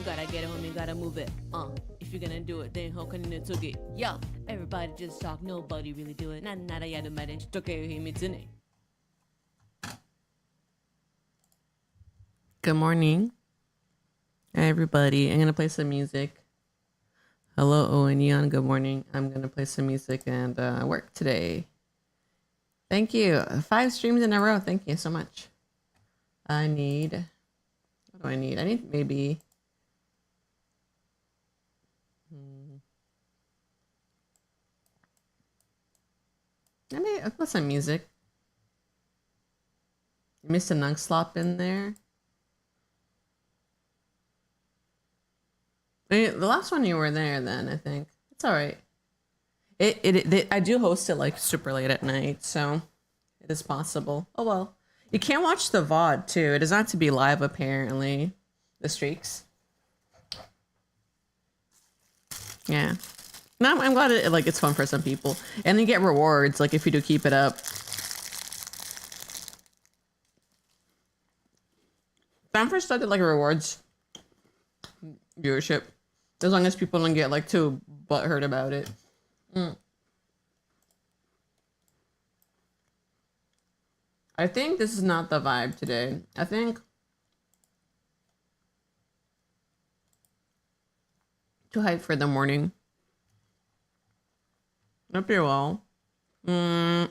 gotta get it home, you gotta move it. If you're gonna do it, then how can you took it? Yeah, everybody just talk, nobody really do it. Nadaやるまでしとけよ秘密ね. Good morning, everybody. I'm gonna play some music. Hello, Owen Yeon. Good morning. I'm gonna play some music and work today. Thank you. 5 streams in a row. Thank you so much. I need. What do I need? I need maybe. I'll put some music. You missed a nug slop in there. The last one you were there then, I think. It's all right. I do host it like super late at night, so it is possible. Oh well. You can't watch the VOD too. It does not have to be live apparently. The streaks. Yeah. No, I'm glad it's fun for some people. And you get rewards like if you do keep it up. When I first started like rewards viewership. As long as people don't get like too butthurt about it. I think this is not the vibe today. I think too hyped for the morning. Hope you're well. So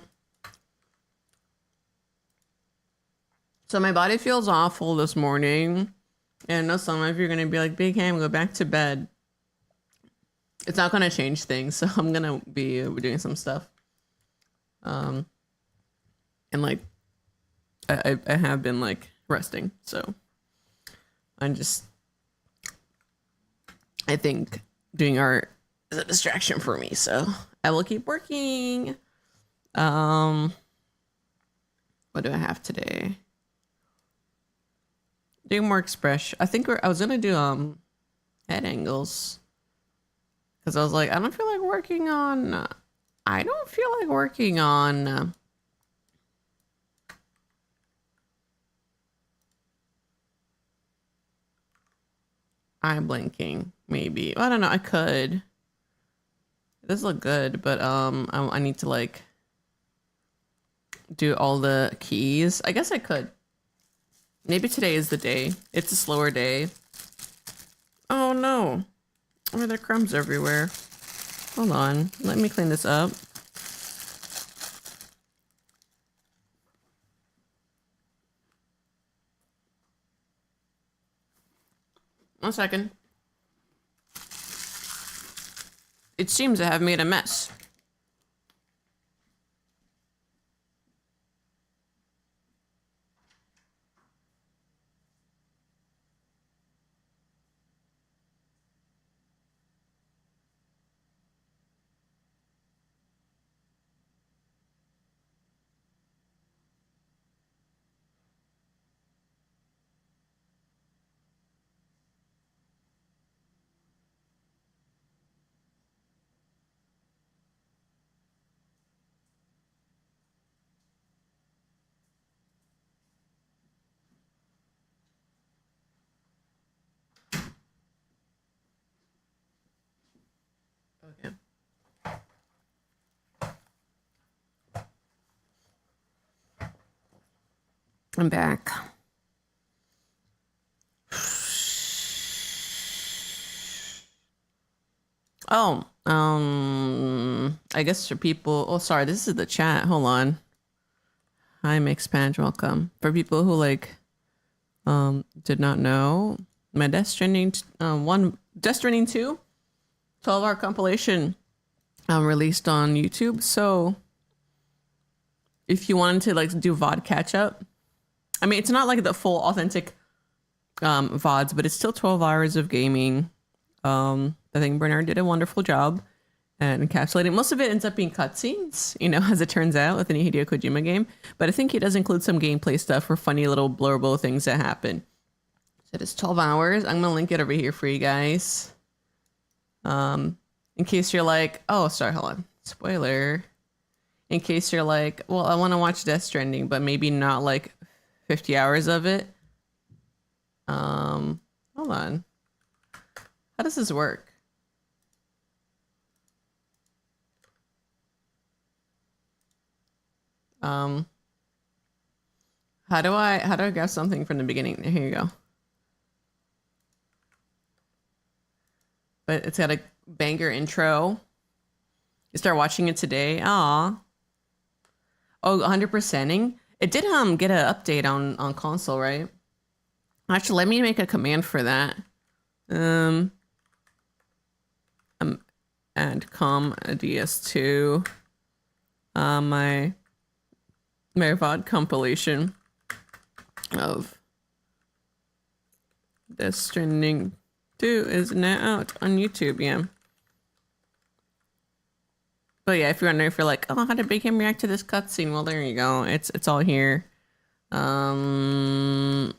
my body feels awful this morning. And I know some of you are gonna be like, Big Ham, go back to bed. It's not gonna change things, so I'm gonna be doing some stuff. And like I have been like resting, so I'm just I think doing art is a distraction for me, so I will keep working. What do I have today? Doing more expression. I think I was gonna do head angles because I was like, I don't feel like working on eye blinking. Maybe I don't know. I could. It does look good, but I need to like do all the keys. I guess I could. Maybe today is the day. It's a slower day. Oh no. Why are there crumbs everywhere? Hold on. Let me clean this up. One second. It seems to have made a mess. Okay. I'm back. Oh, I guess for people, oh, sorry, this is the chat. Hold on. Hi, Mixed Pant, welcome. For people who like, did not know, my Death Stranding 2, 12-hour compilation, released on YouTube. So if you wanted to like do VOD catch up, I mean, it's not like the full authentic VODs, but it's still 12 hours of gaming. I think Bernard did a wonderful job at encapsulating. Most of it ends up being cutscenes, you know, as it turns out with any Hideo Kojima game. But I think he does include some gameplay stuff for funny little blurbo things that happen. So it is 12 hours. I'm going to link it over here for you guys. In case you're like, oh, sorry, hold on. Spoiler. In case you're like, well, I want to watch Death Stranding, but maybe not like 50 hours of it. Hold on. does this work? How do I grab something from the beginning? Here you go. But it's got a banger intro. You start watching it today. Aw. Oh, 100%ing. It did get an update on console, right? Actually, let me make a command for that. Add com ds2 my VOD compilation of Death Stranding 2 is now out on YouTube. Yeah. But yeah, if you're wondering if you're like, oh, how did Big Ham react to this cutscene? Well, there you go. It's all here. And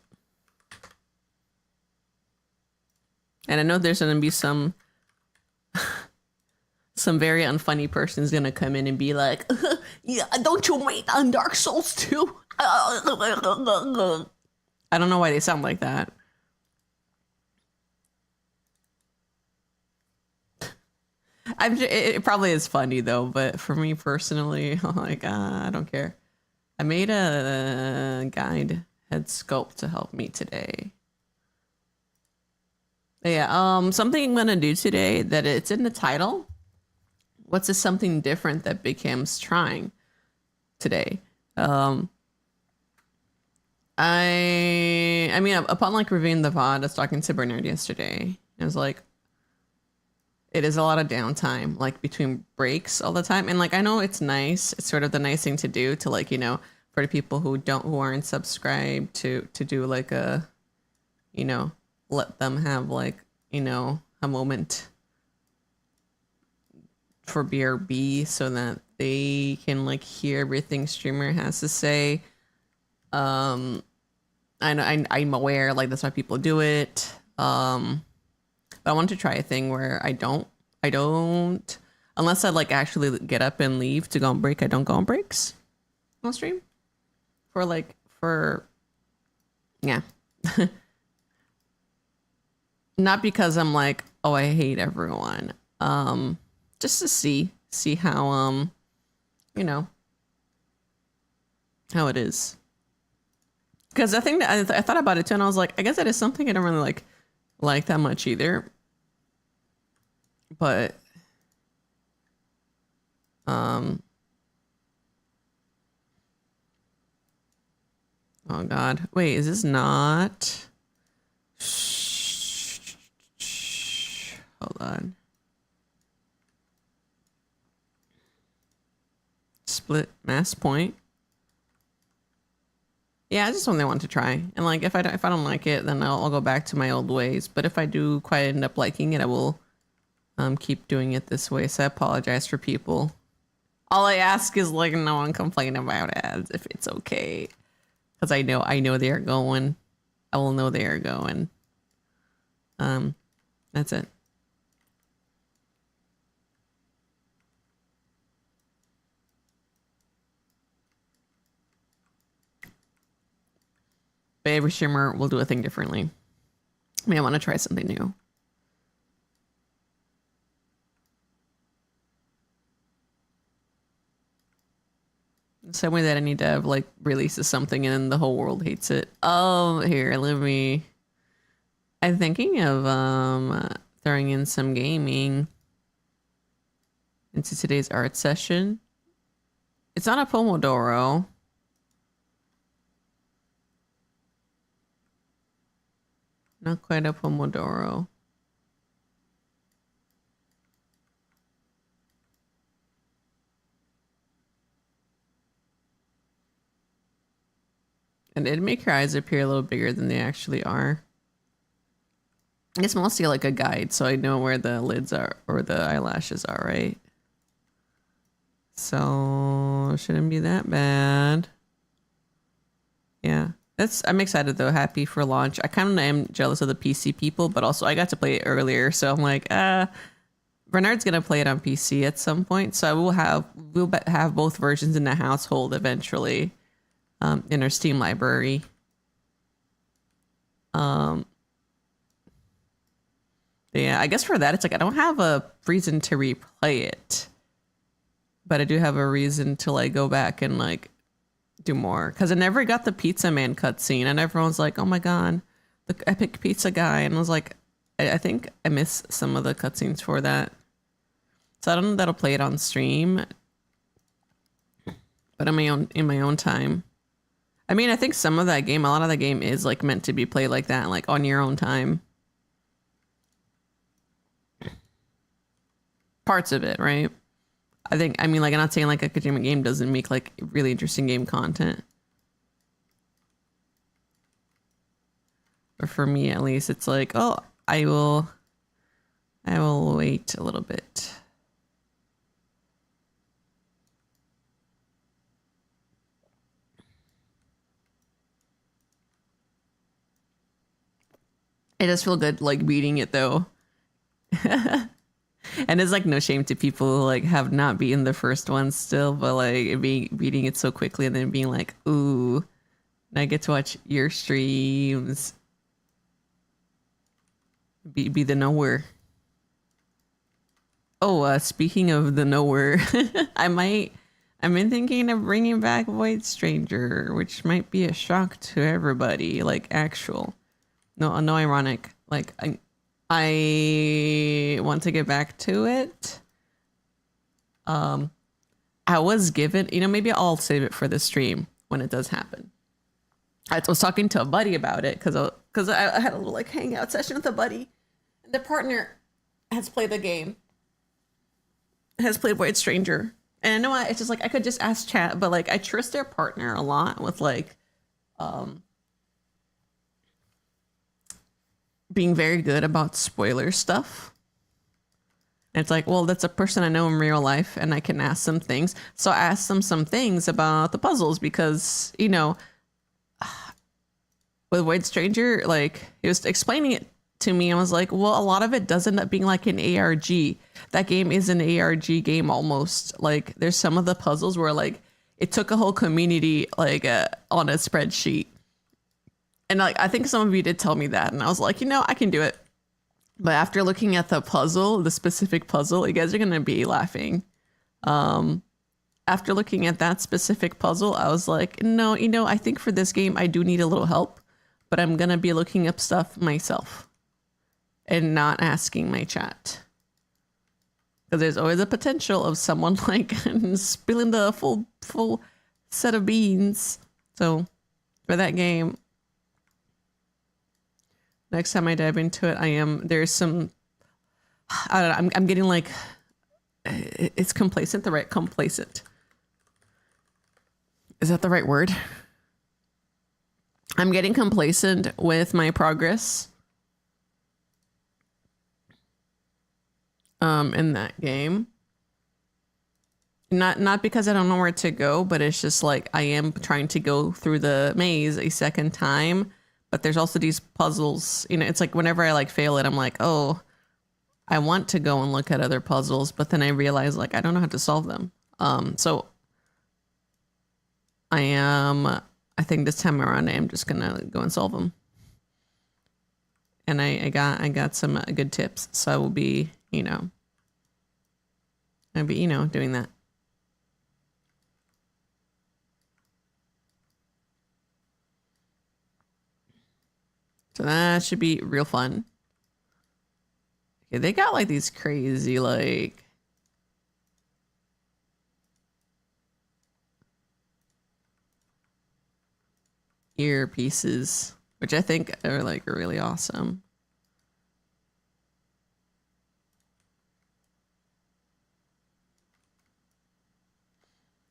I know there's gonna be some very unfunny person's gonna come in and be like, yeah, don't you wait on Dark Souls 2? I don't know why they sound like that. It probably is funny though, but for me personally, I'm like, I don't care. I made a guide head sculpt to help me today. Yeah, something I'm gonna do today that it's in the title. What's this something different that Big Ham's trying today? I mean, upon like reviewing the VOD, I was talking to Bernard yesterday. I was like, it is a lot of downtime, like between breaks all the time. And like, I know it's nice. It's sort of the nice thing to do to like, you know, for the people who aren't subscribed to do like a, you know, let them have like, you know, a moment for BRB so that they can like hear everything streamer has to say. I know I'm aware like that's why people do it. But I want to try a thing where I don't, unless I like actually get up and leave to go on break, I don't go on breaks on stream yeah. Not because I'm like, oh, I hate everyone. Just to see how, you know, how it is. Because I think that I thought about it too, and I was like, I guess that is something I don't really like that much either. But oh god, wait, is this not? Hold on. Split mass point. Yeah, it's just something I want to try. And like, if I don't like it, then I'll go back to my old ways. But if I do quite end up liking it, I will keep doing it this way. So I apologize for people. All I ask is like no one complain about ads if it's okay, because I know they are going. I will know they are going. That's it. But every streamer will do a thing differently. I mean, I want to try something new. The same way that I need to have like releases something and the whole world hates it. Oh, here, let me. I'm thinking of throwing in some gaming into today's art session. It's not a Pomodoro. Not quite a Pomodoro. And it'd make your eyes appear a little bigger than they actually are. It's mostly like a guide, so I know where the lids are or the eyelashes are, right? So shouldn't be that bad. Yeah. I'm excited though, happy for launch. I kind of am jealous of the PC people, but also I got to play it earlier, so I'm like, Bernard's gonna play it on PC at some point, so we'll have both versions in the household eventually, in our Steam library. Yeah, I guess for that, it's like I don't have a reason to replay it, but I do have a reason to like go back and like do more, because I never got the Pizza Man cutscene, and everyone's like, "Oh my god, the epic pizza guy," and I was like, I think I miss some of the cutscenes for that, so I don't know if that'll play it on stream, but in my own time. I mean, I think some of that game, a lot of that game is like meant to be played like that, like on your own time. Parts of it, right? I mean, like, I'm not saying like a Kojima game doesn't make like really interesting game content. But for me, at least, it's like, oh, I will wait a little bit. It does feel good, like, beating it, though. And it's, like, no shame to people who, like, have not beaten the first one still, but, like, beating it so quickly and then being like, ooh, and I get to watch your streams. Be the nowhere. Oh, speaking of the nowhere, I've been thinking of bringing back Void Stranger, which might be a shock to everybody, like, actual. No ironic. Like, I want to get back to it. I was given, maybe I'll save it for the stream when it does happen. I was talking to a buddy about it because I had a little like hangout session with a buddy, and the partner has played the game, has played Void Stranger, and I know it's just like I could just ask chat, but like I trust their partner a lot with like, being very good about spoiler stuff. And it's like, well, that's a person I know in real life, and I can ask them things. So I asked them some things about the puzzles because, with Void Stranger, like, he was explaining it to me. I was like, well, a lot of it does end up being like an ARG. That game is an ARG game almost. Like, there's some of the puzzles where, like, it took a whole community, like, on a spreadsheet. And, like, I think some of you did tell me that. And I was like, I can do it. But after looking at the puzzle, the specific puzzle, you guys are going to be laughing. After looking at that specific puzzle, I was like, no, I think for this game, I do need a little help. But I'm going to be looking up stuff myself and not asking my chat. Because there's always a potential of someone like spilling the full set of beans. So for that game, next time I dive into it, there's some, I don't know, I'm getting like, it's complacent, complacent. Is that the right word? I'm getting complacent with my progress in that game. Not because I don't know where to go, but it's just like I am trying to go through the maze a second time. But there's also these puzzles, it's like whenever I like fail it, I'm like, oh, I want to go and look at other puzzles, but then I realize like I don't know how to solve them. So I think this time around I am just gonna go and solve them. And I got some good tips, so I will be, doing that. So that should be real fun. Okay, they got like these crazy like earpieces, which I think are like really awesome.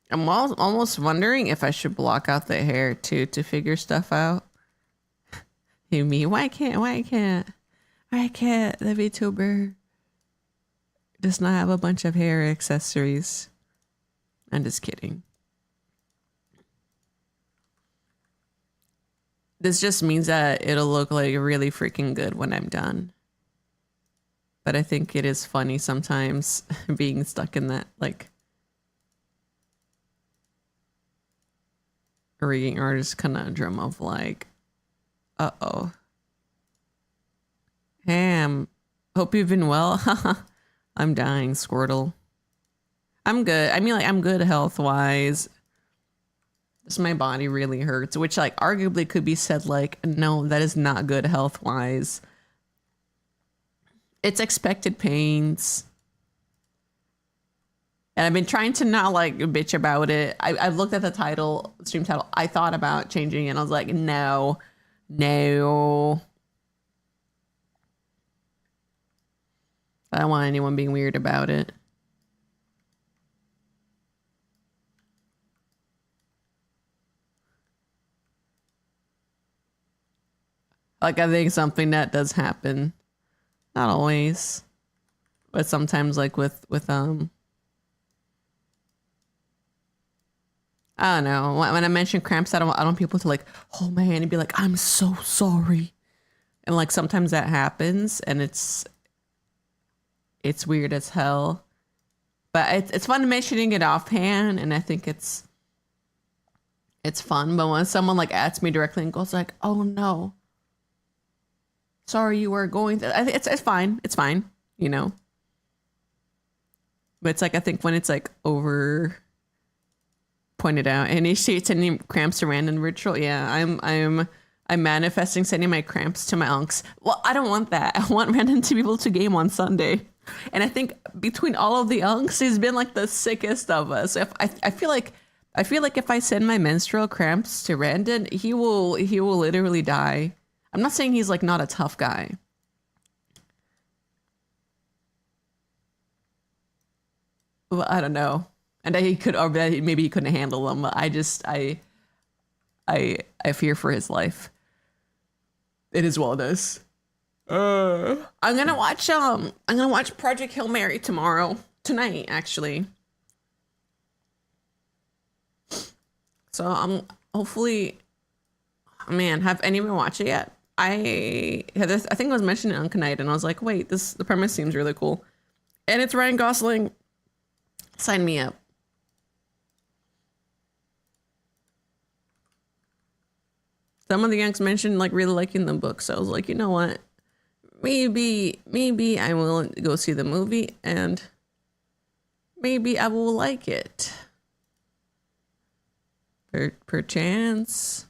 I'm almost wondering if I should block out the hair too to figure stuff out. You mean why can't the VTuber does not have a bunch of hair accessories? I'm just kidding. This just means that it'll look like really freaking good when I'm done. But I think it is funny sometimes being stuck in that like rigging artist conundrum of like, uh-oh. Ham, Hope you've been well. I'm dying, Squirtle. I'm good. I mean, like, I'm good health-wise. Just my body really hurts, which, like, arguably could be said, like, no, that is not good health-wise. It's expected pains. And I've been trying to not, like, bitch about it. I've looked at the title, stream title. I thought about changing it. I was like, no. I don't want anyone being weird about it. Like, I think something that does happen. Not always. But sometimes, like, with I don't know. When I mention cramps, I don't want people to, like, hold my hand and be like, I'm so sorry. And, like, sometimes that happens, and it's weird as hell. But it's fun mentioning it offhand, and I think it's fun. But when someone, like, asks me directly and goes, like, oh, no. Sorry you were going through. It's fine. It's fine, you know? But it's, like, I think when it's, like, over pointed out, and he sending cramps to random virtual. Yeah, I'm manifesting sending my cramps to my unks. Well, I don't want that. I want random to be able to game on Sunday. And I think between all of the unks, he's been like the sickest of us. I feel like if I send my menstrual cramps to Randon, he will literally die. I'm not saying he's like not a tough guy. Well, I don't know. And that he could, or that maybe he couldn't handle them. I fear for his life. It is wellness. I'm gonna watch Project Hail Mary tonight, actually. So I'm hopefully, man, have anyone watched it yet? I think I was mentioning it on Knight, and I was like, wait, the premise seems really cool, and it's Ryan Gosling. Sign me up. Some of the youngs mentioned like really liking the book, so I was like, you know what? Maybe I will go see the movie, and maybe I will like it. Perchance.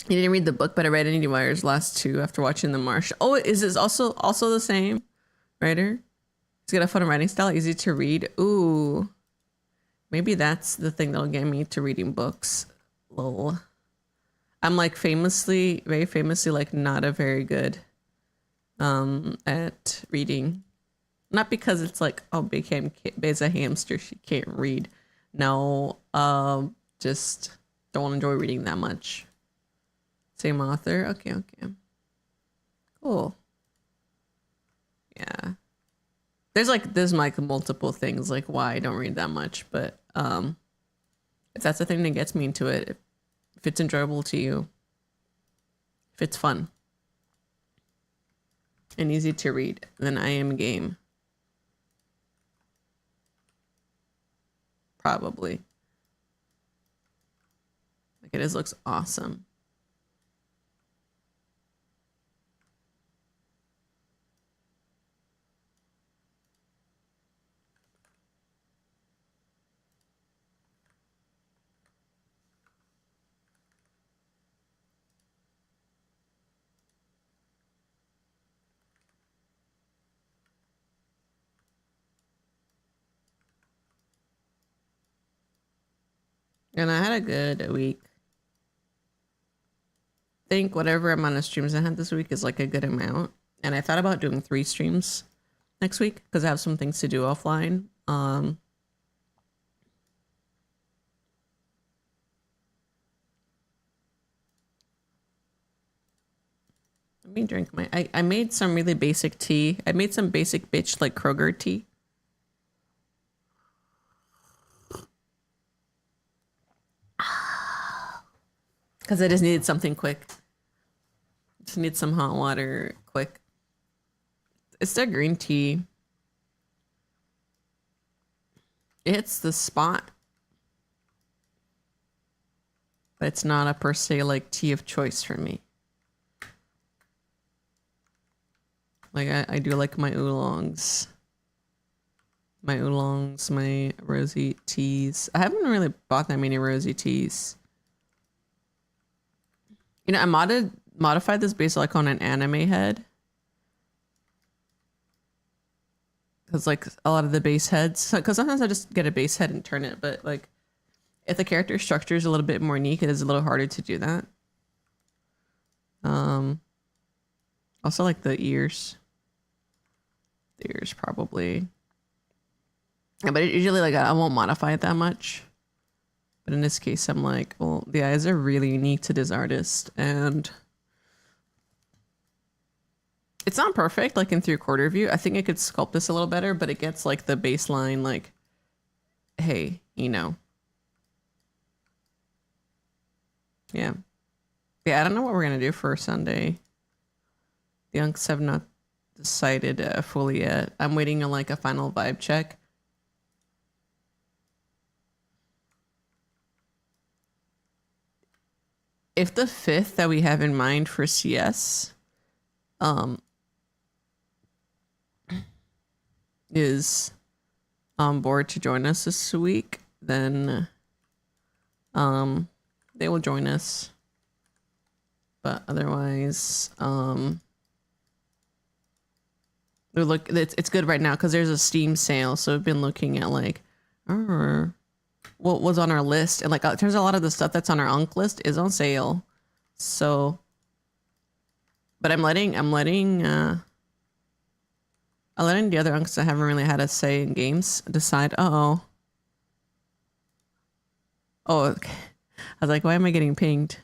You didn't read the book, but I read Andywire's last two after watching The Marsh. Oh, is this also the same writer? He's got a fun writing style, easy to read. Ooh. Maybe that's the thing that'll get me to reading books. Lol. I'm like very famously like not a very good at reading. Not because it's like, oh, Be's a hamster, she can't read. No, just don't enjoy reading that much. Same author. Okay. Cool. Yeah. There's like multiple things like why I don't read that much, but if that's the thing that gets me into it, if it's enjoyable to you, if it's fun and easy to read, then I am game. Probably. Like it looks awesome. And I had a good week. I think whatever amount of streams I had this week is like a good amount. And I thought about doing 3 streams next week because I have some things to do offline. Let me drink I made some really basic tea. I made some basic bitch like Kroger tea. Because I just needed something quick. Just need some hot water quick. It's their green tea. It's the spot. But it's not a per se like tea of choice for me. Like I do like my oolongs. My oolongs, my rosy teas. I haven't really bought that many rosy teas. You know, I modified this base like on an anime head. Because like a lot of the base heads, because sometimes I just get a base head and turn it, but like if the character structure is a little bit more unique, it is a little harder to do that. Also like the ears. The ears probably. Yeah, but usually like I won't modify it that much. But in this case, I'm like, well, the eyes are really unique to this artist, and it's not perfect, like in 3/4 view. I think I could sculpt this a little better, but it gets like the baseline, like, hey, you know. Yeah. Yeah, I don't know what we're going to do for Sunday. The unks have not decided fully yet. I'm waiting on like a final vibe check. If the 5th that we have in mind for CS is on board to join us this week, then they will join us. But otherwise, look, it's good right now because there's a Steam sale. So we've been looking at like, what was on our list, and like it turns out a lot of the stuff that's on our unk list is on sale. So, but I'm letting the other unks that haven't really had a say in games decide. Oh, okay. I was like, why am I getting pinged?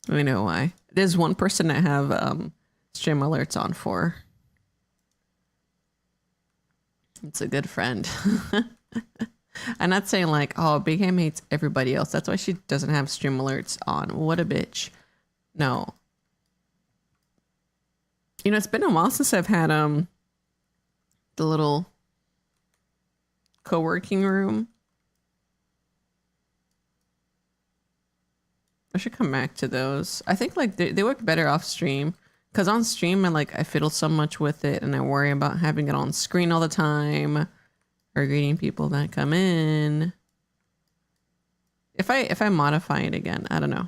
We know why. There's one person I have stream alerts on for. It's a good friend. I'm not saying like, oh, Big Ham hates everybody else. That's why she doesn't have stream alerts on. What a bitch. No. You know, it's been a while since I've had the little co-working room. I should come back to those. I think like they work better off stream. Because on stream, I fiddle so much with it, and I worry about having it on screen all the time, or greeting people that come in. If I modify it again, I don't know.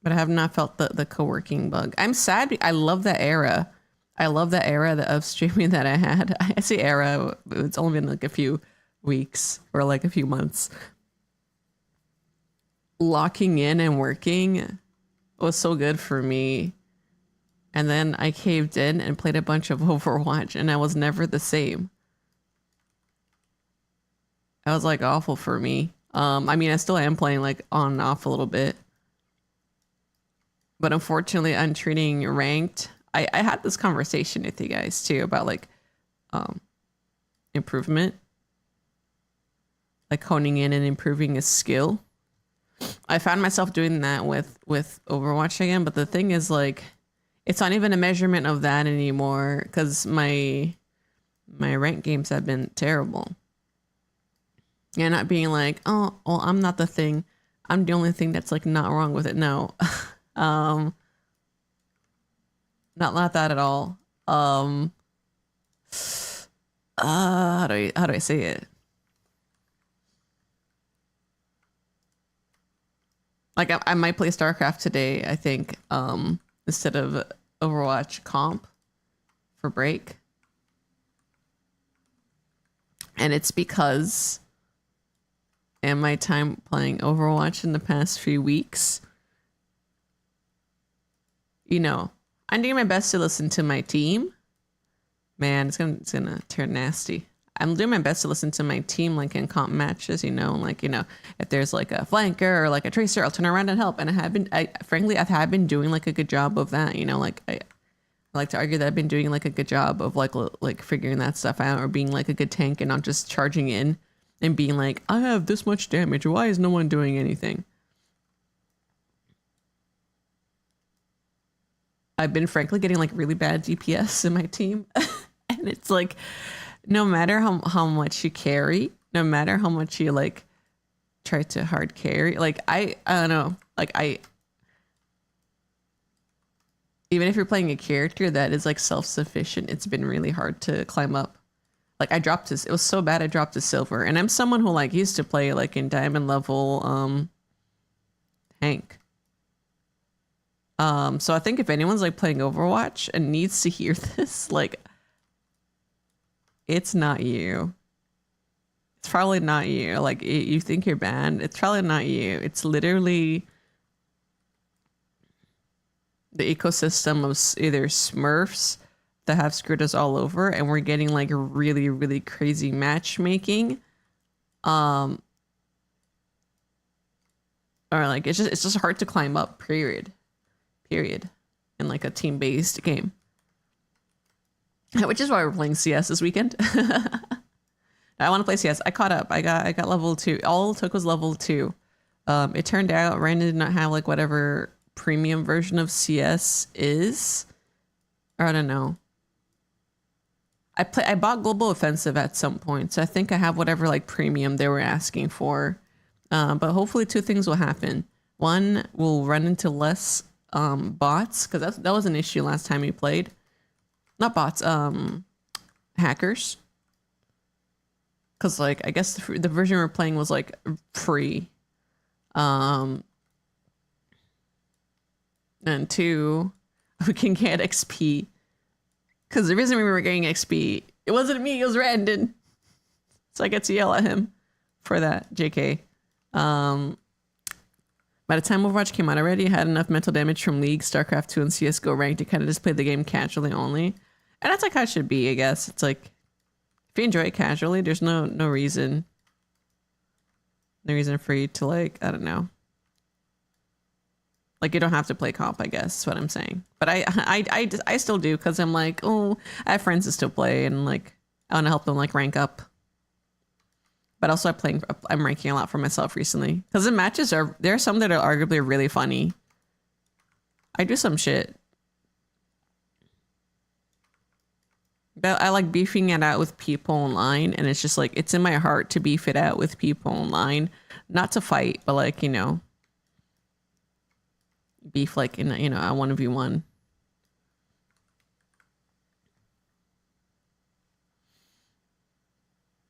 But I have not felt the co-working bug. I'm sad. I love that era. I love that era of streaming that I had. I say era. It's only been like a few weeks or like a few months. Locking in and working was so good for me. And then I caved in and played a bunch of Overwatch, and I was never the same. That was like awful for me. I mean, I still am playing like on and off a little bit. But unfortunately, I'm treating ranked. I had this conversation with you guys too about like improvement. Like honing in and improving a skill. I found myself doing that with Overwatch again, but the thing is like it's not even a measurement of that anymore because my ranked games have been terrible. You're not being like, oh, well, I'm not the thing. I'm the only thing that's like not wrong with it. No. Not that at all. How do I say it? Like I might play StarCraft today, I think, instead of Overwatch comp for break. And it's because in my time playing Overwatch in the past few weeks, you know, I'm doing my best to listen to my team. Man, it's gonna turn nasty. I'm doing my best to listen to my team, like in comp matches, you know, like, you know, if there's like a flanker or like a tracer, I'll turn around and help. And frankly, I have been doing like a good job of that, you know, like I like to argue that I've been doing like a good job of like figuring that stuff out, or being like a good tank and not just charging in and being like, I have this much damage. Why is no one doing anything? I've been frankly getting like really bad DPS in my team. And it's like, no matter how much you carry, no matter how much you like try to hard carry, like I don't know, like even if you're playing a character that is like self-sufficient, it's been really hard to climb up. Like I dropped this, it was so bad I dropped to silver, and I'm someone who like used to play like in diamond level tank. So I think if anyone's like playing Overwatch and needs to hear this, like it's not you. It's probably not you. Like you think you're banned. It's probably not you. It's literally the ecosystem of either Smurfs that have screwed us all over, and we're getting like really, really crazy matchmaking. Or like it's just hard to climb up, period. In like a team-based game. Which is why we're playing CS this weekend. I want to play CS. I caught up. I got level 2. All it took was level 2. It turned out Ryan did not have like whatever premium version of CS is. Or I don't know. I bought Global Offensive at some point, so I think I have whatever like premium they were asking for. But hopefully 2 things will happen. One, we'll run into less bots, because that was an issue last time we played. Not bots, hackers. Because like I guess the version we're playing was like free. And 2, we can get XP. Because the reason we were getting XP, it wasn't me, it was Randon. So I get to yell at him for that, JK. By the time Overwatch came out already, I had enough mental damage from League, StarCraft 2, and CSGO ranked to kind of just play the game casually only. And that's like how it should be, I guess. It's like, if you enjoy it casually, there's no reason. No reason for you to like, I don't know. Like you don't have to play comp, I guess is what I'm saying. But I still do, because I'm like, oh, I have friends that still play, and like I want to help them like rank up. But also I'm ranking a lot for myself recently, because the matches there are some that are arguably really funny. I do some shit. But I like beefing it out with people online, and it's just like it's in my heart to beef it out with people online, not to fight, but like, you know, beef like in, you know, a 1v1.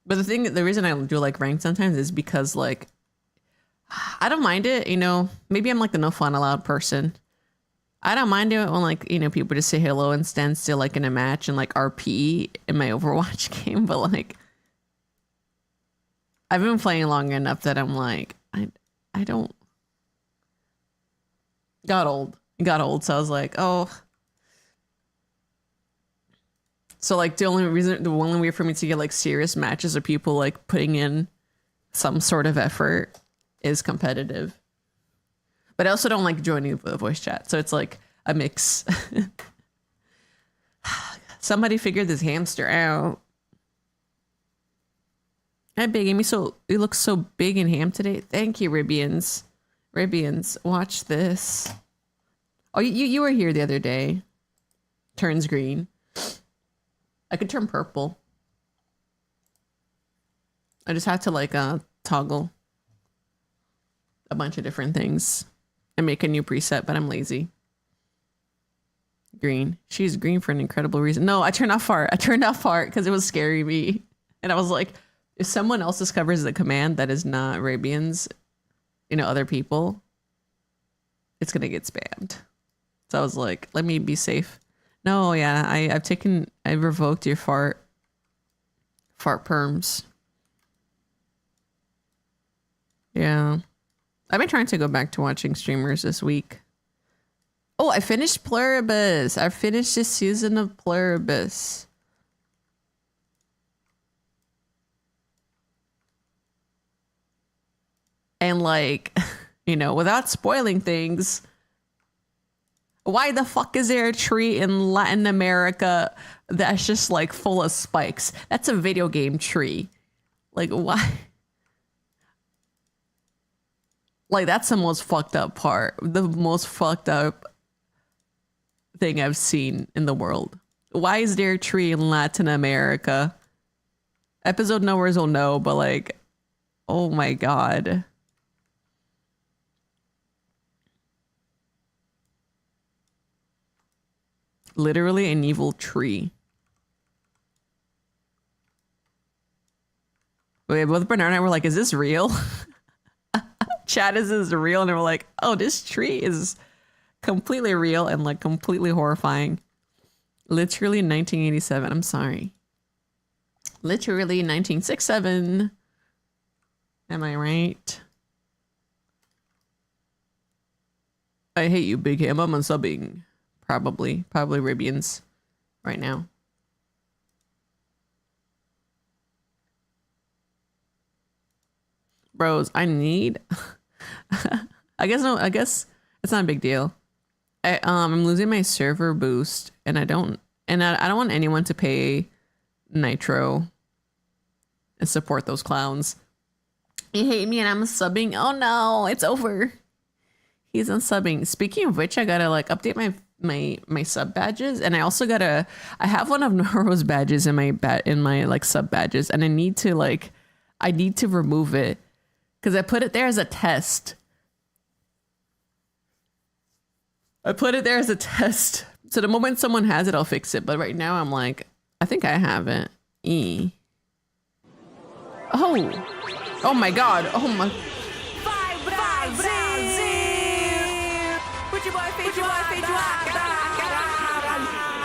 But the reason I do like ranked sometimes is because like I don't mind it, you know. Maybe I'm like the no fun allowed person. I don't mind it when like, you know, people just say hello and stand still like in a match and like RP in my Overwatch game, but like I've been playing long enough that I'm like I don't. Got old, so I was like, oh. So like the only way for me to get like serious matches are people like putting in some sort of effort is competitive. But I also don't like joining the voice chat, so it's like a mix. Somebody figured this hamster out. Hi, Big Amy. So you look so big and ham today. Thank you, Ribians. Ribians, watch this. Oh, you were here the other day. Turns green. I could turn purple. I just had to like toggle a bunch of different things and make a new preset, but I'm lazy. Green. She's green for an incredible reason. No, I turned off fart. Because it was scaring me. And I was like, if someone else discovers the command that is not Arabians, you know, other people, it's gonna get spammed. So I was like, let me be safe. No, yeah, I revoked your fart perms. Yeah. I've been trying to go back to watching streamers this week. Oh, I finished Pluribus. I finished this season of Pluribus. And like, you know, without spoiling things, why the fuck is there a tree in Latin America that's just like full of spikes? That's a video game tree. Like, why? Like, that's the most fucked up part. The most fucked up thing I've seen in the world. Why is there a tree in Latin America Episode knowers will know, but like, oh my God. Literally an evil tree. Wait, both Bernard and I were like, is this real? Chat, is this real? And we're like, oh, this tree is completely real and like completely horrifying. Literally 1987. I'm sorry. Literally 1967. Am I right? I hate you, Big Ham. I'm unsubbing. Probably Ribians right now. Bros, I need I guess it's not a big deal. I'm losing my server boost and I don't want anyone to pay Nitro and support those clowns. You hate me and I'm subbing. Oh no, it's over. He's unsubbing. Speaking of which, I gotta like update my sub badges, and I also I have one of Noro's badges in my like sub badges, and I need to remove it because I put it there as a test. So the moment someone has it, I'll fix it. But right now I'm like, I think I have it. Oh my God. Oh my.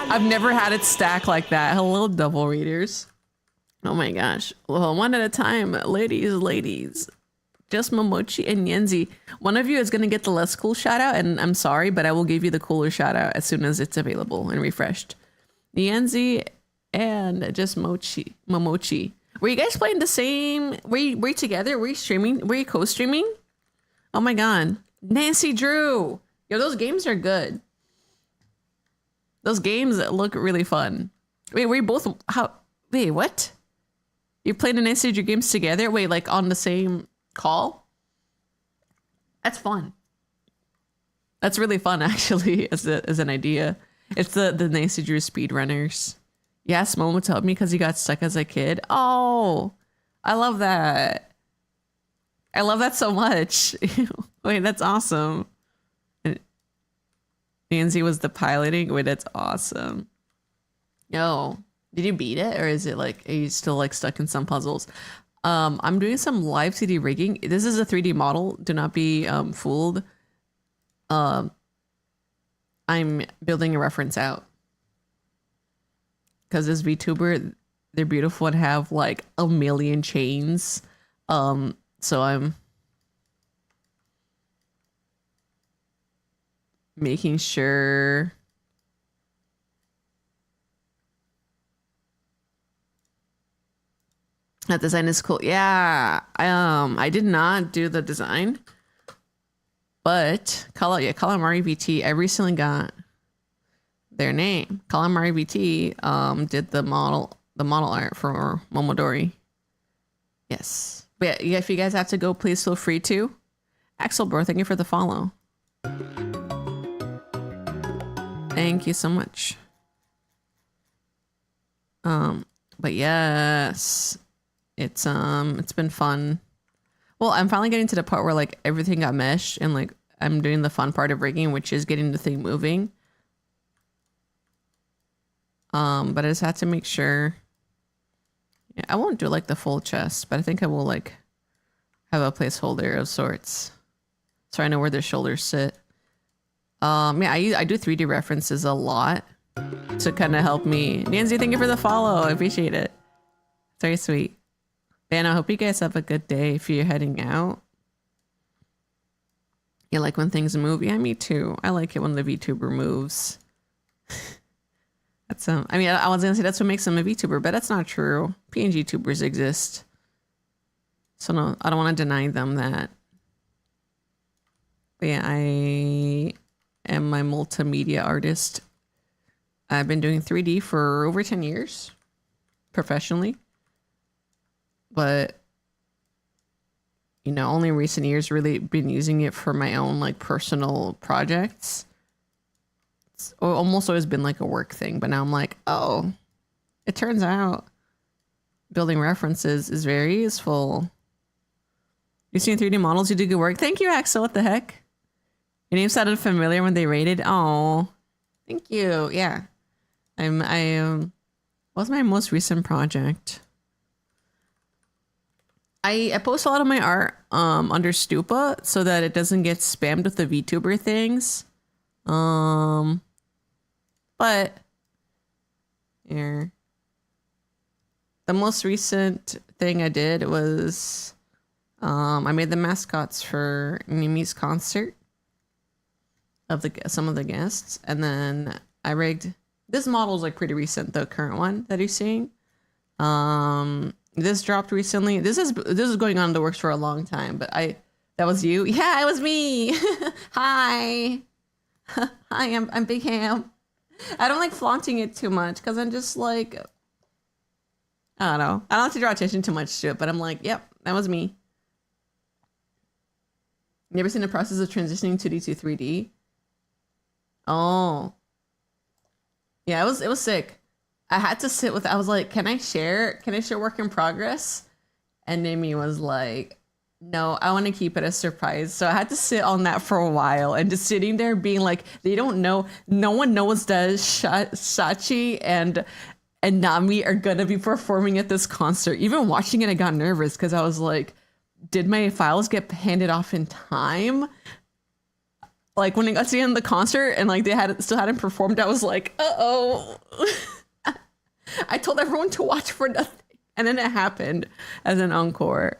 I've never had it stack like that. Hello, double readers. Oh my gosh. Well, one at a time, ladies. Just Momochi and Yenzi. One of you is going to get the less cool shout out, and I'm sorry, but I will give you the cooler shout out as soon as it's available and refreshed. Yenzi and just Momochi. Were you guys playing the same? Were you together? Were you streaming? Were you co-streaming? Oh my God. Nancy Drew. Yo, those games are good. Those games look really fun. Wait, were you both... Wait, what? You played the Nancy Drew games together? Wait, like on the same call? That's fun. That's really fun, actually, as an idea. It's the Nancy Drew speedrunners. Yes, Momo told me because he got stuck as a kid. Oh, I love that. I love that so much. Wait, that's awesome. Nancy was the piloting. Wait, that's awesome. Yo, did you beat it, or is it like, are you still like stuck in some puzzles? I'm doing some live 3D rigging. This is a 3D model. Do not be fooled. I'm building a reference out because this VTuber, they're beautiful and have like a million chains. So I'm making sure that design is cool. Yeah, I did not do the design, but Calamari VT. I recently got their name. Calamari VT did the model art for Momodori. Yes, but yeah, if you guys have to go, please feel free to. Axel, bro, thank you for the follow. Thank you so much. But yes, it's been fun. Well, I'm finally getting to the part where like everything got meshed and like I'm doing the fun part of rigging, which is getting the thing moving. But I just had to make sure. Yeah, I won't do like the full chest, but I think I will like have a placeholder of sorts, so I know where the shoulders sit. Yeah, I do 3D references a lot to kind of help me. Nancy, thank you for the follow. I appreciate it. It's very sweet. And I hope you guys have a good day if you're heading out. You like when things move? Yeah, me too. I like it when the VTuber moves. That's I mean, I was gonna say that's what makes them a VTuber, but that's not true. PNG tubers exist. So no, I don't want to deny them that. But yeah, I am a multimedia artist. I've been doing 3D for over 10 years professionally. But, you know, only in recent years really been using it for my own like personal projects. It's almost always been like a work thing, but now I'm like, oh, it turns out building references is very useful. You've seen 3D models, you do good work. Thank you, Axel. What the heck? Your name sounded familiar when they rated. Oh, thank you. Yeah. What's my most recent project? I post a lot of my art under Stupa so that it doesn't get spammed with the VTuber things. But here. The most recent thing I did was I made the mascots for Mimi's concert of some of the guests, and then I rigged. This model is like pretty recent, the current one that you're seeing. This dropped recently. This is going on in the works for a long time, but that was you. Yeah, it was me. Hi. Hi, I'm Big Ham. I don't like flaunting it too much because I'm just like, I don't know. I don't have to draw attention too much to it, but I'm like, yep, that was me. You ever seen the process of transitioning 2D to 3D? Oh. Yeah, it was sick. I had to sit with, I was like, can I share work in progress? And Nimi was like, no, I want to keep it a surprise. So I had to sit on that for a while and just sitting there being like, they don't know, no one knows that Shachi and Nami are going to be performing at this concert. Even watching it, I got nervous because I was like, did my files get handed off in time? Like when I got to the end of the concert and like they still hadn't performed, I was like, uh-oh. I told everyone to watch for nothing. And then it happened as an encore.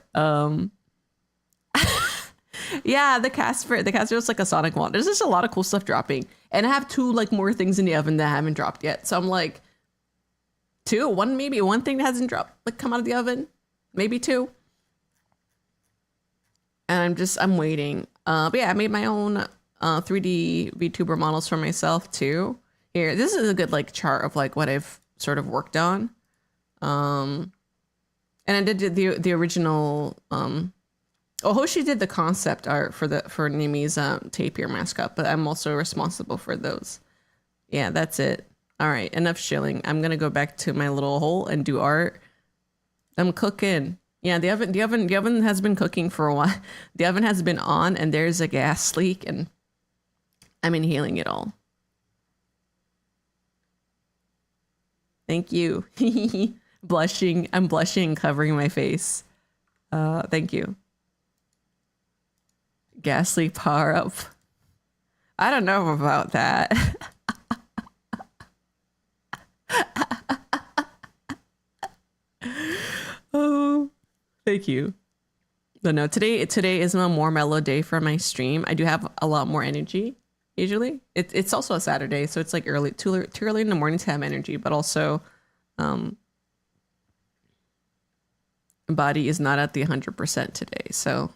Yeah, the Casper was like a Sonic one. There's just a lot of cool stuff dropping. And I have 2 like more things in the oven that haven't dropped yet. So I'm like, 2, maybe one thing that hasn't dropped, like come out of the oven. Maybe 2. And I'm waiting. But yeah, I made my own 3D VTuber models for myself too. Here, this is a good like chart of like what I've sort of worked on. And I did the original Hoshi did the concept art for Nimi's tapir mascot, but I'm also responsible for those. Yeah, that's it. All right, enough shilling. I'm gonna go back to my little hole and do art. I'm cooking. Yeah, the oven has been cooking for a while. The oven has been on, and there's a gas leak, and I'm inhaling it all. Thank you. Blushing. I'm blushing, covering my face. Thank you. Gas leak power up. I don't know about that. Oh, thank you. But no, today is a more mellow day for my stream. I do have a lot more energy. Usually, it's also a Saturday, so it's like too early in the morning to have energy. But also, body is not at the 100% today, so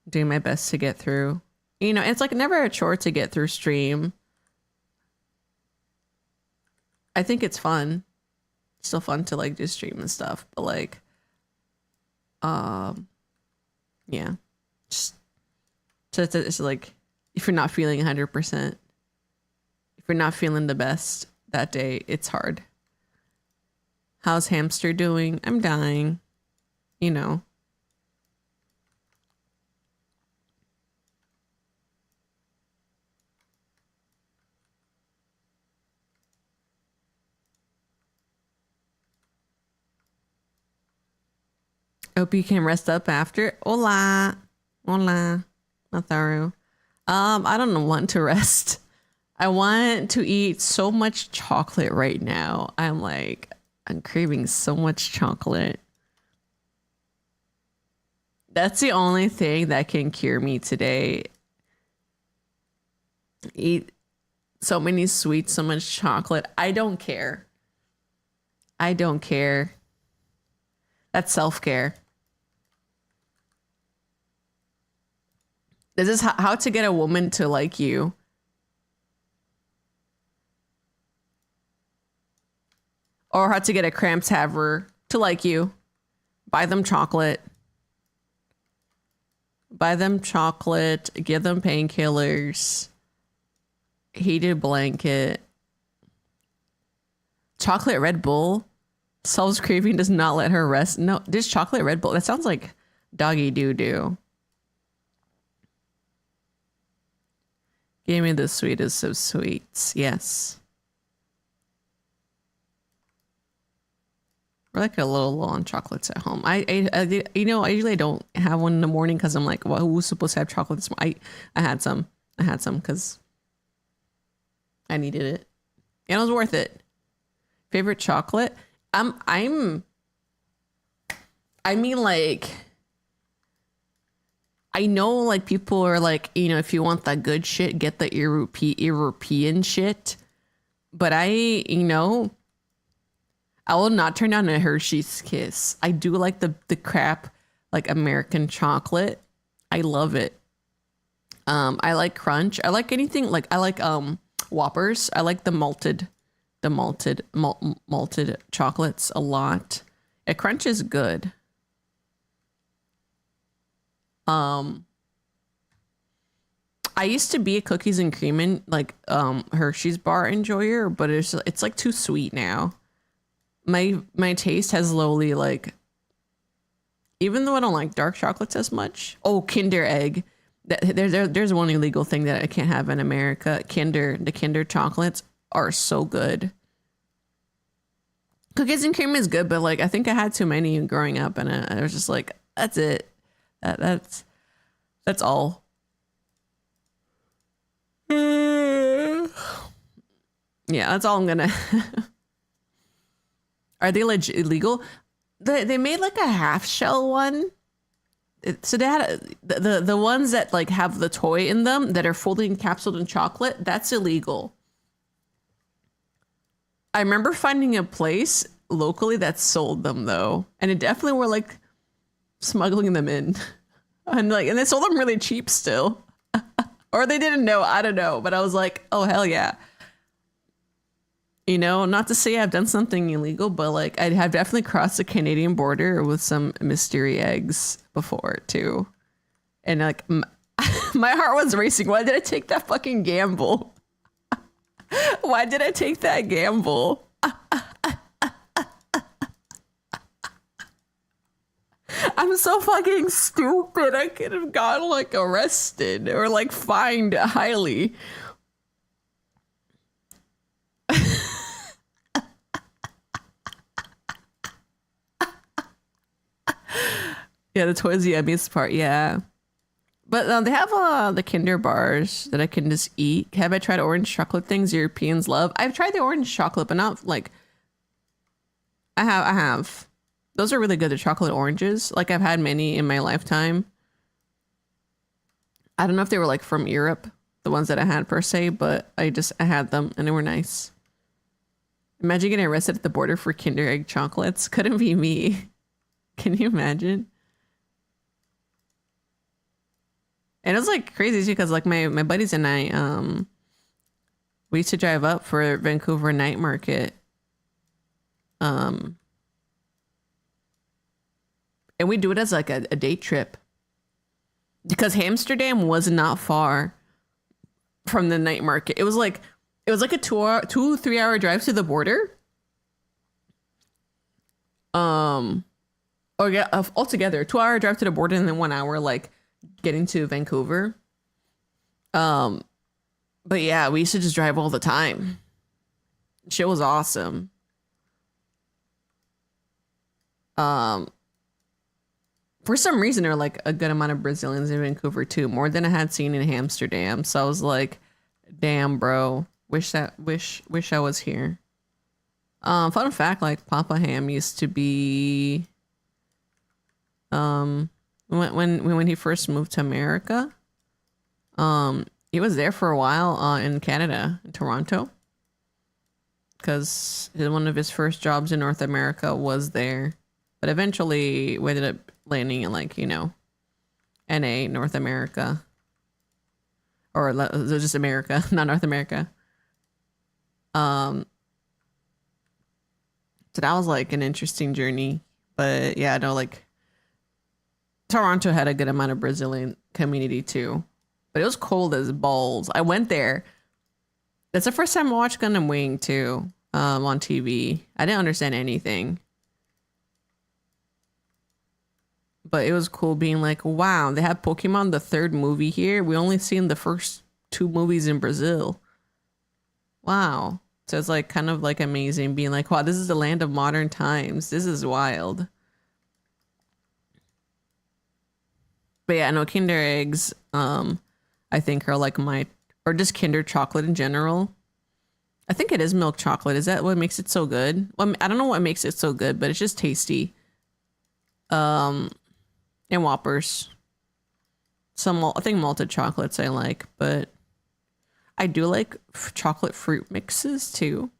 I'm doing my best to get through. You know, it's like never a chore to get through stream. I think it's fun. It's still fun to like do stream and stuff, but like, yeah, just it's like if you're not feeling 100%, if you're not feeling the best that day, it's hard. How's hamster doing? I'm dying, you know. Hope you can rest up after. Hola. Hola. Matharu. I don't want to rest. I want to eat so much chocolate right now. I'm craving so much chocolate. That's the only thing that can cure me today. Eat so many sweets, so much chocolate. I don't care. I don't care. That's self-care. This is how to get a woman to like you. Or how to get a cramps haver to like you. Buy them chocolate. Buy them chocolate. Give them painkillers. Heated blanket. Chocolate Red Bull. Solves craving, does not let her rest. No, this chocolate Red Bull. That sounds like doggy doo doo. Give me the sweetest of sweets. Yes. We're like a little low on chocolates at home. I you know, I usually don't have one in the morning because I'm like, well, who's supposed to have chocolate this morning? I had some. I had some because I needed it. And it was worth it. Favorite chocolate? I mean, like, I know, like, people are like, you know, if you want that good shit, get the European shit. But you know, I will not turn down a Hershey's Kiss. I do like the crap, like, American chocolate. I love it. I like Crunch. I like anything, like, I like Whoppers. I like the malted chocolates a lot. A Crunch is good. I used to be a cookies and cream and like Hershey's bar enjoyer, but it's like too sweet now. My taste has slowly, like, even though I don't like dark chocolates as much. Oh, Kinder Egg. There's one illegal thing that I can't have in America. The Kinder chocolates are so good. Cookies and cream is good, but like I think I had too many growing up, and I was just like, that's it. That's all. Yeah, that's all I'm gonna. Are they illegal? They made like a half shell one. So they had the ones that like have the toy in them that are fully encapsulated in chocolate. That's illegal. I remember finding a place locally that sold them though, and it definitely were like smuggling them in, and they sold them really cheap still, or they didn't know. I don't know, but I was like, oh hell yeah. You know, not to say I've done something illegal, but like I have definitely crossed the Canadian border with some mystery eggs before too, and like my heart was racing. Why did I take that fucking gamble? Why did I take that gamble? I'm so fucking stupid. I could have gotten like arrested or like fined highly. Yeah, the toys, the yummiest part, yeah. But they have the Kinder bars that I can just eat. Have I tried orange chocolate things Europeans love? I've tried the orange chocolate, but not like... I have. Those are really good, the chocolate oranges. Like, I've had many in my lifetime. I don't know if they were like from Europe, the ones that I had per se, but I had them and they were nice. Imagine getting arrested at the border for Kinder Egg chocolates. Couldn't be me. Can you imagine? And it was like crazy too, because like my buddies and I, we used to drive up for Vancouver night market. And we do it as like a day trip. Because Amsterdam was not far from the night market. It was like a 2-3 hour drive to the border. Or yeah, altogether 2 hour drive to the border and then 1 hour like getting to Vancouver. But yeah, we used to just drive all the time. Shit was awesome. For some reason, there were like a good amount of Brazilians in Vancouver too, more than I had seen in Amsterdam. So I was like, damn, bro, wish I was here. Fun fact, like Papa Ham used to be, when he first moved to America, he was there for a while, in Canada, in Toronto, because one of his first jobs in North America was there, but eventually we ended up landing in like, you know, NA, North America, or just America, not North America. So that was like an interesting journey, but yeah, no, like Toronto had a good amount of Brazilian community too, but it was cold as balls. I went there. That's the first time I watched Gundam Wing too, on TV. I didn't understand anything. but it was cool being like, wow, they have Pokemon the third movie here. We only seen the first two movies in Brazil. Wow. So it's like kind of like amazing being like, wow, this is the land of modern times. This is wild. But yeah, no, Kinder eggs, I think are like or just Kinder chocolate in general. I think it is milk chocolate. Is that what makes it so good? Well, I don't know what makes it so good, but it's just tasty. And Whoppers. I think malted chocolates I like, but I do like chocolate fruit mixes too.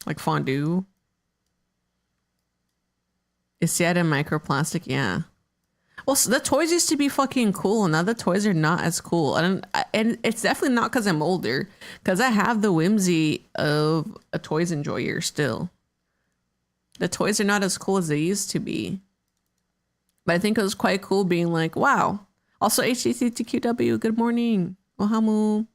Like fondue. Is that a microplastic? Yeah. Well, so the toys used to be fucking cool, and now the toys are not as cool. And it's definitely not because I'm older, because I have the whimsy of a toys enjoyer still. The toys are not as cool as they used to be. But I think it was quite cool being like, wow. Also, HTTQW, good morning. Ohamu.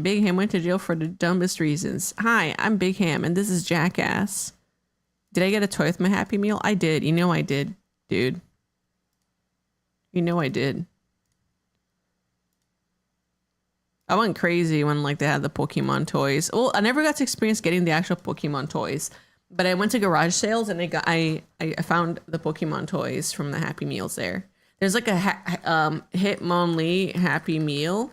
Big Ham went to jail for the dumbest reasons. Hi, I'm Big Ham, and this is Jackass. Did I get a toy with my Happy Meal? I did. You know I did, dude. You know I did. I went crazy when like they had the Pokemon toys. Well, I never got to experience getting the actual Pokemon toys, but I went to garage sales and I found the Pokemon toys from the Happy Meals there. There's like a Hitmonlee Happy Meal.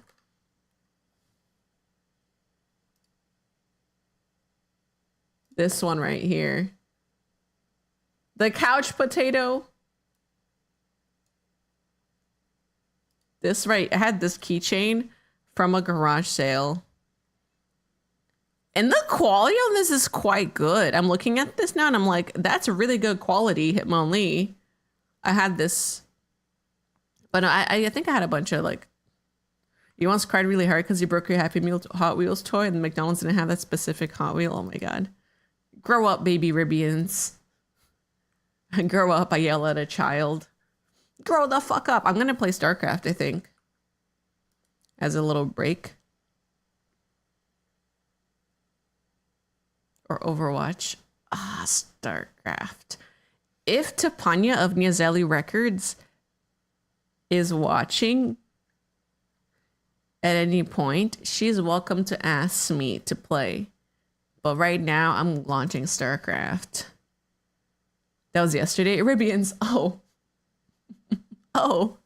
This one right here. The couch potato. This right, I had this keychain from a garage sale. And the quality on this is quite good. I'm looking at this now and I'm like, that's a really good quality Hitmonlee. I had this, but I think I had a bunch of like, you once cried really hard because you broke your Happy Meal Hot Wheels toy and McDonald's didn't have that specific Hot Wheel. Oh my God. Grow up, baby Ribians. Grow up, I yell at a child. Grow the fuck up. I'm going to play StarCraft, I think. As a little break. Or Overwatch. Ah, StarCraft. If Tapanya of Niazeli Records is watching at any point, she's welcome to ask me to play. But right now, I'm launching StarCraft. That was yesterday. Ribians. Oh. Oh.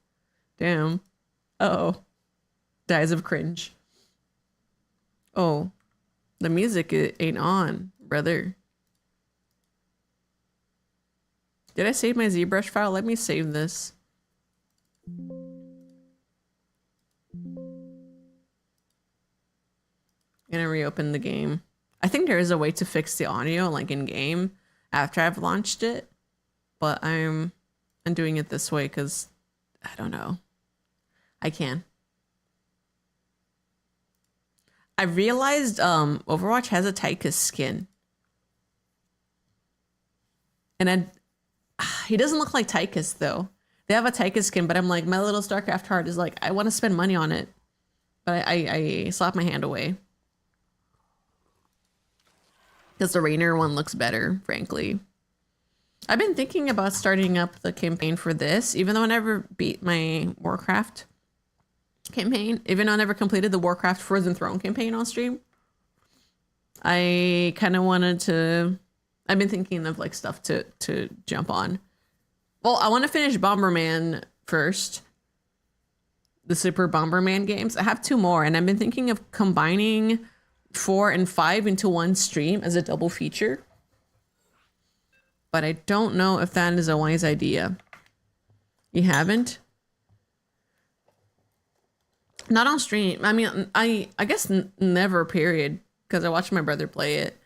Damn. Uh-oh. Dies of cringe. Oh. The music ain't on, brother. Did I save my ZBrush file? Let me save this. Gonna reopen the game. I think there is a way to fix the audio like in game after I've launched it, but I'm doing it this way because I don't know. I can. I realized Overwatch has a Tychus skin. And he doesn't look like Tychus though. They have a Tychus skin, but I'm like, my little StarCraft heart is like, I want to spend money on it. But I slap my hand away. Because the Rainer one looks better, frankly. I've been thinking about starting up the campaign for this, even though I never beat my Warcraft campaign, even though I never completed the Warcraft Frozen Throne campaign on stream. I kind of wanted to... I've been thinking of like stuff to jump on. Well, I want to finish Bomberman first. The Super Bomberman games. I have 2 more, and I've been thinking of combining 4 and 5 into one stream as a double feature. But I don't know if that is a wise idea. You haven't? Not on stream. I mean, I guess never, period. Because I watched my brother play it.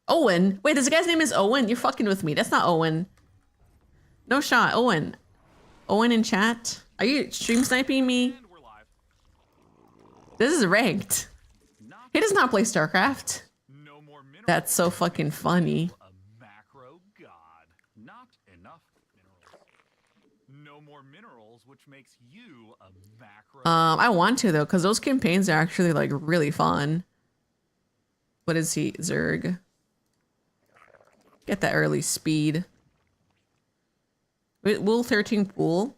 Owen. Wait, this guy's name is Owen? You're fucking with me. That's not Owen. No shot. Owen. Owen in chat. Are you stream sniping me? This is ranked. He does not play StarCraft. That's so fucking funny. I want to though, because those campaigns are actually like really fun. What is he? Zerg. Get that early speed. Wait, wool 13 pool.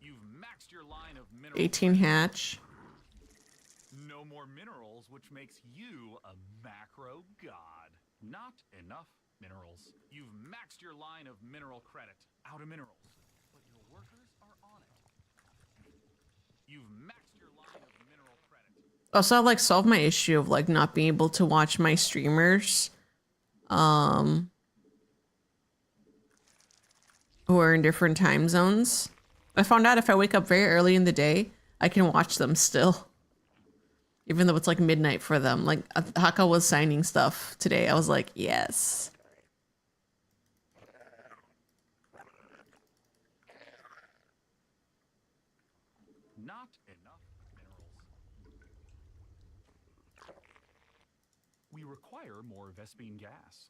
You've maxed your line of mineral 18 hatch. No more minerals, which makes you a macro god. Not enough minerals. You've maxed your line of mineral credit. Out of minerals. But your workers are on it. You've maxed your line of mineral credit. Also, I like solved my issue of like not being able to watch my streamers who are in different time zones. I found out if I wake up very early in the day, I can watch them still. Even though it's like midnight for them. Like Haka was signing stuff today. I was like, yes. Not enough minerals. We require more Vespine gas.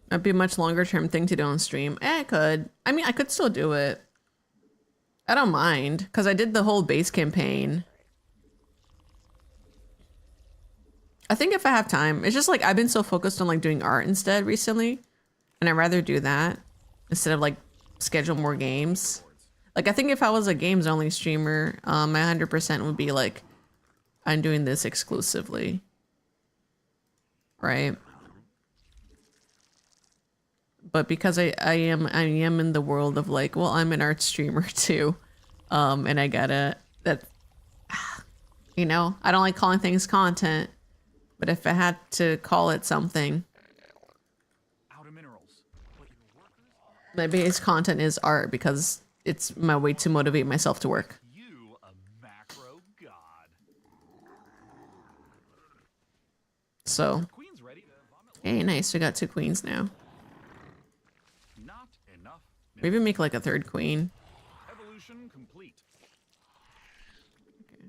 That'd be a much longer term thing to do on stream. I could. I mean, I could still do it. I don't mind, because I did the whole base campaign. I think if I have time, it's just like I've been so focused on like doing art instead recently, and I'd rather do that instead of like schedule more games. Like I think if I was a games only streamer, my 100% would be like, I'm doing this exclusively, right? But because I am in the world of like, well, I'm an art streamer too, and I gotta you know, I don't like calling things content, but if I had to call it something, Out of minerals. my base content is art because it's my way to motivate myself to work. You a macro god. So, Queen's ready to vomit. hey, nice. We got 2 queens now. Not enough. Maybe make like a 3rd queen. Evolution complete. Okay.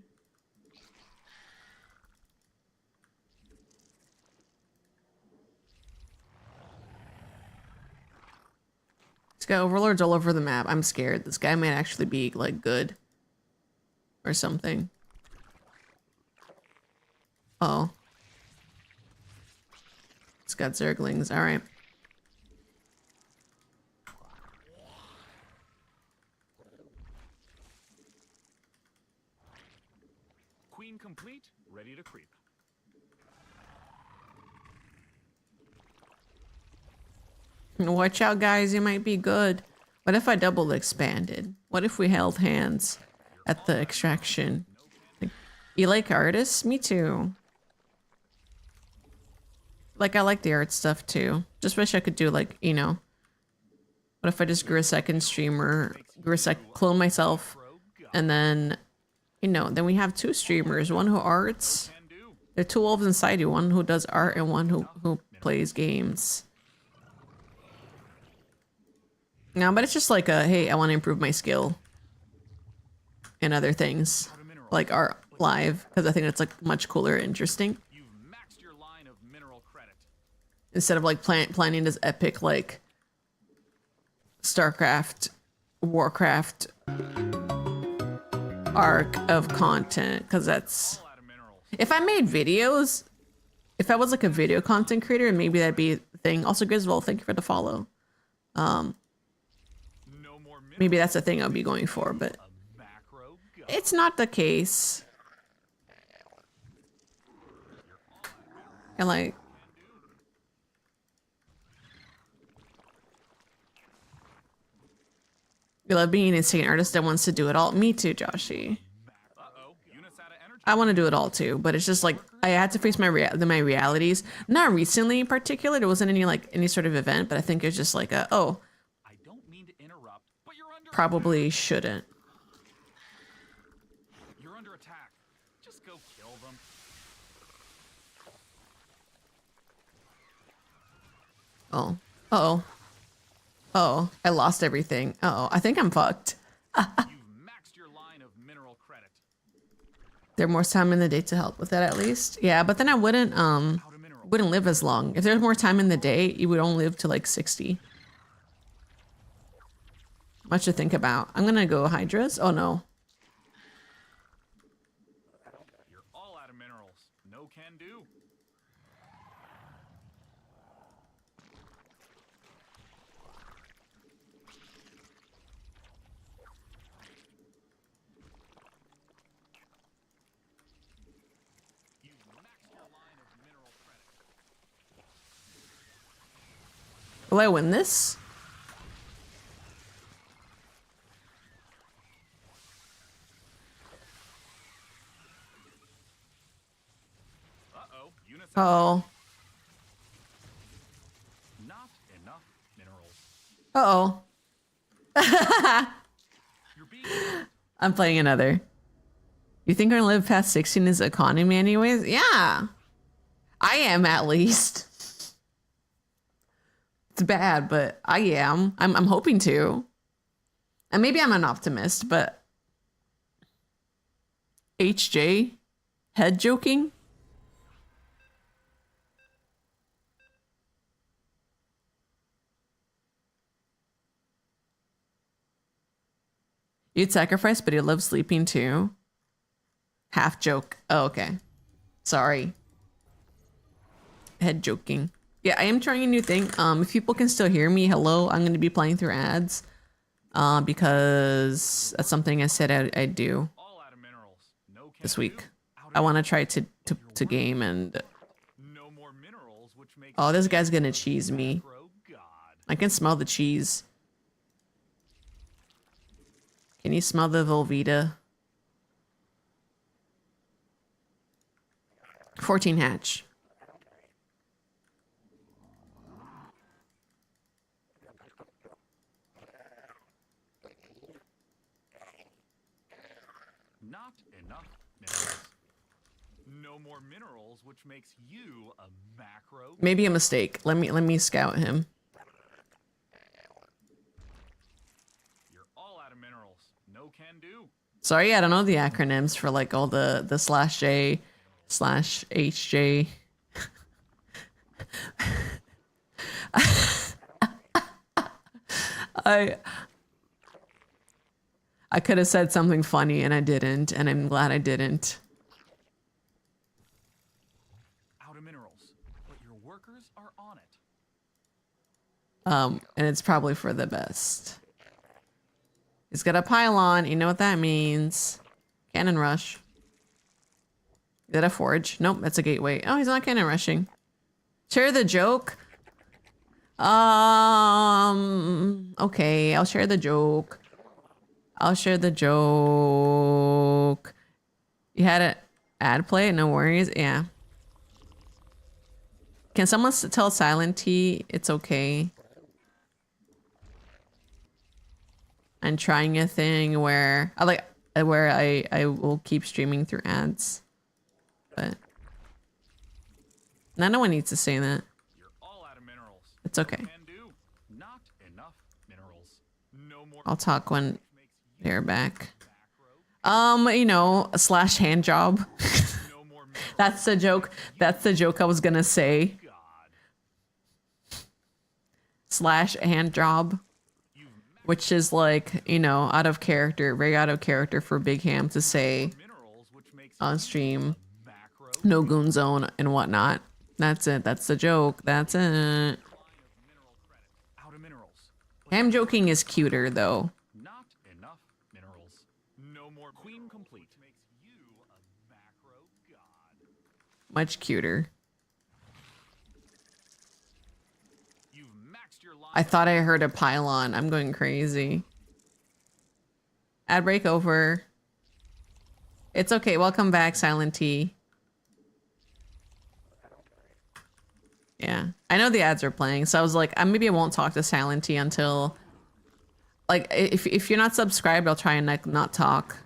It's got overlords all over the map. I'm scared. This guy might actually be like good or something. Oh. It's got zerglings. All right. Queen complete, ready to creep. Watch out, guys. You might be good. What if I double expanded? What if we held hands at the extraction? Like, you like artists? Me too. Like, I like the art stuff too. Just wish I could do like, you know, what if I just grew a second streamer, clone myself, and then, you know, then we have 2 streamers, one who arts. There are 2 wolves inside you, one who does art and one who plays games. No, but it's just like a, hey, I want to improve my skill and other things, like art live, because I think it's like much cooler and interesting. You've maxed your line of mineral credit. Instead of like planning this epic like StarCraft, Warcraft arc of content, because that's, All out of minerals. if I made videos, if I was like a video content creator, maybe that'd be a thing. Also, Griswold, thank you for the follow. No more minerals. Maybe that's the thing I'll be going for, but A macro god. it's not the case. And like, you love being an insane artist that wants to do it all. Me too, Joshy. Uh-oh. Units out of energy. I want to do it all too, but it's just like I had to face my realities. Not recently in particular. There wasn't any sort of event, but I think it's just like oh, I don't mean to interrupt, but you're under probably shouldn't. You're under attack. Just go kill them. Oh, uh-oh. Oh, I lost everything. Uh-oh, I think I'm fucked. You've maxed your line of mineral credit. There more time in the day to help with that at least. Yeah, but then I wouldn't Out of minerals. wouldn't live as long. If there's more time in the day, you would only live to like 60. Much to think about. I'm gonna go hydras. Oh no. You're all out of minerals. No can do. You've maxed your line of mineral credit. Will I win this? Uh-oh. Units Oh. not enough minerals. Uh-oh. You're being I'm playing another. You think I'm gonna live past 60 in this economy anyways? Yeah. I am, at least. It's bad, but I am. I'm hoping to. And maybe I'm an optimist, but HJ? Head joking? You'd sacrifice, but you love sleeping too. Half joke. Oh, okay. Sorry. Head joking. Yeah, I am trying a new thing. If people can still hear me, hello. I'm going to be playing through ads. Because that's something I said I'd do all out of minerals. No can this week. do. Out I of want to try to game and... no more minerals, which makes Oh, this guy's going to cheese me. macro god. I can smell the cheese. Can you smell the Velveeta? 14 hatch. Not enough minerals. No more minerals, which makes you a macro. Maybe a mistake. Let me scout him. You're all out of minerals. No can do. Sorry, I don't know the acronyms for like all the /J /HJ. I could have said something funny and I didn't, and I'm glad I didn't. Out of minerals. But your workers are on it. And it's probably for the best. He's got a pylon. You know what that means. Cannon rush. Is that a forge? Nope, that's a gateway. Oh, he's not cannon rushing. Share the joke. Okay, I'll share the joke. I'll share the joke. You had an ad play? No worries. Yeah. Can someone tell Silent T it's okay? I'm trying a thing where I will keep streaming through ads. But no one needs to say that. You're all out of minerals. It's okay. Can do. Not enough minerals. No more I'll talk when makes you they're back. macro. You know, a slash hand job. No more minerals. That's the joke. That's the joke I was gonna say. God. Slash hand job. You've Which is like, you know, out of character, very out of character for Big Ham to say minerals, which makes on stream, macro. no goon zone and whatnot. That's it. That's the joke. That's it. Line of mineral credit. Out of minerals. Ham joking is cuter though. Not enough minerals. No more queen complete. Makes you a macro god. Much cuter. You've maxed your line. I thought I heard a pylon. I'm going crazy. Ad break over. It's okay. Welcome back, Silent T. Yeah. I know the ads are playing, so I was like, maybe I won't talk to Silent T until... Like, if you're not subscribed, I'll try and like not talk.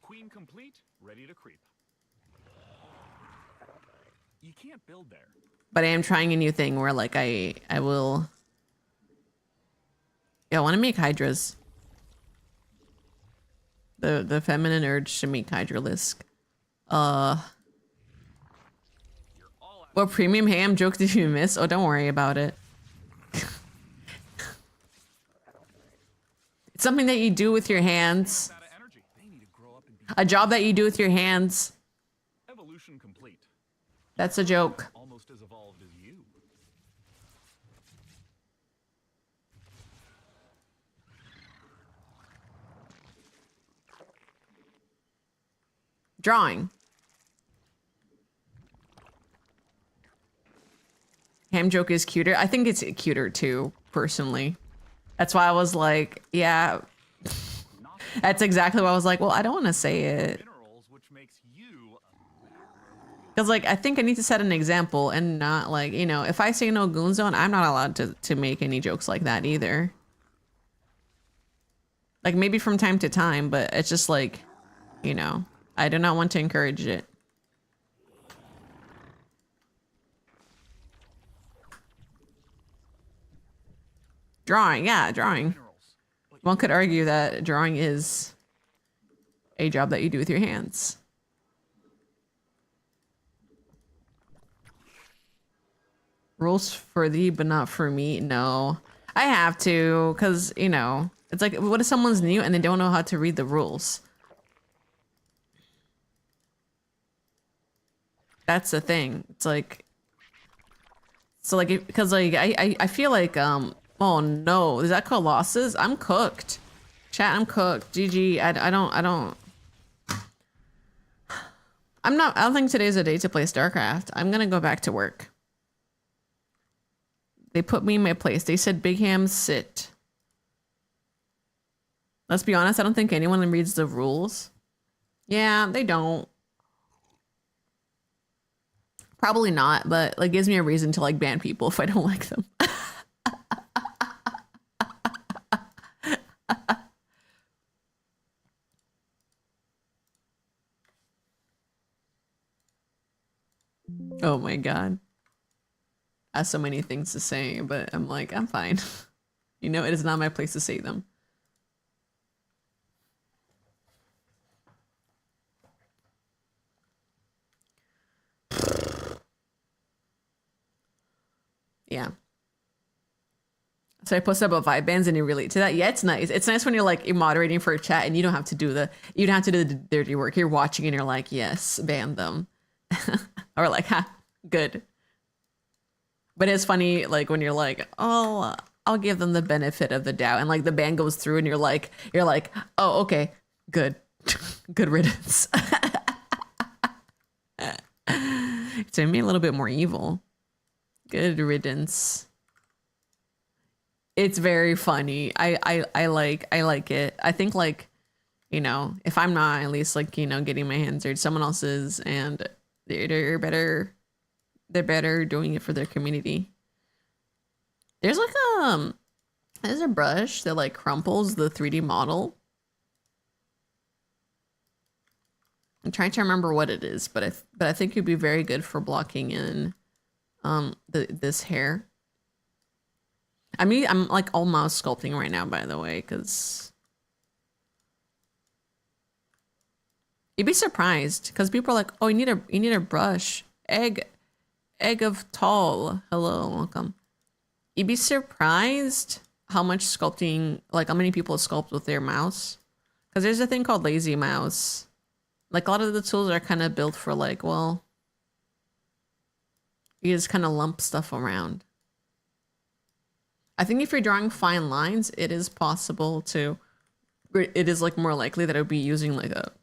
Queen complete, ready to creep. You can't build there. But I am trying a new thing where like I will... Yeah, I want to make hydras. The feminine urge to make hydralisk. What premium ham joke did you miss? Oh, don't worry about it. It's something that you do with your hands. A job that you do with your hands. Evolution complete. That's a joke. Almost as evolved as you. Drawing. Ham joke is cuter. I think it's cuter too, personally. That's why I was like, yeah. That's exactly why I was like, well, I don't want to say it. Minerals, which makes you Because, like, I think I need to set an example and not, like, you know, if I say no goon zone, I'm not allowed to make any jokes like that either. Like, maybe from time to time, but it's just like, you know, I do not want to encourage it. Drawing, yeah, drawing. One could argue that drawing is a job that you do with your hands. Rules for thee, but not for me. No, I have to, because, you know, it's like, what if someone's new and they don't know how to read the rules? That's the thing. It's like, so like, because like, I feel like, oh no, is that called losses? I'm cooked. Chat, I'm cooked. GG. I don't, I don't think today's a day to play StarCraft. I'm gonna go back to work. They put me in my place. They said big ham sit. Let's be honest, I don't think anyone reads the rules. Yeah, they don't. Probably not, but like gives me a reason to like ban people if I don't like them. Oh my god. I have so many things to say, but I'm like, I'm fine. You know, it is not my place to say them. Yeah. So I posted about vibe bands and you relate to that. Yeah, it's nice. It's nice when you're moderating for a chat and you don't have to do the dirty work. You're watching and you're like, yes, ban them. Or like, ha, good. But it's funny, like when you're like, oh, I'll give them the benefit of the doubt, and like the ban goes through, and you're like, oh, okay, good, good riddance. It's made me a little bit more evil. Good riddance. It's very funny. I like it. I think like, you know, if I'm not at least like, you know, getting my hands dirty, someone else is, and they're better doing it for their community. There's like there's a brush that like crumples the 3D model. I'm trying to remember what it is, but I think it'd be very good for blocking in this hair. I mean, I'm like all mouse sculpting right now, by the way, because you'd be surprised because people are like, oh, you need a brush. Egg of tall. Hello, welcome. You'd be surprised how much sculpting, like how many people sculpt with their mouse. Because there's a thing called lazy mouse. Like a lot of the tools are kind of built for like, well, you just kind of lump stuff around. I think if you're drawing fine lines, it is possible to, it is like more likely that I would be using like a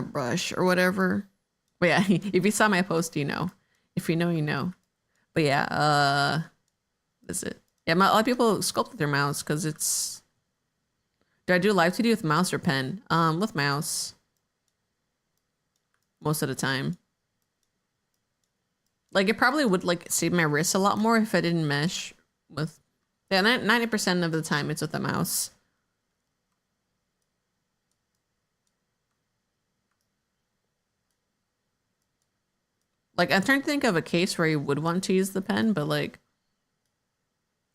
brush or whatever. But yeah, if you saw my post, you know. If you know, you know. But yeah, that's it. Yeah, a lot of people sculpt with their mouse because it's. Do I do live 2D with mouse or pen? With mouse. Most of the time. Like it probably would like save my wrists a lot more if I didn't mesh with. Yeah, 90% of the time it's with the mouse. Like, I'm trying to think of a case where you would want to use the pen, but like,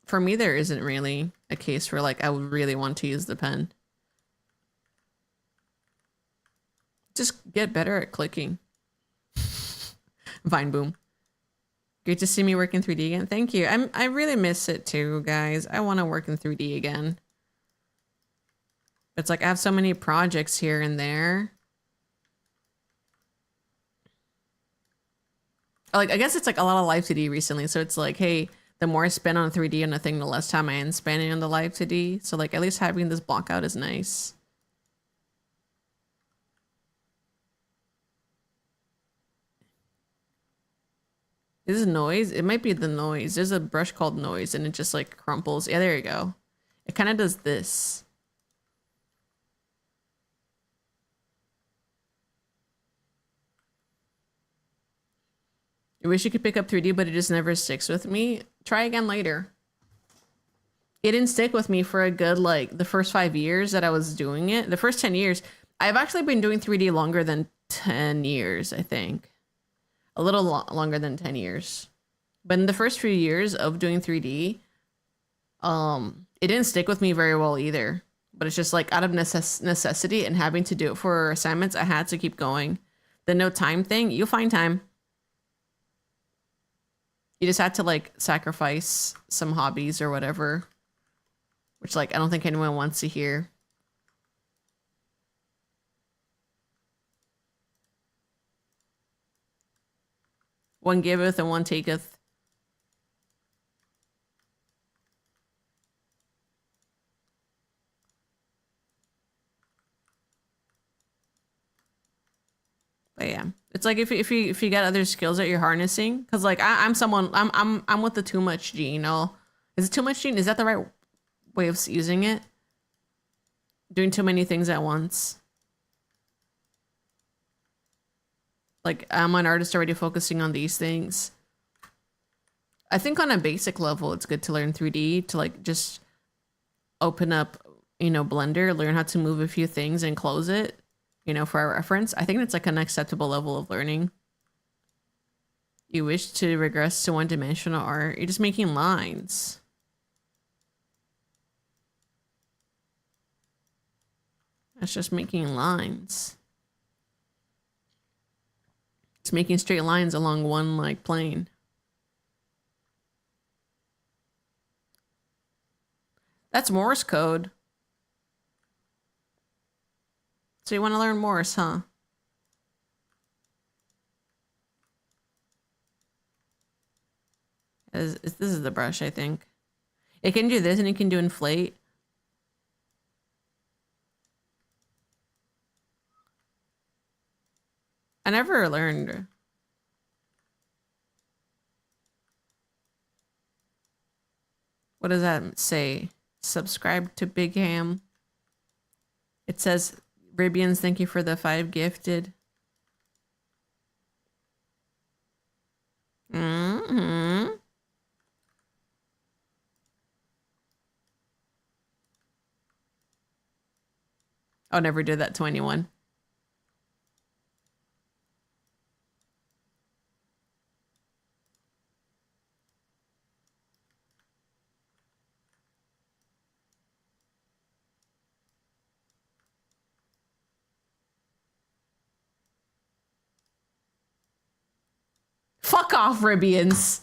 for me, there isn't really a case where like I would really want to use the pen. Just get better at clicking. Vine boom. Great to see me work in 3D again. Thank you. I really miss it too, guys. I want to work in 3D again. It's like I have so many projects here and there. Like, I guess it's like a lot of live 2D recently. So it's like, hey, the more I spend on 3D on a thing, the less time I am spending on the live 2D. So like at least having this block out is nice. Is this noise? It might be the noise. There's a brush called noise and it just like crumples. Yeah, there you go. It kind of does this. I wish you could pick up 3D, but it just never sticks with me. Try again later. It didn't stick with me for a good, like, the first 5 years that I was doing it. The first 10 years. I've actually been doing 3D longer than 10 years, I think. A little longer than 10 years. But in the first few years of doing 3D, it didn't stick with me very well either. But it's just like out of necessity and having to do it for assignments, I had to keep going. The no time thing, you'll find time. You just had to like sacrifice some hobbies or whatever. Which like I don't think anyone wants to hear. One giveth and one taketh. But yeah, it's like if you got other skills that you're harnessing, because like I'm with the too much gene. You know, is it too much gene? Is that the right way of using it? Doing too many things at once. Like I'm an artist already focusing on these things. I think on a basic level, it's good to learn 3D to like just open up, you know, Blender, learn how to move a few things and close it. You know, for our reference, I think it's like an acceptable level of learning. You wish to regress to one-dimensional art. You're just making lines. That's just making lines. It's making straight lines along one like plane. That's Morse code. So you want to learn Morse, huh? This is the brush, I think. It can do this and it can do inflate. I never learned. What does that say? Subscribe to Big Ham. It says, Ribians, thank you for the 5 gifted. Mm-hmm. Oh, never did that to anyone. Fuck off, Ribians.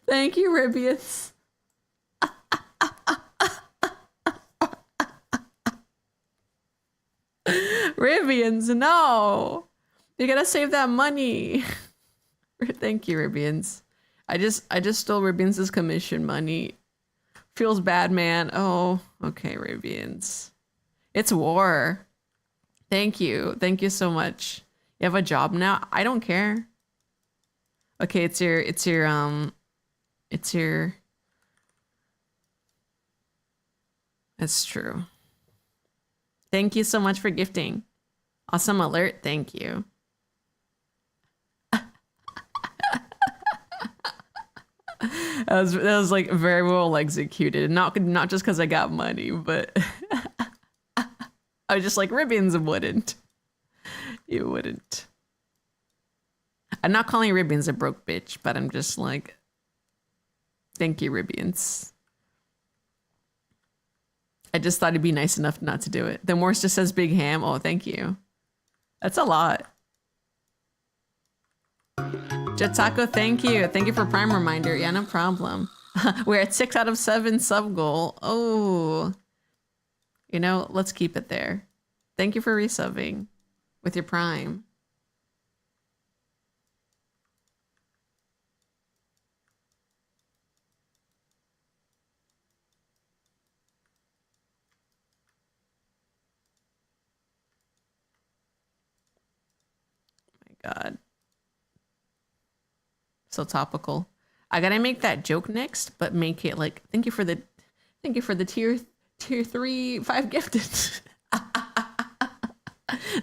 Thank you, Ribians. Ribians, no. You gotta save that money. Thank you, Ribians. I just stole Ribians' commission money. Feels bad, man. Oh, okay, Ribians. It's war. Thank you. Thank you so much. You have a job now? I don't care. Okay, it's your That's true. Thank you so much for gifting. Awesome alert. Thank you. That was like very well executed. Not just because I got money, but I was just like, Ribbons wouldn't. You wouldn't. I'm not calling Ribbons a broke bitch, but I'm just like, thank you, Ribbons. I just thought it'd be nice enough not to do it. The Morse just says big ham. Oh, thank you. That's a lot. Jetako, thank you. Thank you for Prime Reminder. Yeah, no problem. We're at 6 out of 7 sub goal. Oh. You know, let's keep it there. Thank you for resubbing with your Prime. God. So topical. I gotta make that joke next, but make it like, thank you for the tier 3 5 gifted.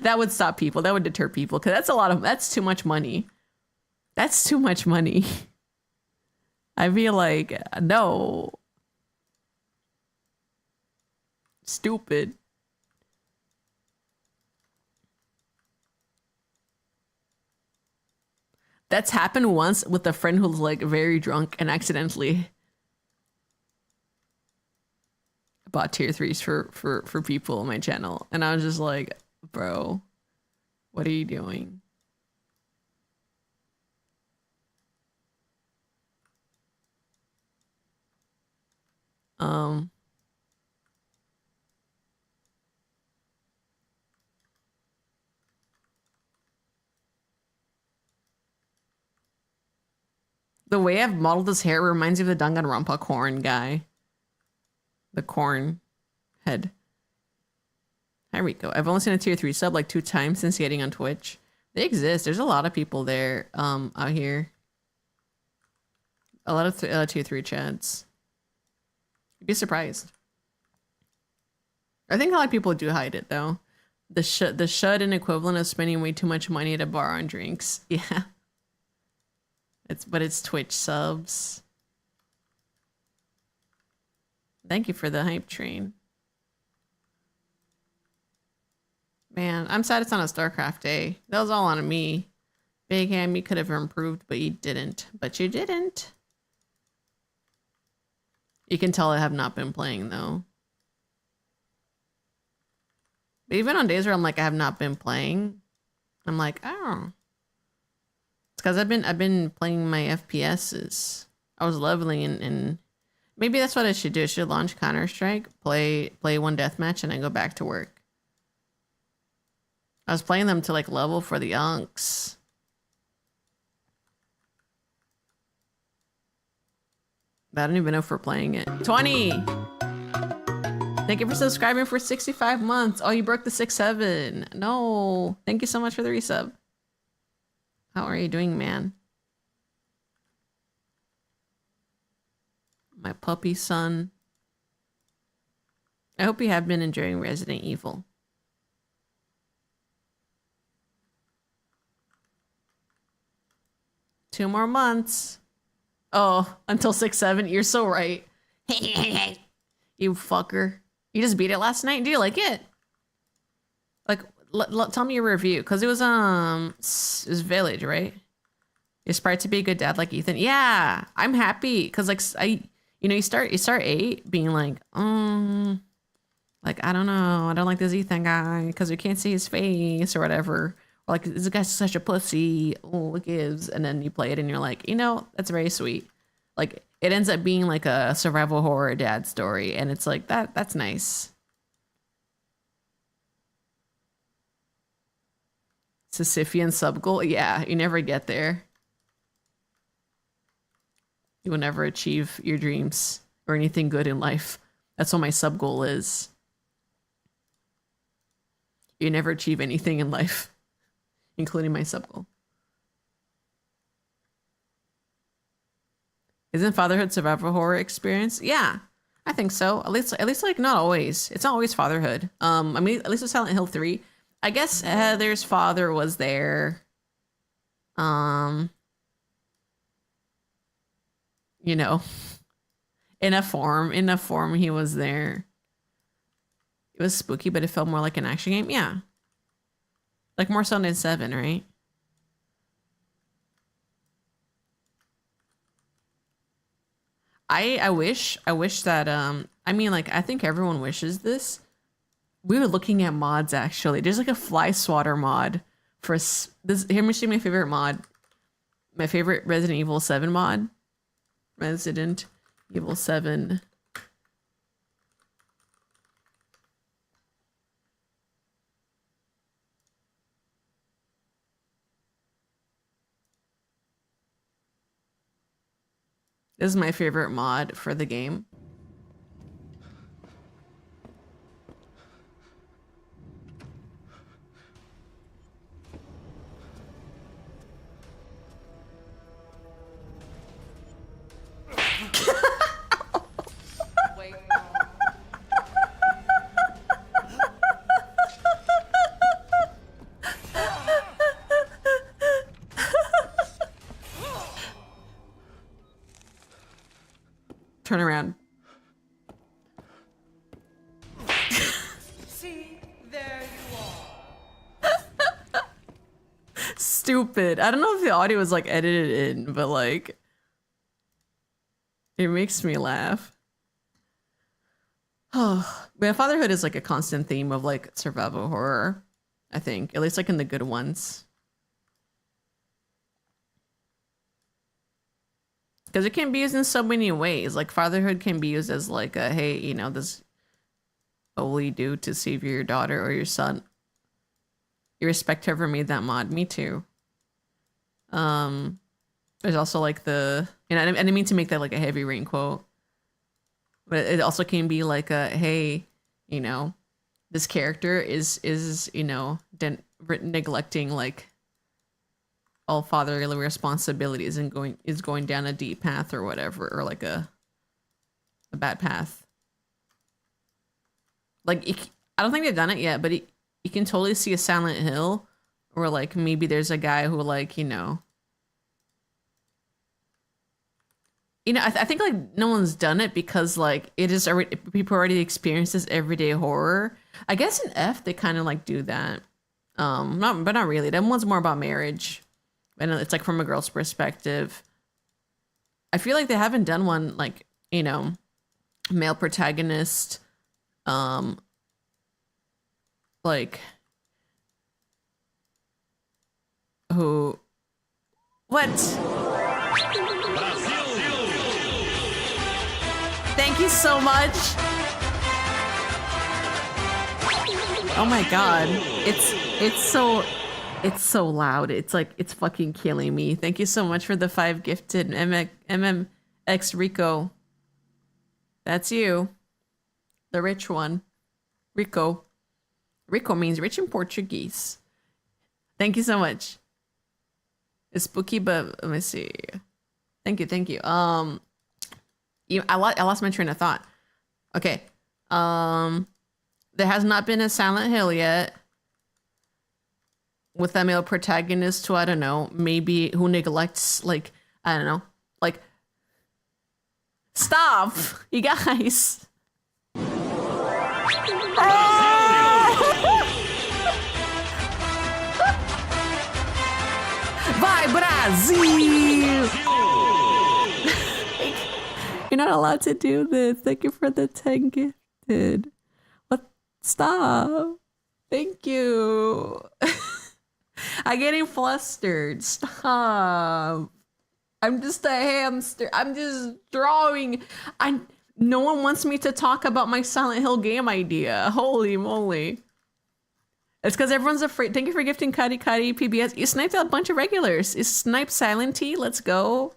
That would stop people. That would deter people. Cause that's too much money. That's too much money. I'd be like, no. Stupid. That's happened once with a friend who's like very drunk and accidentally bought tier 3s for people on my channel. And I was just like, bro, what are you doing? The way I've modeled his hair reminds me of the Danganronpa corn guy. The corn head. There we go. I've only seen a tier 3 sub like 2 times since getting on Twitch. They exist. There's a lot of people there out here. A lot of tier 3 chads. You'd be surprised. I think a lot of people do hide it though. The shut-in equivalent of spending way too much money at a bar on drinks. Yeah. But it's Twitch subs. Thank you for the hype train. Man, I'm sad it's on a StarCraft day. That was all on me. Big Ham, you could have improved, but you didn't. But you didn't. You can tell I have not been playing though. But even on days where I'm like I have not been playing, I'm like, oh. It's because I've been playing my FPSs. I was leveling and maybe that's what I should do. I should launch Counter-Strike, play one deathmatch, and then go back to work. I was playing them to like level for the unks. But I don't even know if we're playing it. 20! Thank you for subscribing for 65 months. Oh, you broke the 6-7. No. Thank you so much for the resub. How are you doing, man? My puppy son. I hope you have been enjoying Resident Evil. Two more months. Oh, until 6-7. You're so right. You fucker. You just beat it last night? Do you like it? Like, tell me your review. Because it was Village, right? You aspire to be a good dad like Ethan. Yeah, I'm happy. Because, like, you start 8 being like, like, I don't know. I don't like this Ethan guy because we can't see his face or whatever. Or like, this guy's such a pussy. Oh, what gives? And then you play it and you're like, that's very sweet. Like, it ends up being like a survival horror dad story. And it's like, that's nice. Sisyphean sub goal? Yeah, you never get there. You will never achieve your dreams or anything good in life. That's what my sub goal is. You never achieve anything in life, including my sub goal. Isn't fatherhood survival horror experience? Yeah, I think so. At least like not always. It's not always fatherhood. I mean, at least with Silent Hill 3. I guess Heather's father was there. In a form he was there. It was spooky, but it felt more like an action game. Yeah. Like more so than 7, right? I wish that I mean, like, I think everyone wishes this. We were looking at mods actually. There's like a fly swatter mod for this. Here, let me show you my favorite mod. My favorite Resident Evil 7 mod. Resident Evil 7. This is my favorite mod for the game. Turn around. See, there you are. Stupid. I don't know if the audio was like edited in, but like it makes me laugh. Oh, man, fatherhood is like a constant theme of like survival horror, I think, at least like in the good ones. Because it can be used in so many ways. Like fatherhood can be used as like a, hey, you know, this what will you do to save your daughter or your son? You respect whoever made that mod. Me too. There's also like the, and I didn't mean to make that like a heavy rain quote, but it also can be like a, hey, you know, this character is you know, neglecting like all fatherly responsibilities and going down a deep path or whatever, or like a bad path. Like I don't think they've done it yet, but you can totally see a Silent Hill where like maybe there's a guy who like, you know, I think like no one's done it because like it is already, people already experience this everyday horror. I guess in F they kind of like do that, but not really. That one's more about marriage. And it's like from a girl's perspective. I feel like they haven't done one like, you know, male protagonist, like who, what? Thank you so much. Oh my God. It's so loud. It's like, it's fucking killing me. Thank you so much for the 5 gifted MMX Rico. That's you. The rich one. Rico. Rico means rich in Portuguese. Thank you so much. It's spooky, but let me see. Thank you. I lost my train of thought. Okay. There has not been a Silent Hill yet with a male protagonist who, I don't know, maybe who neglects, like, I don't know, like, stop, you guys. Vai, Brazil! You're not allowed to do this. Thank you for the 10 gifted. What? Stop. Thank you. I'm getting flustered. Stop. I'm just a hamster. I'm just drawing. No one wants me to talk about my Silent Hill game idea. Holy moly. It's because everyone's afraid. Thank you for gifting Cuddy PBS. You sniped out a bunch of regulars. You sniped Silent T. Let's go.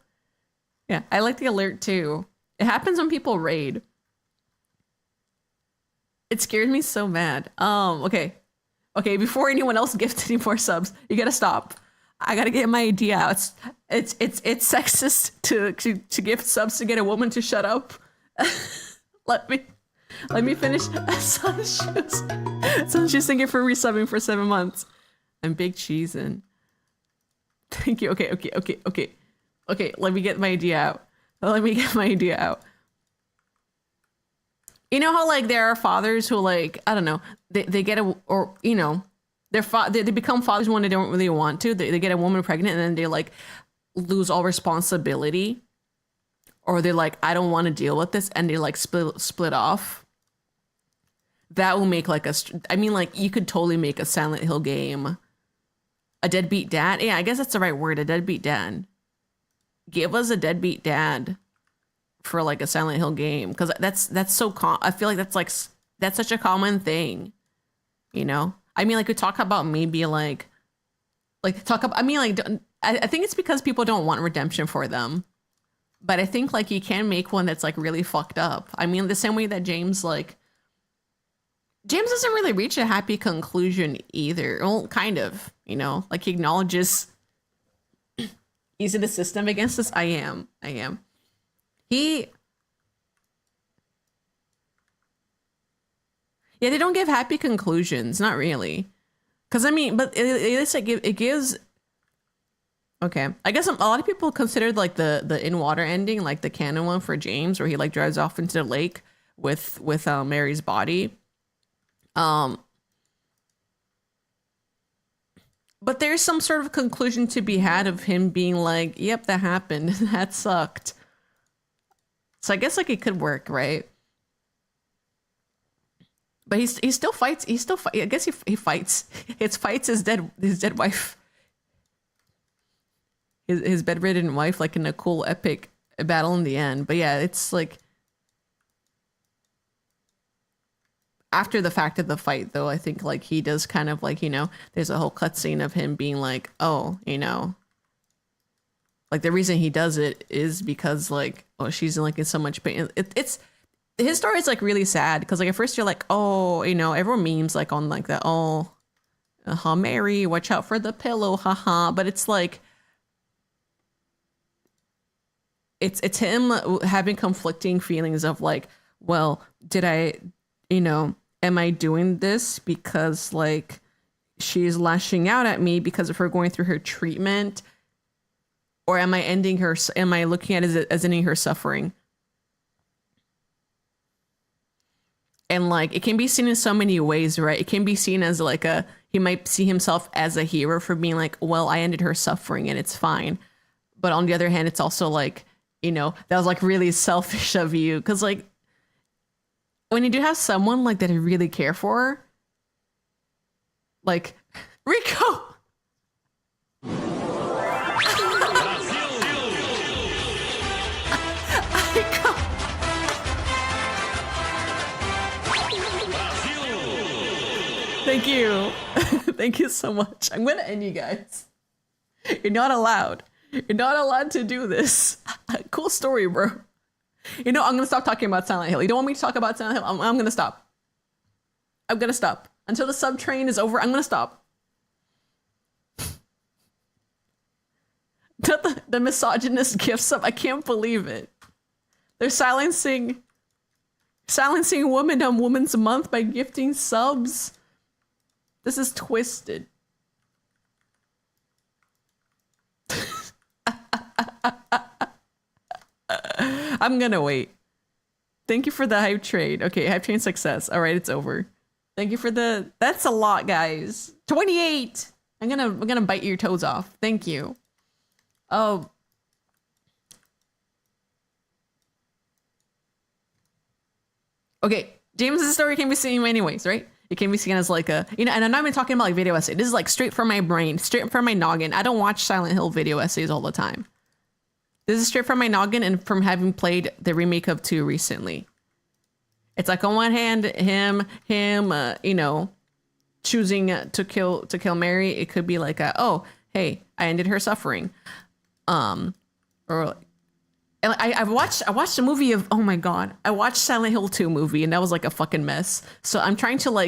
Yeah, I like the alert too. It happens when people raid. It scares me so bad. Okay. Okay, before anyone else gifts any more subs, you gotta stop. I gotta get my idea out. It's sexist to gift subs to get a woman to shut up. Let me finish. Sunshine thank you for resubbing for 7 months. I'm big cheesin'. Thank you. Okay. Let me get my idea out. You know how like there are fathers who like, I don't know, they get a, or you know, they become fathers when they don't really want to. They get a woman pregnant and then they like lose all responsibility, or they're like, I don't want to deal with this, and they like split off. That will make like I mean, like you could totally make a Silent Hill game. A deadbeat dad? Yeah, I guess that's the right word, a deadbeat dad. Give us a deadbeat dad for like a Silent Hill game, because that's so I feel like that's such a common thing, you know. I mean, like we talk about maybe like talk about. I mean, like I think it's because people don't want redemption for them, but I think like you can make one that's like really fucked up. I mean, the same way that James doesn't really reach a happy conclusion either. Well, kind of, you know, like he acknowledges he's in the system against us. I am. Yeah, they don't give happy conclusions, not really. Because I mean, but it gives. Okay, I guess a lot of people considered like the in water ending, like the canon one for James, where he like drives off into the lake with Mary's body. But there's some sort of conclusion to be had of him being like, "Yep, that happened. That sucked." So I guess like it could work, right? But he still fights. I guess he fights. It fights his dead wife, his bedridden wife, like in a cool epic battle in the end. But yeah, it's like after the fact of the fight, though. I think like he does kind of like, you know, there's a whole cutscene of him being like, oh, you know, like the reason he does it is because like, oh, she's like in so much pain. It's his story is like really sad because like at first you're like, oh, you know, everyone memes like on like that, oh, Mary, watch out for the pillow, haha. But it's like it's him having conflicting feelings of like, well, did I, you know, am I doing this because like she's lashing out at me because of her going through her treatment, or am I looking at it as ending her suffering? And like it can be seen in so many ways, right? It can be seen as like he might see himself as a hero for being like, well, I ended her suffering and it's fine. But on the other hand, it's also like, you know, that was like really selfish of you. Because like when you do have someone like that you really care for, like Rico. Thank you. Thank you so much. I'm going to end you guys. You're not allowed. You're not allowed to do this. Cool story, bro. You know, I'm going to stop talking about Silent Hill. You don't want me to talk about Silent Hill? I'm going to stop. I'm going to stop. Until the sub train is over, I'm going to stop. The misogynist gift sub. I can't believe it. They're silencing women on Women's Month by gifting subs. This is twisted. I'm gonna wait. Thank you for the hype train. Okay, hype train success. All right, it's over. Thank you for that's a lot, guys. 28. I'm gonna bite your toes off. Thank you. Oh. Okay, James's story can be seen anyways, right? It can be seen as like a, you know, and I'm not even talking about like video essay. This is like straight from my brain, straight from my noggin. I don't watch Silent Hill video essays all the time. This is straight from my noggin and from having played the remake of 2 recently. It's like on one hand, him, you know, choosing to kill Mary. It could be like oh, hey, I ended her suffering. Or and I watched a movie of, oh my god, I watched Silent Hill 2 movie and that was like a fucking mess. So I'm trying to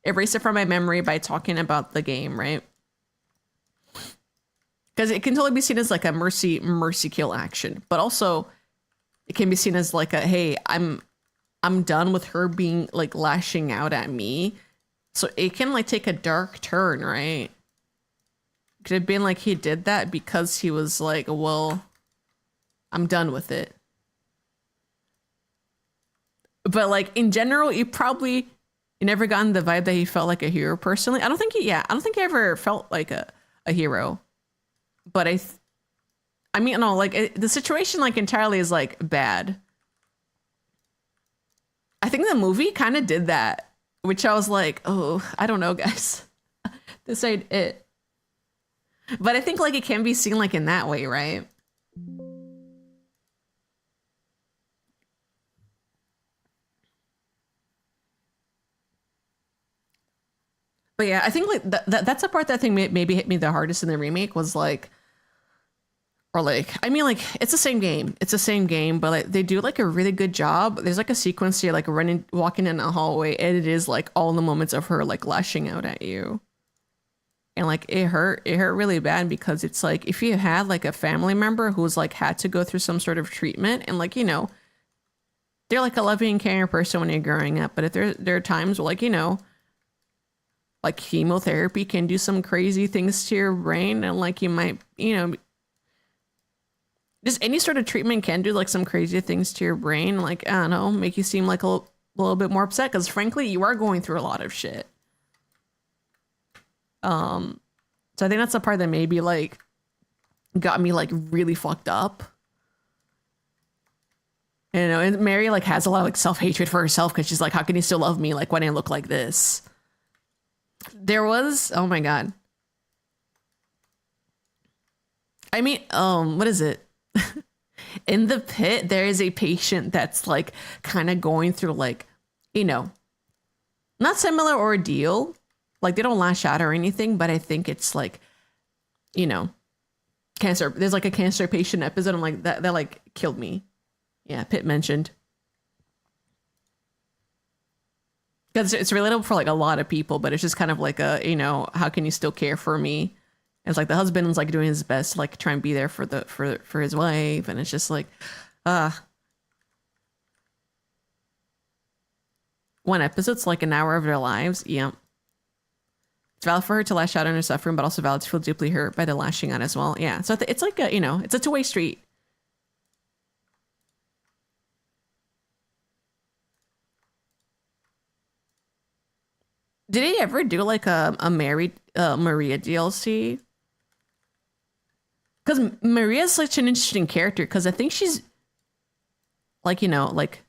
erase it from my memory by talking about the game, right? Because it can totally be seen as like a mercy kill action, but also it can be seen as like a, hey, I'm done with her being like lashing out at me. So it can like take a dark turn, right? Could have been like he did that because he was like, well, I'm done with it. But like in general, you never gotten the vibe that he felt like a hero personally. I don't think I don't think he ever felt like a hero. But I mean, no, like the situation like entirely is like bad. I think the movie kind of did that, which I was like, oh, I don't know, guys. This ain't it. But I think like it can be seen like in that way, right? But yeah, I think like that's the part that I think maybe hit me the hardest in the remake was like, or like, I mean, like it's the same game. It's the same game, but like they do like a really good job. There's like a sequence here, like walking in a hallway, and it is like all the moments of her like lashing out at you. And like it hurt really bad because it's like if you had like a family member who's like had to go through some sort of treatment and like, you know, they're like a loving and caring person when you're growing up. But if there are times where like, you know, like chemotherapy can do some crazy things to your brain and like you might, you know, just any sort of treatment can do like some crazy things to your brain. Like, I don't know, make you seem like a little bit more upset because frankly, you are going through a lot of shit. So I think that's the part that maybe like got me like really fucked up. You know, and Mary like has a lot of like self-hatred for herself because she's like, how can you still love me like when I look like this? There was, oh my God. I mean, what is it? In the pit, there is a patient that's like kind of going through like, you know, not similar ordeal. Like they don't lash out or anything, but I think it's like, you know, cancer. There's like a cancer patient episode. I'm like, that like killed me. Yeah, Pitt mentioned. Because it's relatable for like a lot of people, but it's just kind of like a, you know, how can you still care for me? And it's like the husband's like doing his best to like try and be there for his wife, and it's just like, one episode's like an hour of their lives. Yeah. It's valid for her to lash out on her suffering, but also valid to feel deeply hurt by the lashing out as well. Yeah. So it's like a, you know, it's a two-way street. Did he ever do like a married Maria DLC? Because Maria's such an interesting character. Because I think she's like, you know, like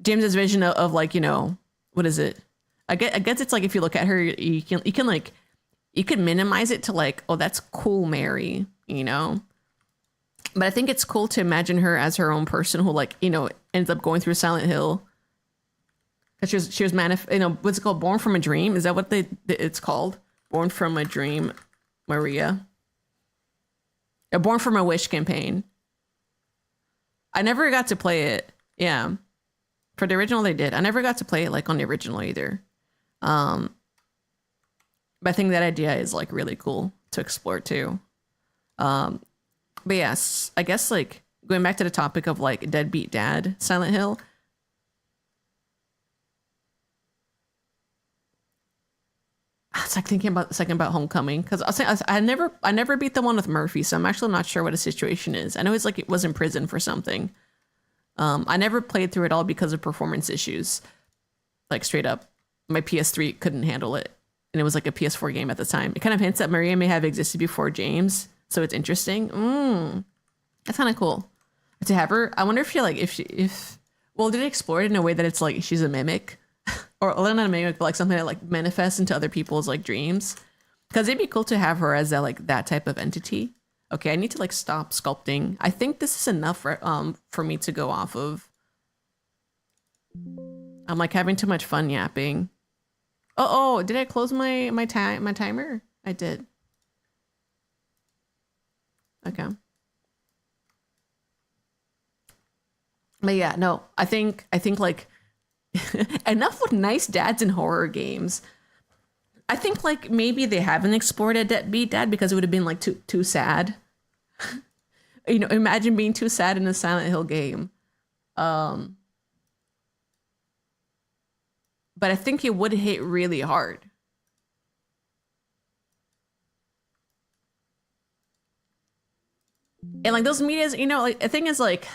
James's vision of like, you know, what is it? I guess it's like if you look at her, you can like you can minimize it to like, oh, that's cool, Mary, you know. But I think it's cool to imagine her as her own person who like, you know, ends up going through Silent Hill. Cause she was you know, what's it called? Born from a Dream? Is that what it's called? Born from a Dream, Maria. A Born from a Wish campaign. I never got to play it. Yeah. For the original, they did. I never got to play it like on the original either. But I think that idea is like really cool to explore too. But yes, I guess like going back to the topic of like deadbeat dad, Silent Hill. It's like thinking about Homecoming because I'll say I never beat the one with Murphy, so I'm actually not sure what the situation is. I know it's like it was in prison for something. I never played through it all because of performance issues. Like straight up, my PS3 couldn't handle it, and it was like a PS4 game at the time. It kind of hints that Maria may have existed before James, so it's interesting. That's kind of cool to have her. I wonder if well, did it explore it in a way that it's like she's a mimic? Or not a mimic, but like something that like manifests into other people's like dreams. Because it'd be cool to have her as that type of entity. Okay, I need to like stop sculpting. I think this is enough for me to go off of. I'm like having too much fun yapping. Oh, did I close my timer? I did. Okay. But yeah, no, I think like enough with nice dads in horror games. I think like maybe they haven't explored a deadbeat dad because it would have been like too sad. You know, imagine being too sad in a Silent Hill game. But I think it would hit really hard. And like those medias, you know, like the thing is like,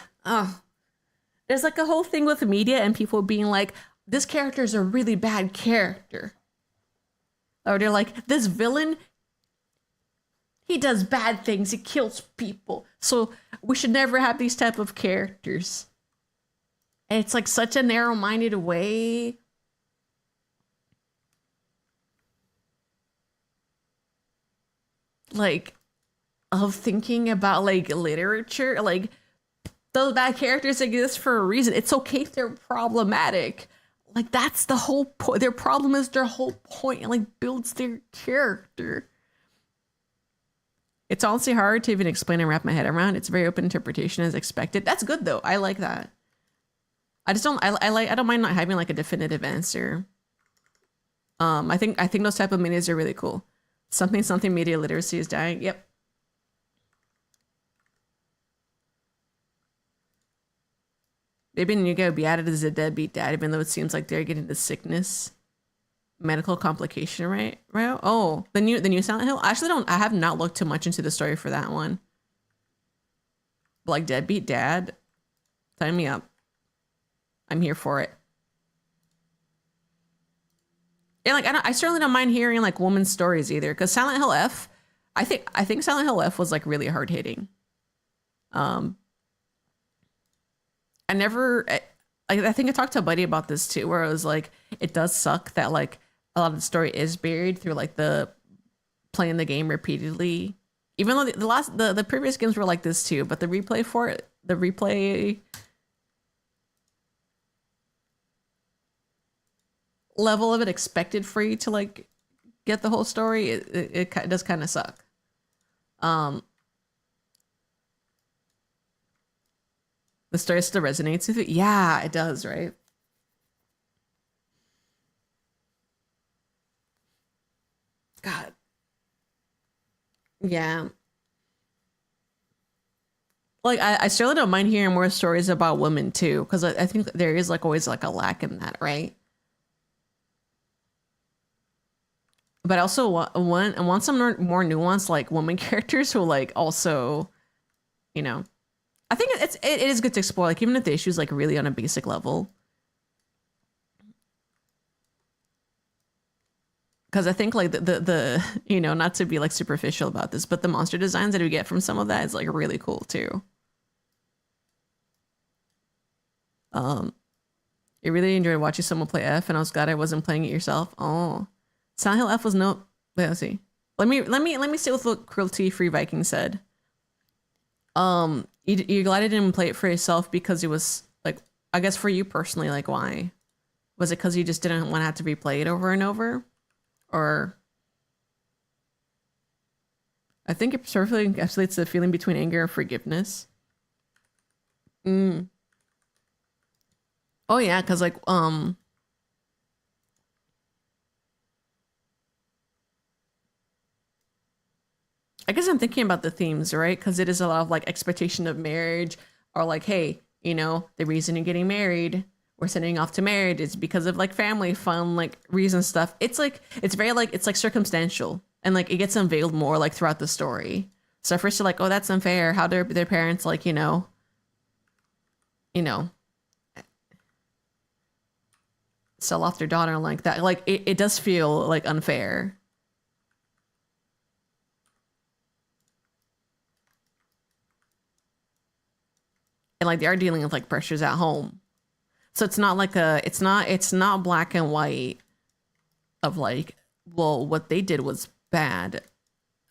there's like a whole thing with media and people being like, this character is a really bad character. Or they're like, this villain, he does bad things, he kills people. So we should never have these type of characters. And it's like such a narrow-minded way. Like, of thinking about like literature. Like, those bad characters exist for a reason. It's okay if they're problematic. Like, that's the whole point. Their problem is their whole point. It like builds their character. It's honestly hard to even explain and wrap my head around. It's very open interpretation as expected. That's good though. I like that. I just don't. I don't mind not having like a definitive answer. I think those type of minis are really cool. Something media literacy is dying. Yep. Maybe Nuga would be added as a deadbeat dad, even though it seems like they're getting the sickness, medical complication, right? Oh, the new Silent Hill. I have not looked too much into the story for that one. But like deadbeat dad, sign me up. I'm here for it. And like I certainly don't mind hearing like women's stories either, because Silent Hill F, I think Silent Hill F was like really hard hitting. I think I talked to a buddy about this too, where I was like, it does suck that like a lot of the story is buried through like the playing the game repeatedly. Even though the previous games were like this too, but the replay level of it expected for you to like get the whole story, it does kind of suck. The story still resonates with it. Yeah, it does, right? God. Yeah. Like I certainly don't mind hearing more stories about women too, because I think there is like always like a lack in that, right? But I also want some more nuanced like woman characters who like also, you know. I think it is good to explore, like even if the issue's like really on a basic level. Because I think like the you know, not to be like superficial about this, but the monster designs that we get from some of that is like really cool too. I really enjoyed watching someone play F, and I was glad I wasn't playing it yourself. Oh, Silent Hill F was no. Wait, let's see. Let me see what the Cruelty Free Viking said. You're glad I didn't play it for yourself because it was like, I guess for you personally, like why? Was it because you just didn't want to have to replay it over and over? Or I think it perfectly encapsulates the feeling between anger and forgiveness. Oh yeah, because like I guess I'm thinking about the themes, right? Because it is a lot of like expectation of marriage, or like, hey, you know, the reason you're getting married, we're sending off to marriage, is because of like family fun, like reason stuff. It's like, it's very like, it's like circumstantial, and like it gets unveiled more like throughout the story. So at first you're like, oh, that's unfair. How their parents like, you know, sell off their daughter like that. Like it does feel like unfair. And like they are dealing with like pressures at home. So it's not like it's not black and white of like, well, what they did was bad,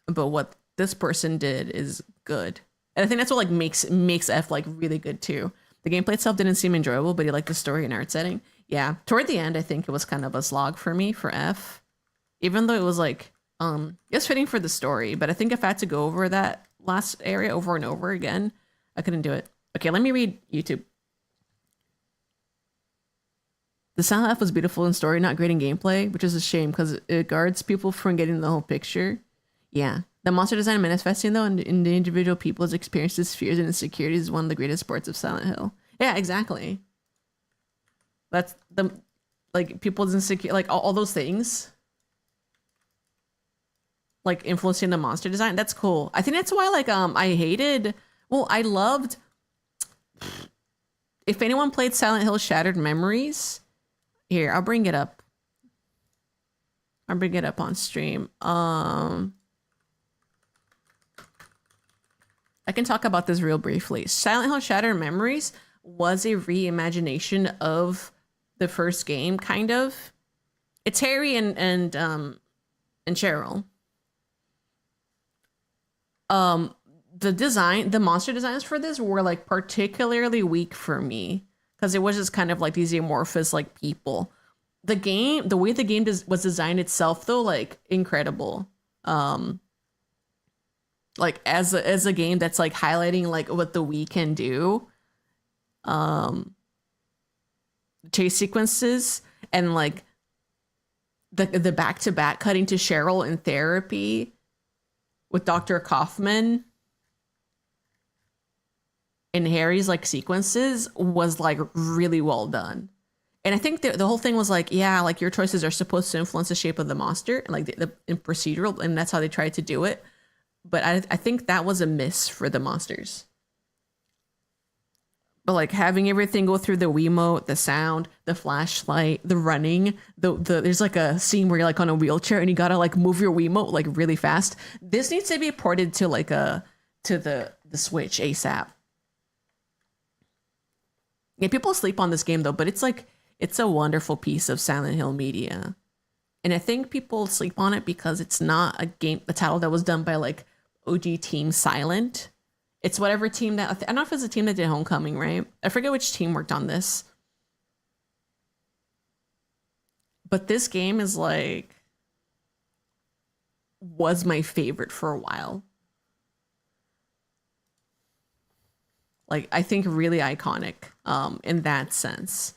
but what this person did is good. And I think that's what like makes F like really good too. The gameplay itself didn't seem enjoyable, but you like the story and art setting. Yeah, toward the end, I think it was kind of a slog for me for F, even though it was like it was fitting for the story. But I think if I had to go over that last area over and over again, I couldn't do it. Okay, let me read YouTube. The Silent F was beautiful in story, not great in gameplay, which is a shame because it guards people from getting the whole picture. Yeah. The monster design manifesting, though, in the individual people's experiences, fears, and insecurities is one of the greatest parts of Silent Hill. Yeah, exactly. That's the, like, people's insecurity, like, all those things. Like, influencing the monster design. That's cool. I think that's why, like, I loved... if anyone played Silent Hill Shattered Memories, here, I'll bring it up. I'll bring it up on stream. I can talk about this real briefly. Silent Hill Shattered Memories was a reimagination of the first game, kind of. It's Harry and Cheryl. The monster designs for this were like particularly weak for me because it was just kind of like these amorphous like people. The way the game was designed itself though, like incredible. Like as a game that's like highlighting like what the Wii can do. Chase sequences and like the back-to-back cutting to Cheryl in therapy with Dr. Kaufman and Harry's like sequences was like really well done. And I think the whole thing was like, yeah, like your choices are supposed to influence the shape of the monster and like the procedural, and that's how they tried to do it. But I think that was a miss for the monsters. But like having everything go through the Wiimote, the sound, the flashlight, the running, there's like a scene where you're like on a wheelchair and you gotta like move your Wiimote like really fast. This needs to be ported to like to the Switch ASAP. Yeah, people sleep on this game though, but it's a wonderful piece of Silent Hill media. And I think people sleep on it because it's not a title that was done by like OG Team Silent. It's whatever team that, I don't know if it's a team that did Homecoming, right? I forget which team worked on this. But this game is like, was my favorite for a while. Like, I think really iconic in that sense.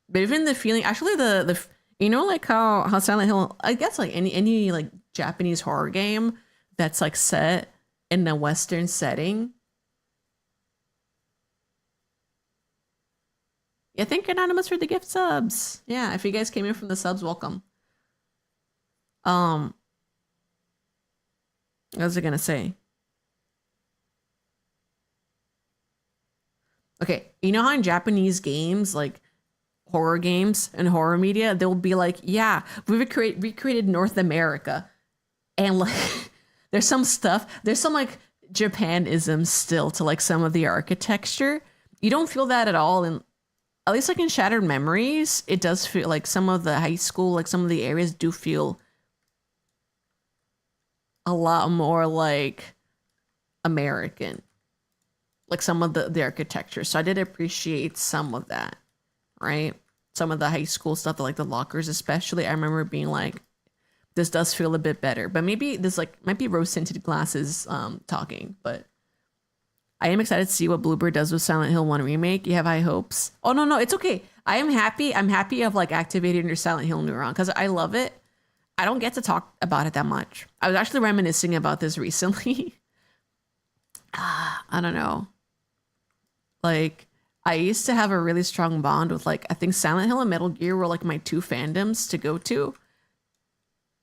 But even the feeling, actually the you know, like how Silent Hill, I guess like any like Japanese horror game that's like set in a Western setting. Yeah, thank you, Anonymous, for the gift subs. Yeah, if you guys came in from the subs, welcome. What was I gonna say? Okay, you know how in Japanese games, like horror games and horror media, they'll be like, yeah, we recreated North America. And like, there's some like Japanism still to like some of the architecture. You don't feel that at all. And at least like in Shattered Memories, it does feel like some of the high school, like some of the areas do feel a lot more like American. Like some of the architecture. So I did appreciate some of that. Right? Some of the high school stuff, like the lockers especially, I remember being like, this does feel a bit better. But maybe this like might be rose-tinted glasses talking. But I am excited to see what Bloober does with Silent Hill 1 Remake. You have high hopes? Oh, no, it's okay. I am happy. I'm happy of like activating your Silent Hill neuron because I love it. I don't get to talk about it that much. I was actually reminiscing about this recently. I don't know. Like, I used to have a really strong bond with like, I think Silent Hill and Metal Gear were like my two fandoms to go to.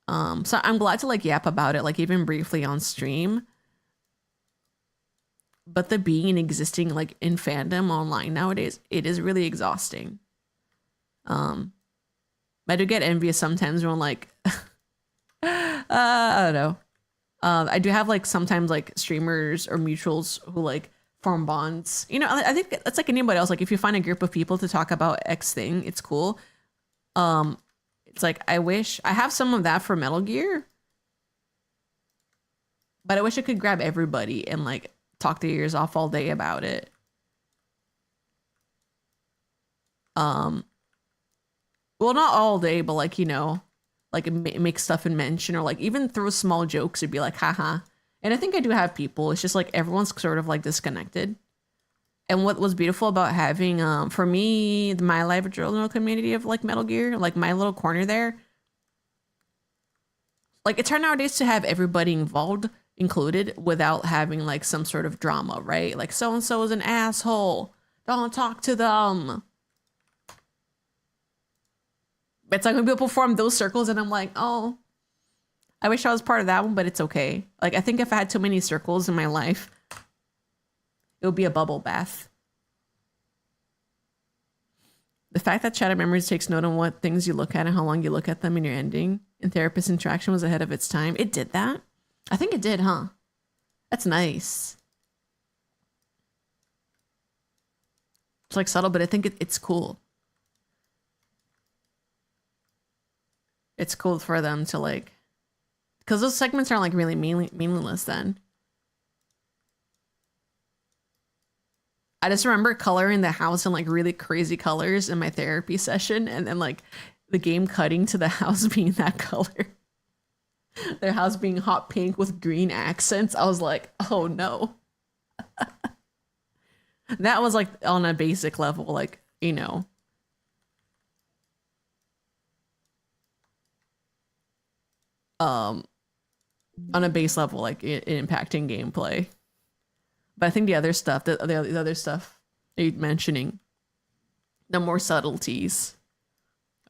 So I'm glad to like yap about it, like even briefly on stream. But the being and existing like in fandom online nowadays, it is really exhausting. I do get envious sometimes when like, I don't know. I do have like sometimes like streamers or mutuals who like form bonds. You know, I think it's like anybody else. Like if you find a group of people to talk about X thing, it's cool. It's like I wish I have some of that for Metal Gear, but I wish I could grab everybody and like talk their ears off all day about it. Well, not all day, but like, you know, like make stuff and mention or like even throw small jokes and be like, haha. And I think I do have people. It's just like everyone's sort of like disconnected. And what was beautiful about having, for me, my live journal community of like Metal Gear, like my little corner there, like it's hard nowadays to have everybody included without having like some sort of drama, right? Like so-and-so is an asshole. Don't talk to them. It's like when people form those circles and I'm like, oh, I wish I was part of that one, but it's okay. Like, I think if I had too many circles in my life, it would be a bubble bath. The fact that Shattered Memories takes note on what things you look at and how long you look at them in your ending and therapist interaction was ahead of its time. It did that? I think it did, huh? That's nice. It's like subtle, but I think it's cool. It's cool for them to like, because those segments aren't like really meaningless then. I just remember coloring the house in like really crazy colors in my therapy session, and then like the game cutting to the house being that color. Their house being hot pink with green accents. I was like, oh no. That was like on a basic level, like, you know. On a base level, like impacting gameplay. But I think the other stuff, the other stuff that you're mentioning, the more subtleties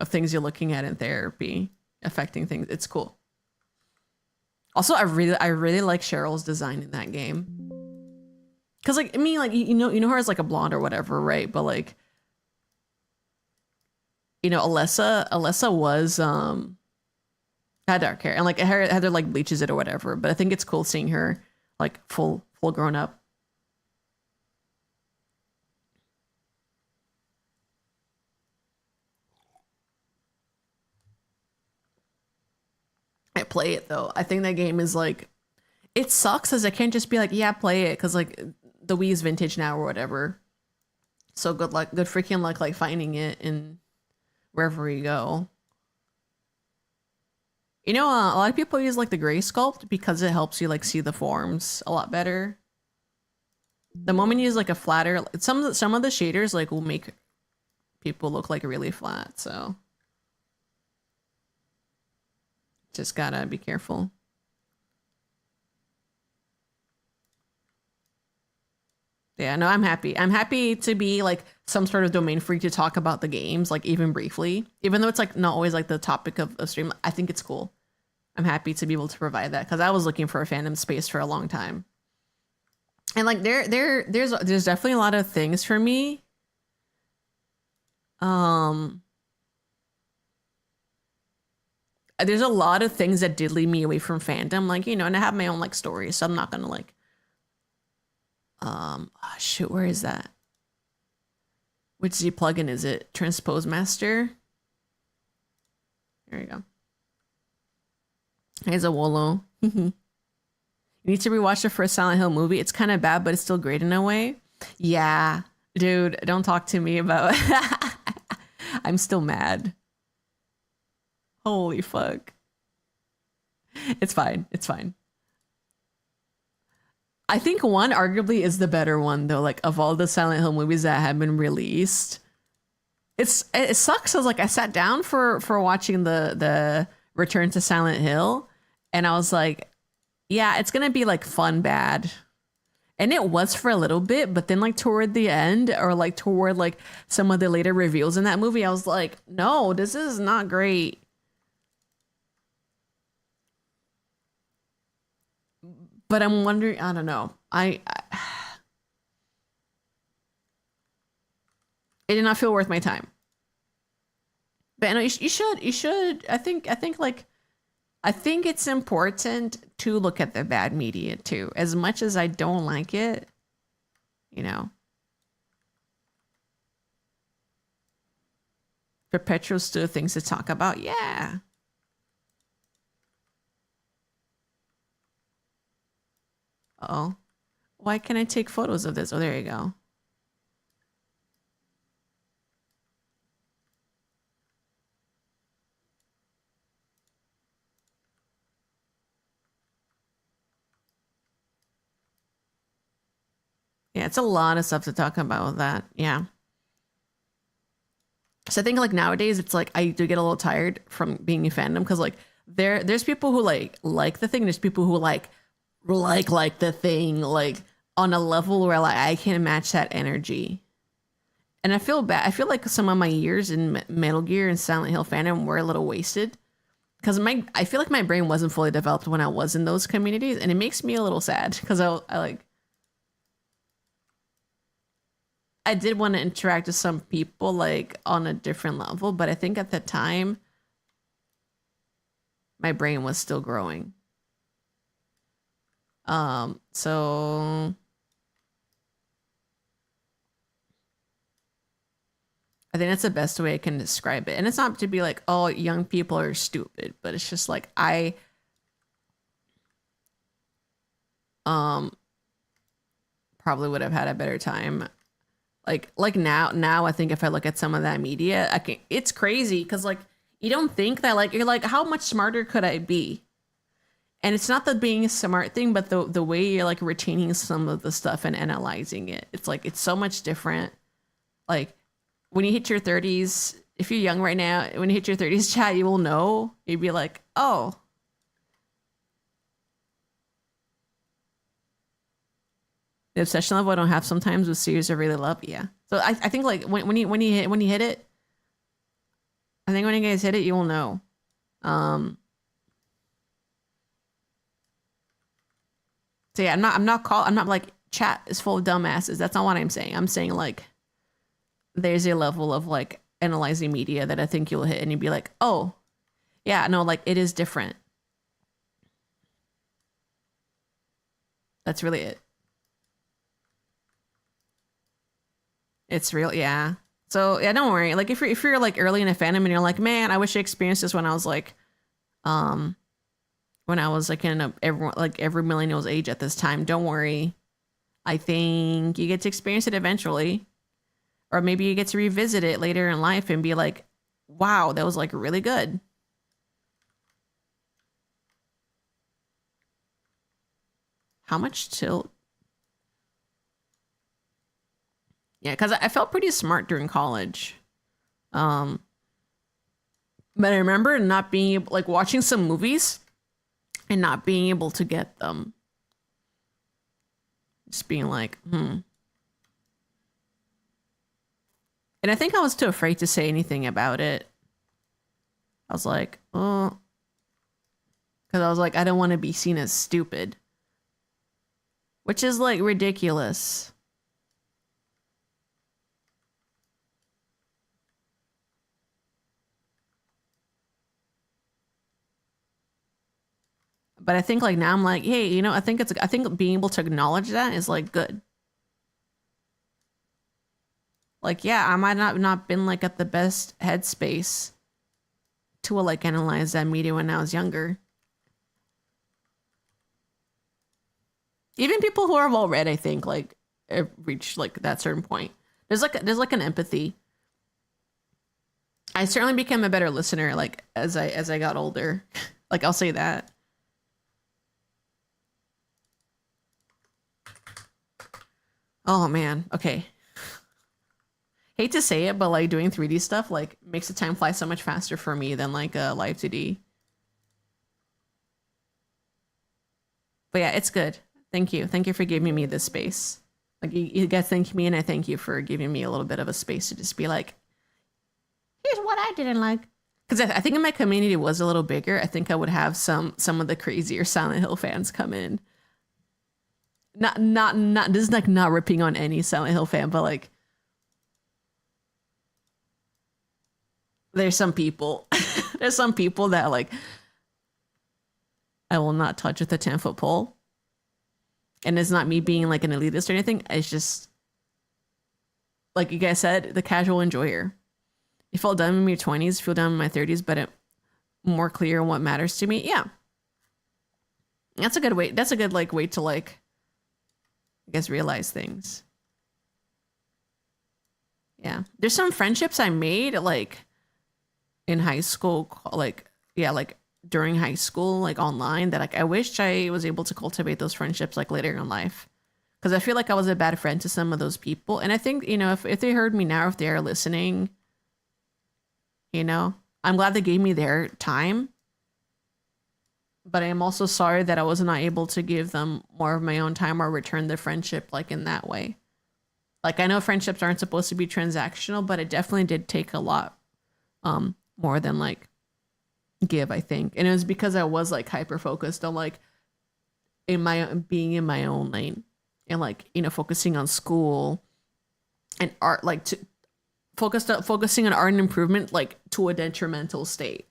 of things you're looking at in therapy, affecting things, it's cool. Also, I really like Cheryl's design in that game. Cause like, I mean, like, you know her as like a blonde or whatever, right? But like, you know, Alessa was had dark hair, and like Heather like bleaches it or whatever. But I think it's cool seeing her like full grown up. I play it though. I think that game is like, it sucks as I can't just be like, yeah, play it, because like the Wii is vintage now or whatever. So good luck, good freaking luck, like finding it in wherever you go. You know, a lot of people use like the gray sculpt because it helps you like see the forms a lot better. The moment you use like a flatter, some of the shaders like will make people look like really flat. So just gotta be careful. Yeah, no, I'm happy. I'm happy to be like some sort of domain freak to talk about the games, like even briefly, even though it's like not always like the topic of stream. I think it's cool. I'm happy to be able to provide that because I was looking for a fandom space for a long time. And like there's definitely a lot of things for me. There's a lot of things that did lead me away from fandom, like, you know, and I have my own like stories, so I'm not gonna like oh, shoot, where is that? Which Z plugin is it? Transpose Master. There you go. Here's a Wolo. You need to rewatch the first Silent Hill movie. It's kind of bad, but it's still great in a way. Yeah, dude, don't talk to me about I'm still mad. Holy fuck. It's fine. It's fine. I think one arguably is the better one though, like of all the Silent Hill movies that have been released. It sucks. I was like, I sat down for watching the Return to Silent Hill, and I was like, yeah, it's gonna be like fun bad. And it was for a little bit, but then like toward the end, or like toward like some of the later reveals in that movie, I was like, no, this is not great. But I'm wondering, I don't know. I it did not feel worth my time. But no, you should. I think it's important to look at the bad media too. As much as I don't like it, you know. Perpetual still things to talk about. Yeah. Uh-oh. Why can't I take photos of this? Oh, there you go. Yeah, it's a lot of stuff to talk about with that. Yeah. So I think like nowadays it's like I do get a little tired from being in fandom because like there's people who like the thing. There's people who like the thing like on a level where like I can't match that energy. And I feel bad. I feel like some of my years in Metal Gear and Silent Hill fandom were a little wasted because I feel like my brain wasn't fully developed when I was in those communities, and it makes me a little sad because I like. I did want to interact with some people like on a different level, but I think at the time my brain was still growing. So I think that's the best way I can describe it. And it's not to be like, oh, young people are stupid, but it's just like I probably would have had a better time. Like now I think if I look at some of that media, it's crazy because like you don't think that like you're like, how much smarter could I be? And it's not the being a smart thing, but the way you're like retaining some of the stuff and analyzing it. It's like it's so much different. Like when you hit your 30s, if you're young right now, when you hit your 30s, chat, you will know. You'd be like, oh. The obsession level I don't have sometimes with series I really love, yeah. So I think like when you hit it, I think when you guys hit it, you will know. So yeah, I'm not like chat is full of dumbasses. That's not what I'm saying. I'm saying like there's a level of like analyzing media that I think you'll hit and you'd be like, oh, yeah, no, like it is different. That's really it. It's real, yeah. So yeah, don't worry. Like if you're like early in a fandom and you're like, man, I wish I experienced this when I was like in every millennial's age at this time. Don't worry. I think you get to experience it eventually. Or maybe you get to revisit it later in life and be like, wow, that was like really good. How much tilt? Yeah, because I felt pretty smart during college. But I remember not being able, like watching some movies and not being able to get them. Just being like, And I think I was too afraid to say anything about it. I was like, oh. Because I was like, I don't want to be seen as stupid. Which is like ridiculous. But I think like now I'm like, hey, you know, I think being able to acknowledge that is like good. Like, yeah, I might not been like at the best headspace to like analyze that media when I was younger. Even people who are well read, I think, like have reached like that certain point. There's like an empathy. I certainly became a better listener, like as I got older. Like I'll say that. Oh man, okay. Hate to say it, but like doing 3D stuff like makes the time fly so much faster for me than like live 2D. But yeah, it's good. Thank you. Thank you for giving me this space. Like you guys thank me and I thank you for giving me a little bit of a space to just be like, here's what I didn't like. Because I think if my community was a little bigger, I think I would have some of the crazier Silent Hill fans come in. Not this is like not ripping on any Silent Hill fan, but like there's some people that like I will not touch with a 10-foot pole. And it's not me being like an elitist or anything. It's just like you guys said, the casual enjoyer. You feel done in your 20s, feel done in my 30s, but more clear on what matters to me. Yeah. That's a good way. That's a good like way to like I guess realize things. Yeah. There's some friendships I made like in high school, like during high school, like online that like I wished I was able to cultivate those friendships like later in life. Because I feel like I was a bad friend to some of those people. And I think, you know, if they heard me now, if they are listening, you know, I'm glad they gave me their time. But I am also sorry that I was not able to give them more of my own time or return the friendship like in that way. Like I know friendships aren't supposed to be transactional, but it definitely did take a lot more than like give, I think. And it was because I was like hyper focused on like being in my own lane and like, you know, focusing on school and art, like to focusing on art and improvement, like to a detrimental state.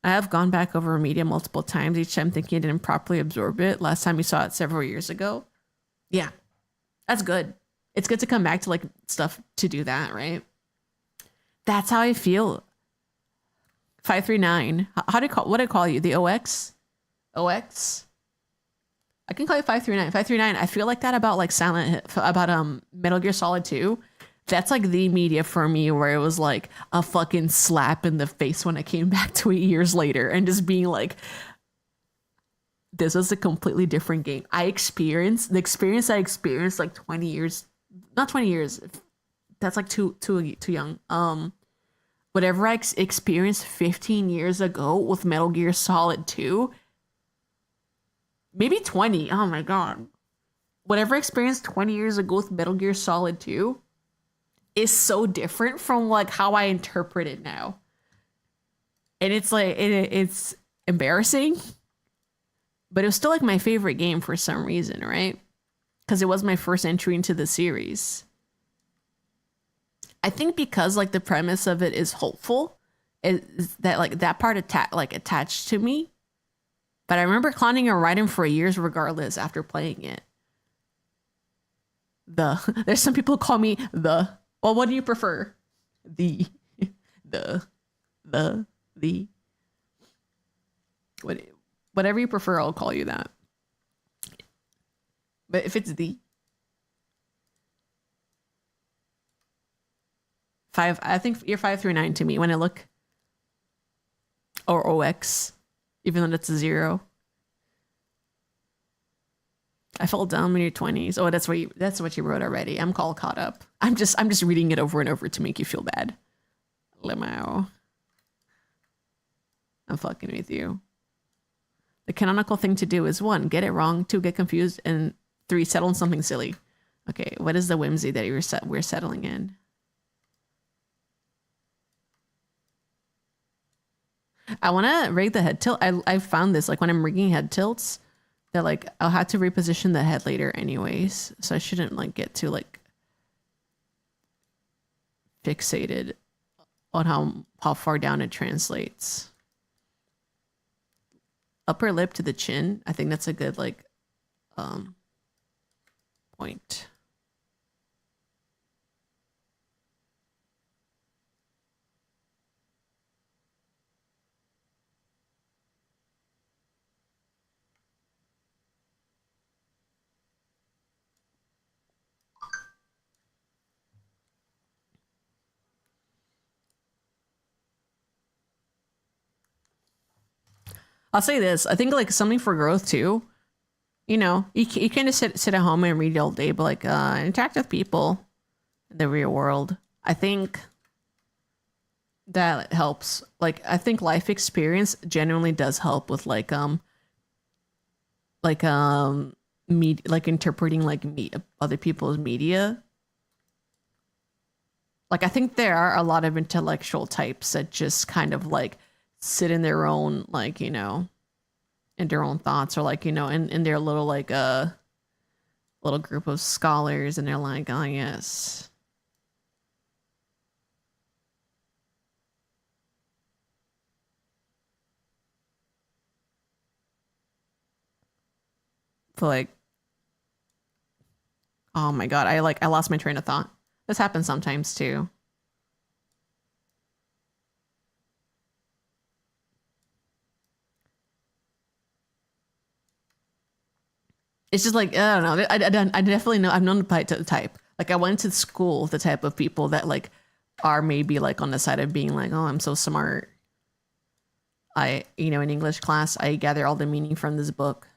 I have gone back over media multiple times, each time thinking I didn't properly absorb it. Last time we saw it several years ago. Yeah, that's good. It's good to come back to like stuff to do that, right? That's how I feel. 539. What do I call you? The OX? OX? I can call you 539. 539. I feel like that about like about Metal Gear Solid 2. That's like the media for me where it was like a fucking slap in the face when I came back to it years later and just being like, this was a completely different game. The experience I experienced like 20 years, not 20 years. That's like too young. Whatever I experienced 15 years ago with Metal Gear Solid 2, maybe 20. Oh my God. Whatever I experienced 20 years ago with Metal Gear Solid 2 is so different from like how I interpret it now. And it's like, it's embarrassing, but it was still like my favorite game for some reason, right? Because it was my first entry into the series. I think because like the premise of it is hopeful, is that like that part attached to me. But I remember clowning around him for years regardless after playing it. There's some people who call me well, what do you prefer? Whatever you prefer, I'll call you that. But if it's I think you're 539 to me when I look, or OX, even though that's a 0. I fell down in your 20s. Oh, that's what you wrote already. I'm all caught up. I'm just reading it over and over to make you feel bad. Limo. I'm fucking with you. The canonical thing to do is 1, get it wrong, 2, get confused, and 3, settle on something silly. Okay, what is the whimsy that we're settling in? I want to rig the head tilt. I found this, like when I'm rigging head tilts, that like I'll have to reposition the head later anyways, so I shouldn't like get too like fixated on how far down it translates. Upper lip to the chin, I think that's a good like point. I'll say this. I think like something for growth too. You know, you can just sit at home and read all day, but like interact with people in the real world. I think that helps. Like I think life experience genuinely does help with like interpreting like other people's media. Like I think there are a lot of intellectual types that just kind of like sit in their own like, you know, in their own thoughts, or like, you know, in their little like little group of scholars, and they're like, oh yes, but like, oh my God, I lost my train of thought. This happens sometimes too. It's just like, I don't know. I definitely know. I've known the type. Like I went to school with the type of people that like are maybe like on the side of being like, oh, I'm so smart. You know, in English class, I gather all the meaning from this book.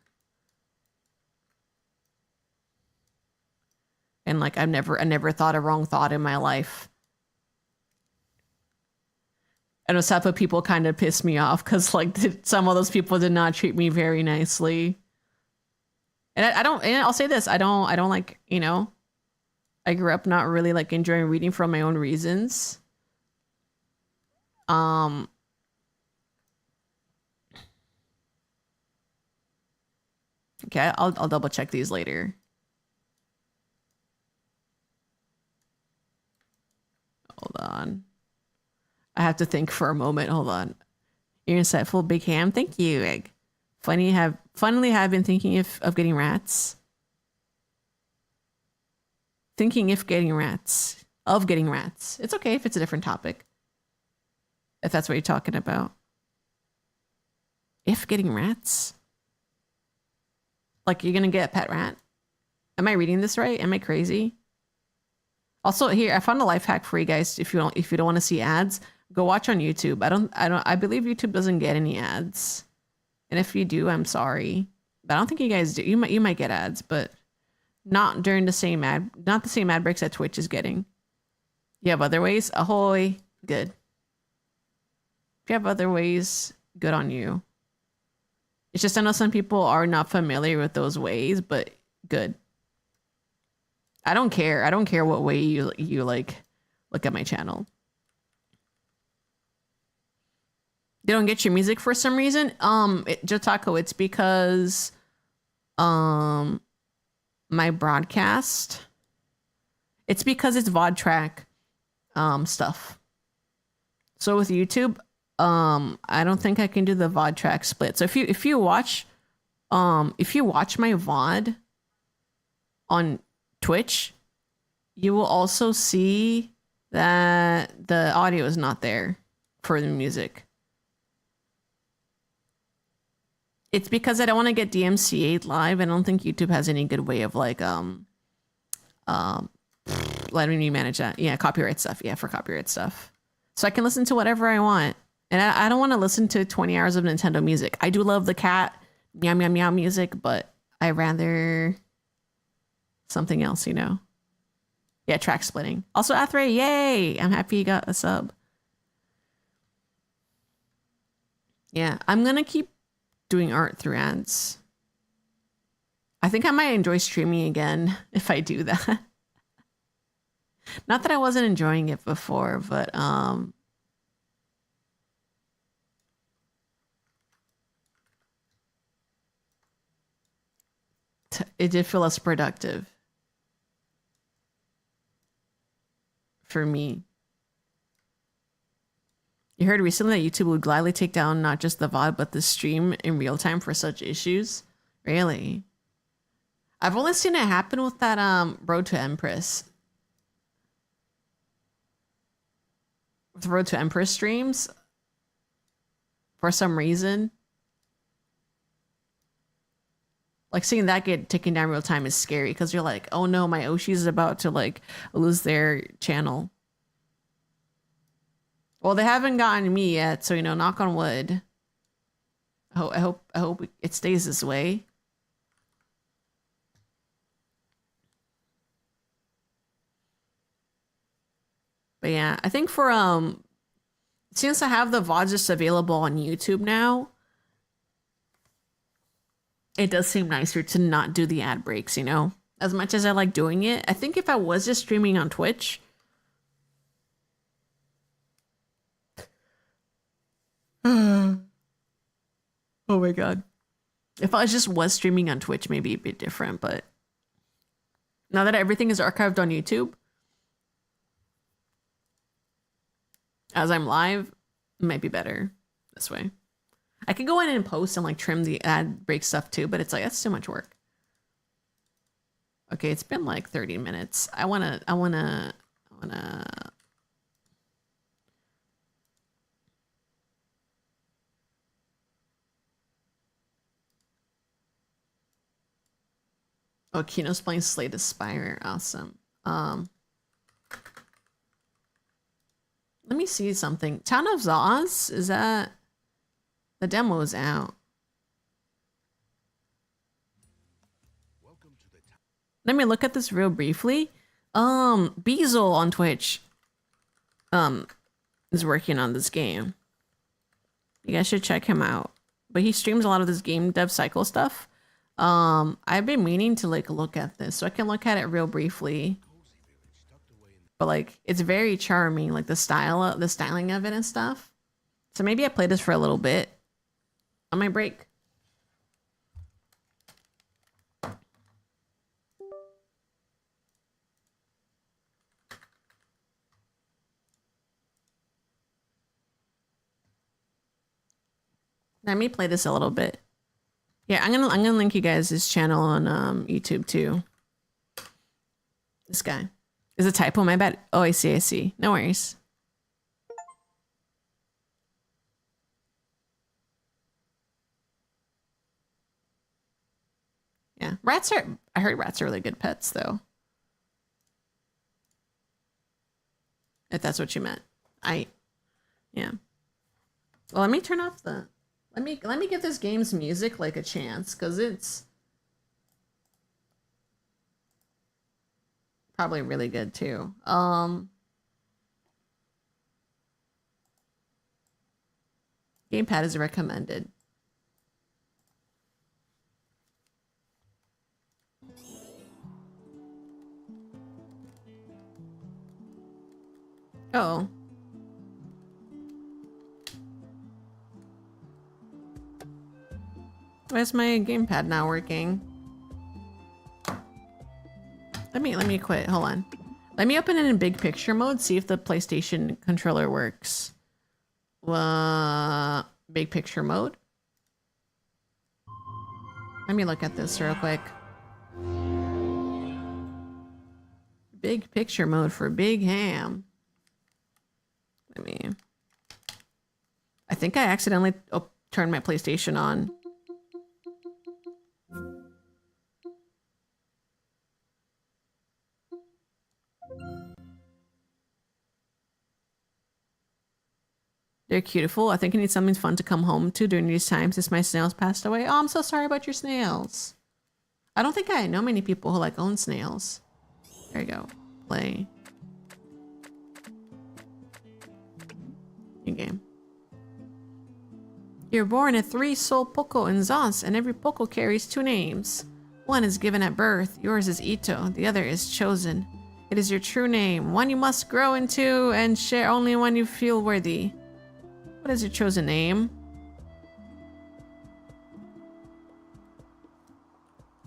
And like, I never thought a wrong thought in my life. And those type of people kind of piss me off because like some of those people did not treat me very nicely. And I'll say this, I don't like, you know, I grew up not really like enjoying reading for my own reasons. Okay, I'll double check these later. I have to think for a moment. Hold on. You're insightful, Big Ham. Thank you, Egg. Finally have been thinking of getting rats. Thinking of getting rats. It's okay if it's a different topic. If that's what you're talking about. If getting rats? Like you're gonna get a pet rat? Am I reading this right? Am I crazy? Also, here I found a life hack for you guys. If you don't want to see ads, go watch on YouTube. I believe YouTube doesn't get any ads. And if you do, I'm sorry. But I don't think you guys do. You might get ads, but not during the same ad breaks that Twitch is getting. You have other ways? Ahoy. Good. If you have other ways, good on you. It's just I know some people are not familiar with those ways, but good. I don't care. I don't care what way you like look at my channel. They don't get your music for some reason. Jotako, it's because my broadcast. It's because it's VOD track stuff. So with YouTube, I don't think I can do the VOD track split. So if you watch my VOD on Twitch, you will also see that the audio is not there for the music. It's because I don't want to get DMCA'd live. I don't think YouTube has any good way of like letting me manage that. Yeah, copyright stuff. Yeah, for copyright stuff. So I can listen to whatever I want. And I don't want to listen to 20 hours of Nintendo music. I do love the cat meow meow meow music, but I rather something else, you know. Yeah, track splitting. Also, Athray, yay! I'm happy you got a sub. Yeah, I'm gonna keep doing art through ads. I think I might enjoy streaming again if I do that. Not that I wasn't enjoying it before, but it did feel less productive for me. You heard recently that YouTube would gladly take down not just the VOD, but the stream in real time for such issues? Really? I've only seen it happen with that Road to Empress. With Road to Empress streams. For some reason. Like seeing that get taken down real time is scary because you're like, oh no, my Oshi's about to like lose their channel. Well, they haven't gotten me yet, so you know, knock on wood. I hope it stays this way. But yeah, I think for since I have the VODs just available on YouTube now, it does seem nicer to not do the ad breaks, you know? As much as I like doing it, I think if I was just streaming on Twitch, oh my god. If I was streaming on Twitch, maybe it'd be different, but now that everything is archived on YouTube, as I'm live, it might be better this way. I could go in and post and like trim the ad break stuff too, but it's like, that's too much work. Okay, it's been like 30 minutes. I wanna. Oh, Kino's playing Slay the Spire. Awesome. Let me see something. Town of Zoz? Is that... The demo is out. Let me look at this real briefly. Beazle on Twitch is working on this game. You guys should check him out. But he streams a lot of this game dev cycle stuff. I've been meaning to like look at this so I can look at it real briefly. But like it's very charming, like the styling of it and stuff. So maybe I play this for a little bit on my break. Let me play this a little bit. Yeah, I'm gonna link you guys his channel on YouTube too. This guy is a typo. My bad. Oh, I see. I see. No worries. Yeah, rats are. I heard rats are really good pets, though. If that's what you meant, yeah. Well, let me turn off the. Let me give this game's music like a chance, cause it's probably really good too. Gamepad is recommended. Oh. Where's my gamepad not working? Let me quit. Hold on. Let me open it in big picture mode, see if the PlayStation controller works. Big picture mode. Let me look at this real quick. Big picture mode for Big Ham. I think I accidentally turned my PlayStation on. They're beautiful. I think I need something fun to come home to during these times since my snails passed away. Oh, I'm so sorry about your snails. I don't think I know many people who like own snails. There you go. Play. New game. You're born a 3-soul Poco in Zons, and every Poco carries 2 names. One is given at birth. Yours is Ito. The other is chosen. It is your true name. One you must grow into and share only when you feel worthy. What is your chosen name?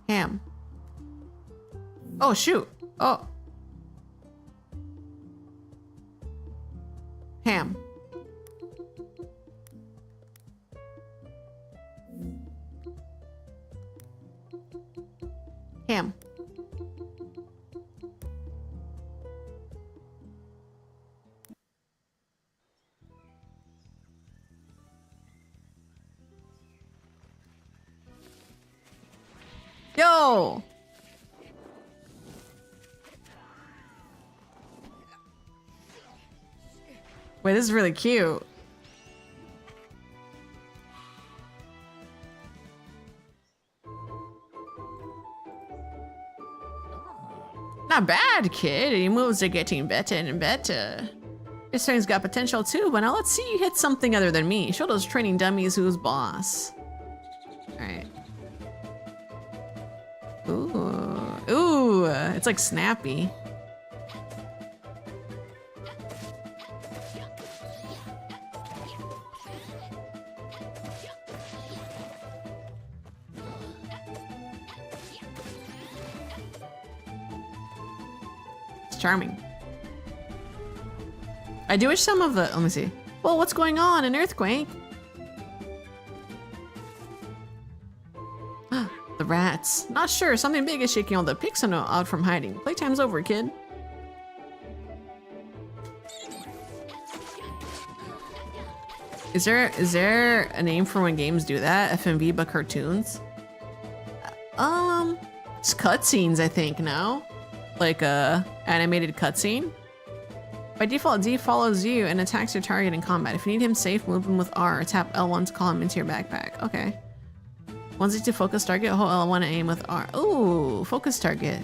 Ham. Oh, shoot. Oh. Ham. Ham. Yo! Wait, this is really cute. Not bad, kid. Your moves are getting better and better. This thing's got potential too, but now let's see you hit something other than me. Show those training dummies who's boss. Alright. Ooh. Ooh, it's like snappy. Charming. I do wish some of the, let me see. Well, what's going on? An earthquake? The rats. Not sure. Something big is shaking all the pigs out from hiding. Playtime's over, kid. Is there a name for when games do that? FMV but cartoons? It's cutscenes, I think, no? Like a animated cutscene. By default, D follows you and attacks your target in combat. If you need him safe, move him with R. Tap L1 to call him into your backpack. Okay. Once you to focus target, hold L1 to aim with R. Ooh, focus target.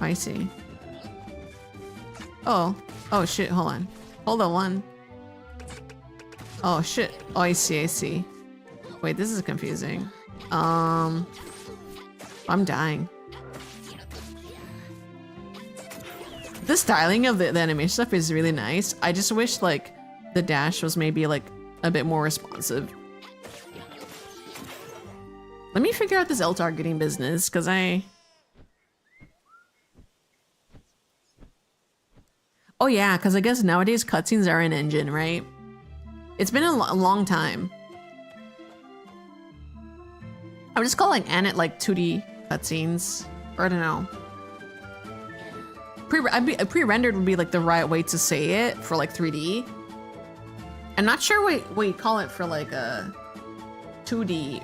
I see. Oh shit, hold on. Hold on one. Oh shit. Oh, I see. Wait, this is confusing. I'm dying. The styling of the animation stuff is really nice. I just wish like the dash was maybe like a bit more responsive. Let me figure out this L targeting business, because Oh yeah, because I guess nowadays cutscenes are in engine, right? It's been a long time. I would just call like 2D cutscenes, or I don't know. Pre-rendered would be like the right way to say it for like 3D. I'm not sure what you call it for like a 2D.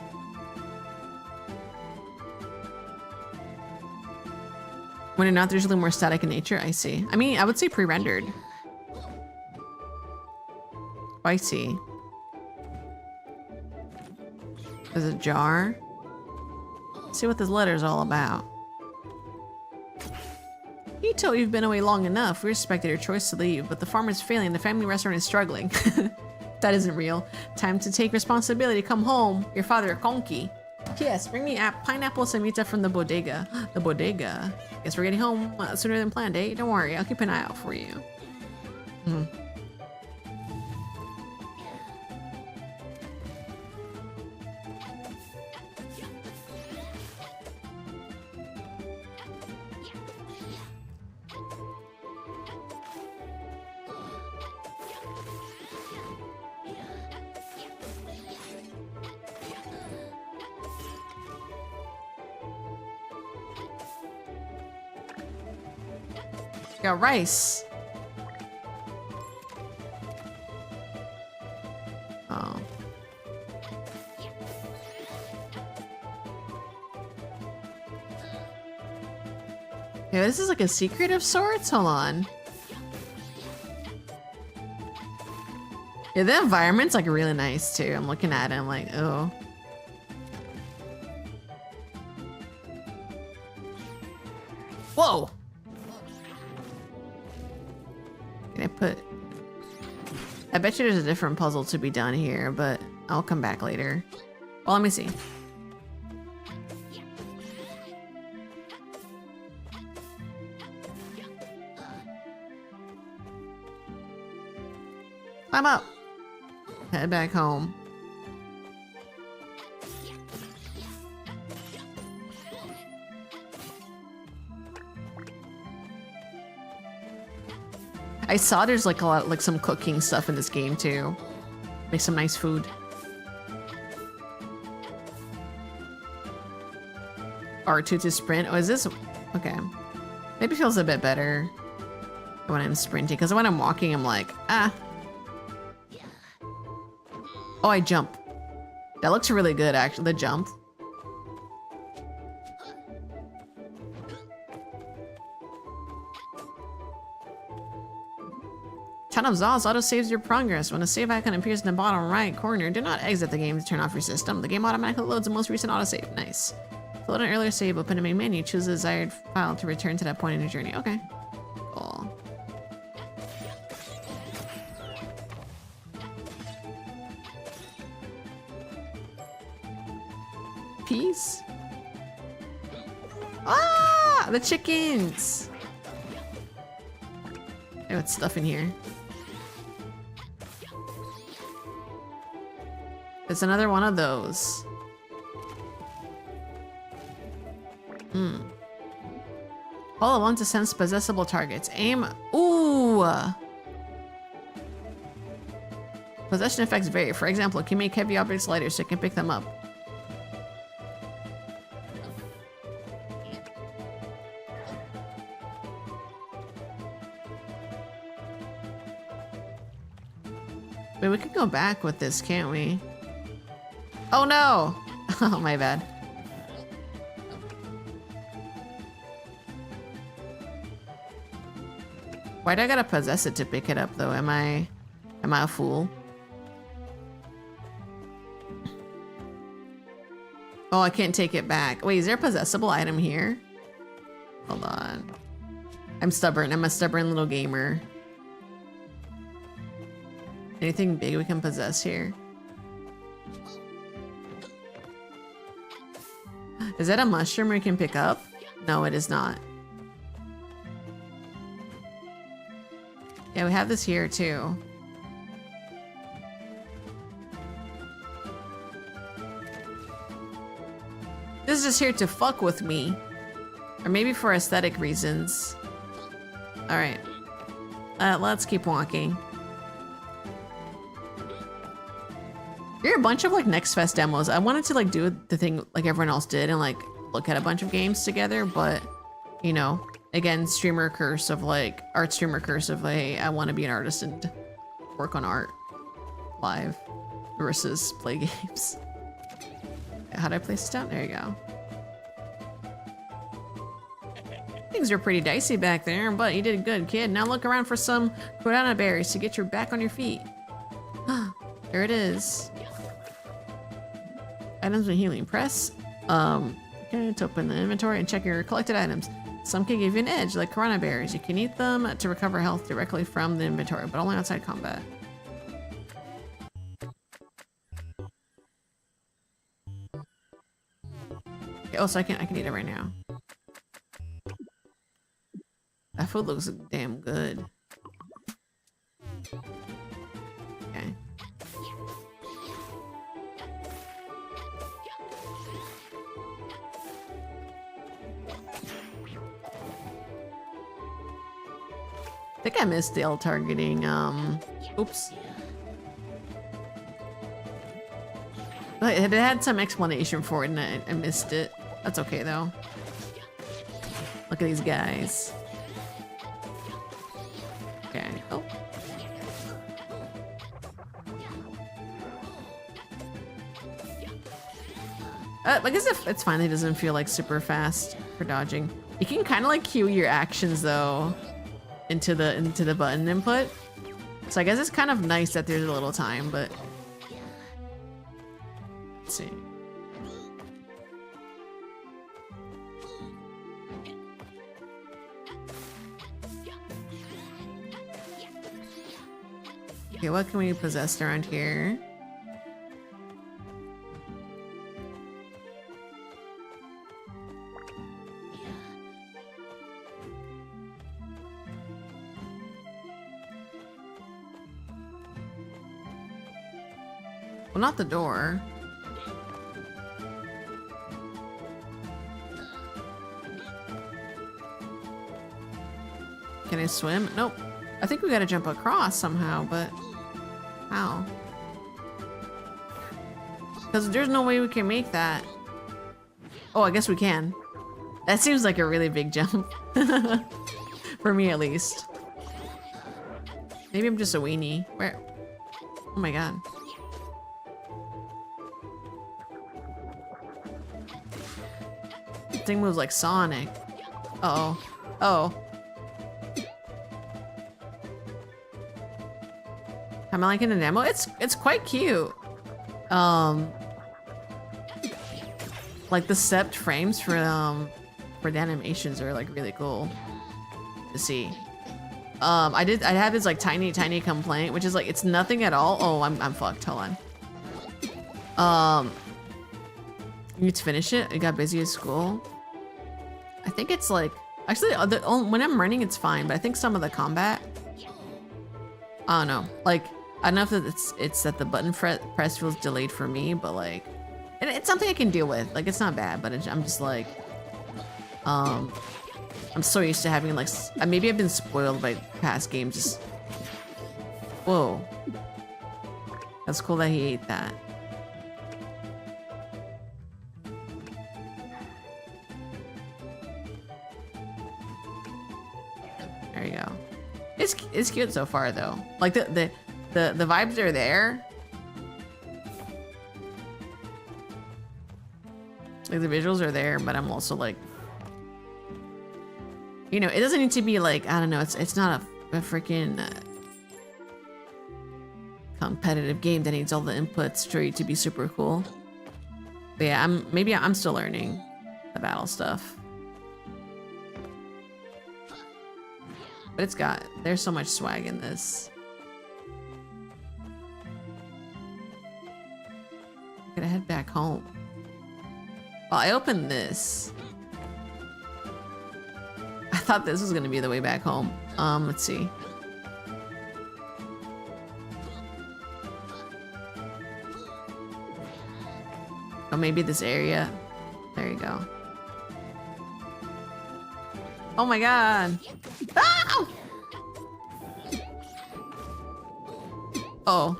When they're not, they're usually more static in nature. I see. I mean, I would say pre-rendered. I see. There's a jar. Let's see what this letter's all about. Ito, you've been away long enough. We respected your choice to leave, but the farm is failing. The family restaurant is struggling. That isn't real. Time to take responsibility. Come home. Your father, Konki. Yes, bring me pineapple samita from the bodega. The bodega. Guess we're getting home sooner than planned, eh? Don't worry, I'll keep an eye out for you. Got rice. Oh. Yeah, this is like a secret of sorts. Hold on. Yeah, the environment's like really nice too. I'm looking at it, I'm like, oh. Whoa! Can I put... I bet you there's a different puzzle to be done here, but I'll come back later. Well, let me see. Climb up. Head back home. I saw there's like a lot, like some cooking stuff in this game too. Make some nice food. R2 to sprint. Oh, is this? Okay. Maybe it feels a bit better when I'm sprinting, because when I'm walking, I'm like, ah. Oh, I jump. That looks really good, actually, the jump. Ton of Zaws auto-saves your progress. When a save icon appears in the bottom right corner, do not exit the game to turn off your system. The game automatically loads the most recent autosave. Nice. To load an earlier save, open a main menu, choose the desired file to return to that point in your journey. Okay. Cool. Peace. Ah! The chickens! Hey, what's stuff in here? It's another one of those. All I want to sense possessible targets. Aim. Ooh. Possession effects vary. For example, it can make heavy objects lighter so you can pick them up. Wait, we could go back with this, can't we? Oh no! Oh, my bad. Why do I gotta possess it to pick it up though? Am I a fool? Oh, I can't take it back. Wait, is there a possessible item here? Hold on. I'm stubborn. I'm a stubborn little gamer. Anything big we can possess here? Is that a mushroom we can pick up? No, it is not. Yeah, we have this here too. This is just here to fuck with me. Or maybe for aesthetic reasons. Alright. let's keep walking. There are a bunch of like Next Fest demos. I wanted to like do the thing like everyone else did and like look at a bunch of games together, but you know, again, streamer curse of like art streamer curse of hey, I want to be an artist and work on art live versus play games. How do I place this down? There you go. Things are pretty dicey back there, but you did good, kid. Now look around for some guarana berries to get you back on your feet. There it is. Items with healing. Press okay, to open the inventory and check your collected items. Some can give you an edge, like guarana berries. You can eat them to recover health directly from the inventory, but only outside combat. Okay, oh, so I can eat it right now. That food looks damn good. Okay. I think I missed the L targeting, oops. It had some explanation for it and I missed it. That's okay though. Look at these guys. Okay, oh. I guess if it's fine, it doesn't feel like super fast for dodging. You can kind of like cue your actions though into the button input. So I guess it's kind of nice that there's a little time, but let's see. Okay, what can we possess around here? Well, not the door. Can I swim? Nope. I think we gotta jump across somehow, but how? Because there's no way we can make that. Oh, I guess we can. That seems like a really big jump. For me, at least. Maybe I'm just a weenie. Where? Oh my god. Thing moves like Sonic. Uh-oh. Oh. Am I liking the demo? It's quite cute. Like the stepped frames for the animations are like really cool to see. I had this like tiny complaint, which is like it's nothing at all. Oh, I'm fucked. Hold on. You need to finish it. I got busy at school. I think it's like actually when I'm running it's fine, but I think some of the combat. I don't know. Like I don't know if it's that the button press feels delayed for me, but like it's something I can deal with. Like it's not bad, but I'm just like I'm so used to having like maybe I've been spoiled by past games. Just whoa, that's cool that he ate that. There you go. It's cute so far though. Like the vibes are there. Like the visuals are there, but I'm also like, you know, it doesn't need to be like, I don't know, it's not a freaking competitive game that needs all the inputs for it to be super cool. But yeah, I'm still learning the battle stuff. But there's so much swag in this. I'm gonna head back home. Well, I opened this. I thought this was gonna be the way back home. Let's see. Oh, maybe this area. There you go. Oh my god. Ah! Oh.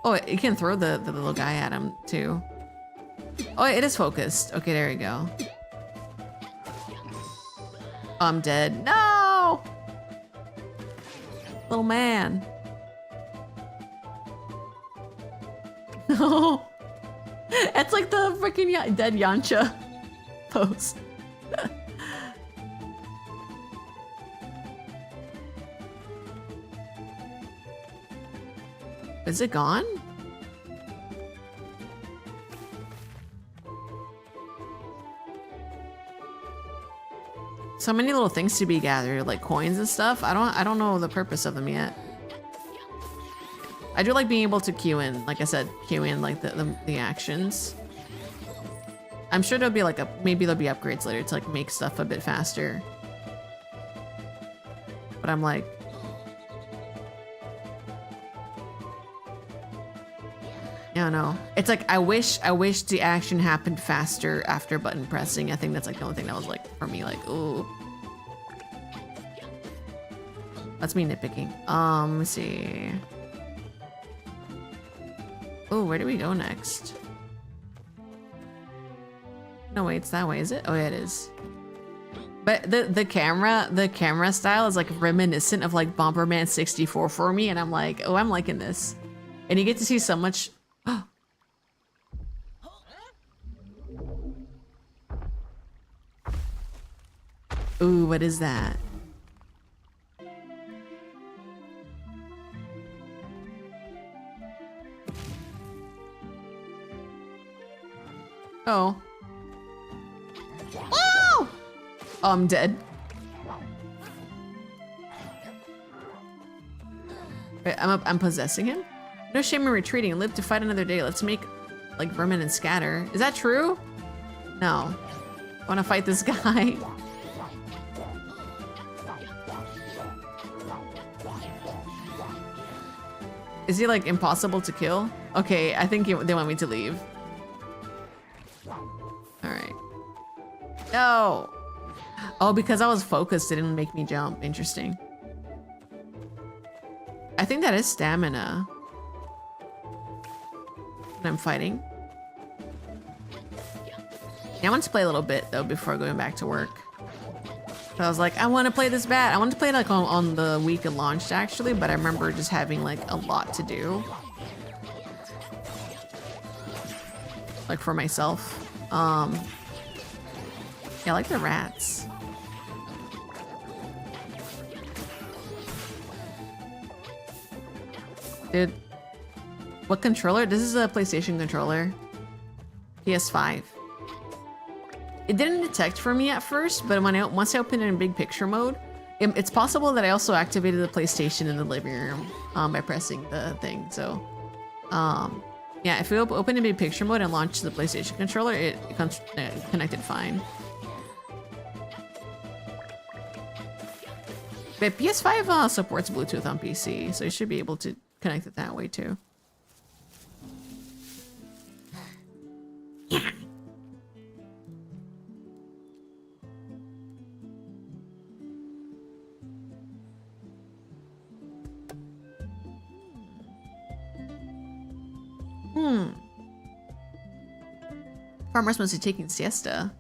Oh, it can throw the little guy at him too. Oh, it is focused. Okay, there we go. Oh, I'm dead. No! Little man. No. It's like the freaking dead Yancha pose. Is it gone? So many little things to be gathered, like coins and stuff. I don't know the purpose of them yet. I do like being able to queue in, like I said, queue in like the actions. I'm sure there'll be like maybe there'll be upgrades later to like make stuff a bit faster. But I'm like, I don't know. It's like I wish the action happened faster after button pressing. I think that's like the only thing that was like for me like, ooh. That's me nitpicking. Let me see. Oh, where do we go next? No, wait, it's that way, is it? Oh, yeah, it is. But the camera style is like reminiscent of like Bomberman 64 for me, and I'm like, oh, I'm liking this. And you get to see so much. Ooh, what is that? Oh. Oh! Oh, I'm dead. Wait, I'm possessing him? No shame in retreating. Live to fight another day. Let's make like vermin and scatter. Is that true? No. I want to fight this guy. Is he like impossible to kill? Okay, I think they want me to leave. Alright. No! Oh, because I was focused, it didn't make me jump. Interesting. I think that is stamina. When I'm fighting. Yeah, I want to play a little bit though before going back to work. So I was like, I want to play this bad. I want to play it like on the week it launched actually, but I remember just having like a lot to do. Like for myself. Yeah, I like the rats. Dude, what controller? This is a PlayStation controller. PS5. It didn't detect for me at first, but once I opened it in big picture mode, it's possible that I also activated the PlayStation in the living room by pressing the thing. So, yeah, if we open in big picture mode and launch the PlayStation controller, it connected fine. But PS5 supports Bluetooth on PC, so you should be able to connect it that way too. Yeah. Farmers must be taking siesta.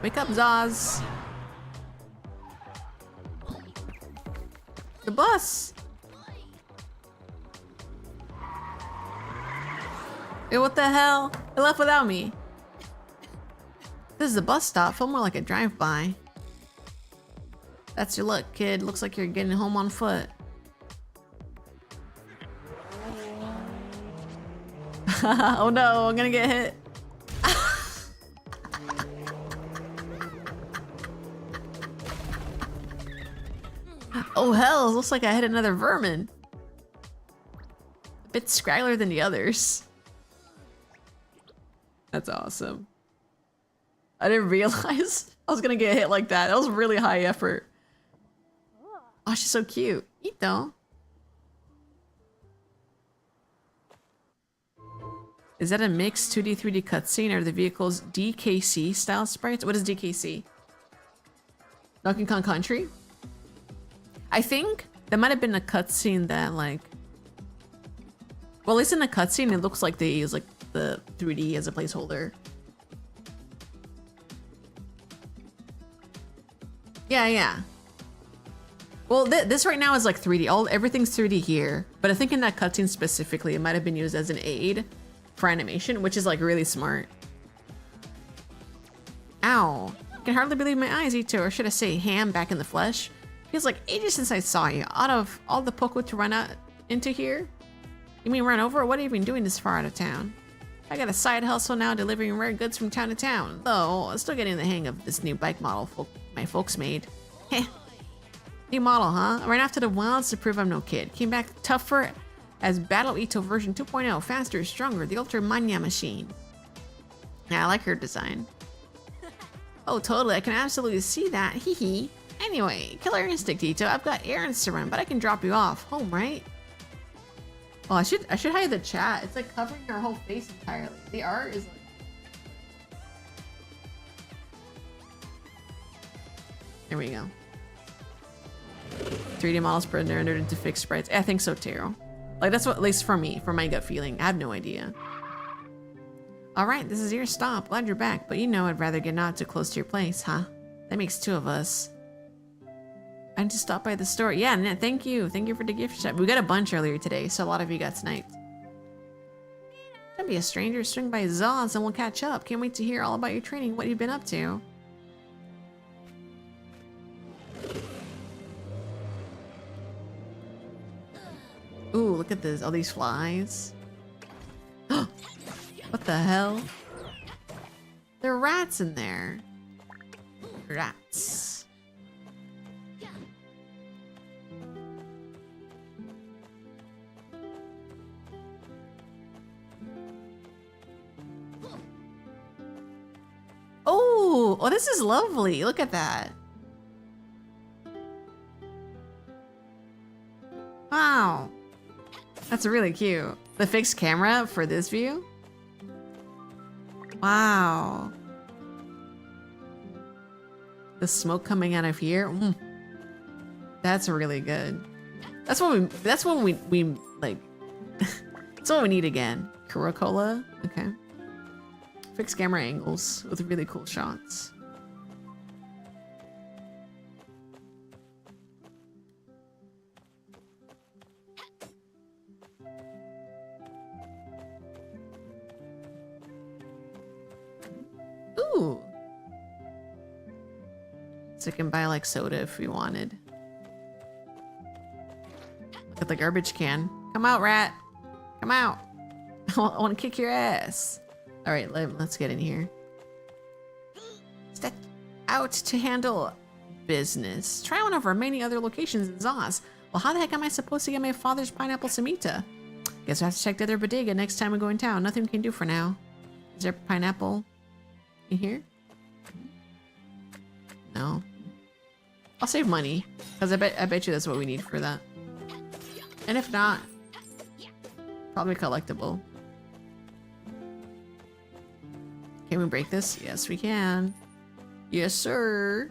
Wake up, Zaz. The bus. Hey, what the hell? It left without me. This is a bus stop. Feel more like a drive-by. That's your luck, kid. Looks like you're getting home on foot. Oh no, I'm gonna get hit. Oh hell, looks like I hit another vermin. A bit scraggler than the others. That's awesome. I didn't realize I was gonna get hit like that. That was really high effort. Oh, she's so cute. Ito. Is that a mixed 2D, 3D cutscene or the vehicle's DKC style sprites? What is DKC? Donkey Kong Country. I think there might have been a cutscene that like, well, at least in the cutscene, it looks like they use like the 3D as a placeholder. Yeah, yeah. Well, this right now is like 3D. Everything's 3D here, but I think in that cutscene specifically, it might have been used as an aid for animation, which is like really smart. Ow. I can hardly believe my eyes, Ito, or should I say ham back in the flesh. Feels like ages since I saw you. Out of all the Poco to run out into here? You mean run over? What have you been doing this far out of town? I got a side hustle now delivering rare goods from town to town. Though, I'm still getting the hang of this new bike model my folks made. Heh. New model, huh? I ran after the wilds to prove I'm no kid. Came back tougher as Battle Ito version 2.0. Faster, stronger, the Ultra Manya machine. Yeah, I like her design. Oh, totally. I can absolutely see that. Hee hee. Anyway, killer instinct, Ito. I've got errands to run, but I can drop you off. Home, right? Oh, I should hide the chat. It's like covering her whole face entirely. The art is like... There we go. 3D models rendered into fixed sprites. I think so too. Like that's what, at least for me, for my gut feeling. I have no idea. All right, this is your stop. Glad you're back, but you know I'd rather get not too close to your place, huh? That makes two of us. I need to stop by the store. Yeah, thank you. Thank you for the gift shop. We got a bunch earlier today, so a lot of you got sniped. Don't be a stranger. Swing by Zaz and we'll catch up. Can't wait to hear all about your training, what you've been up to. Ooh, look at this. All these flies. What the hell? There are rats in there. Rats. Oh, this is lovely. Look at that. Wow. That's really cute. The fixed camera for this view? Wow. The smoke coming out of here? That's really good. That's what we like. That's what we need again. Corocola? Okay. Fixed camera angles with really cool shots. Ooh. So you can buy like soda if we wanted. Look at the garbage can. Come out, rat. Come out. I want to kick your ass. All right, let's get in here. Step out to handle business. Try one of our many other locations in Zaz. Well, how the heck am I supposed to get my father's pineapple samita? Guess I have to check the other bodega next time we go in town. Nothing we can do for now. Is there pineapple in here? No. I'll save money, because I bet you that's what we need for that. And if not, probably collectible. Can we break this? Yes, we can. Yes, sir.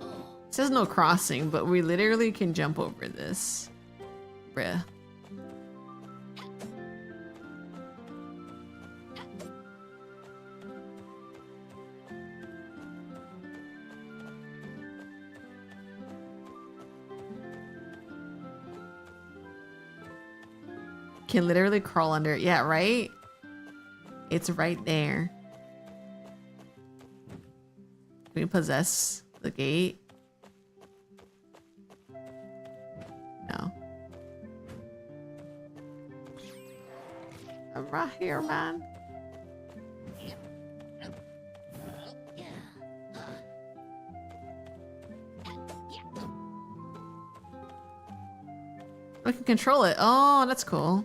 It says no crossing, but we literally can jump over this. Bruh. Can literally crawl under it. Yeah, right? It's right there. Can we possess the gate? No. I'm right here, man. We can control it. Oh, that's cool.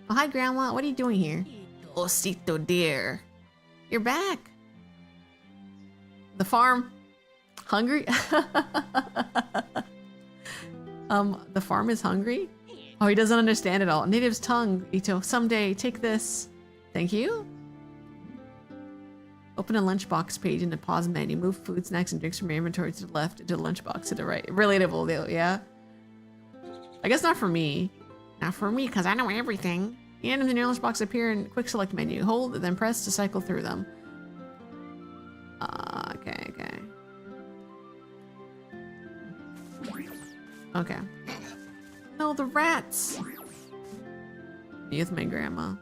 Oh, hi, Grandma. What are you doing here? Osito, dear. You're back. The farm. Hungry? The farm is hungry? Oh, he doesn't understand it all. Native's tongue, Ito. Someday, take this. Thank you. Open a lunchbox page in the pause menu. Move food, snacks, and drinks from your inventory to the left into the lunchbox to the right. Relatable, though, yeah? I guess not for me. Not for me, because I know everything. The items in your lunchbox appear in quick select menu. Hold, then press to cycle through them. Okay, okay. Okay. No, the rats! Me with my grandma.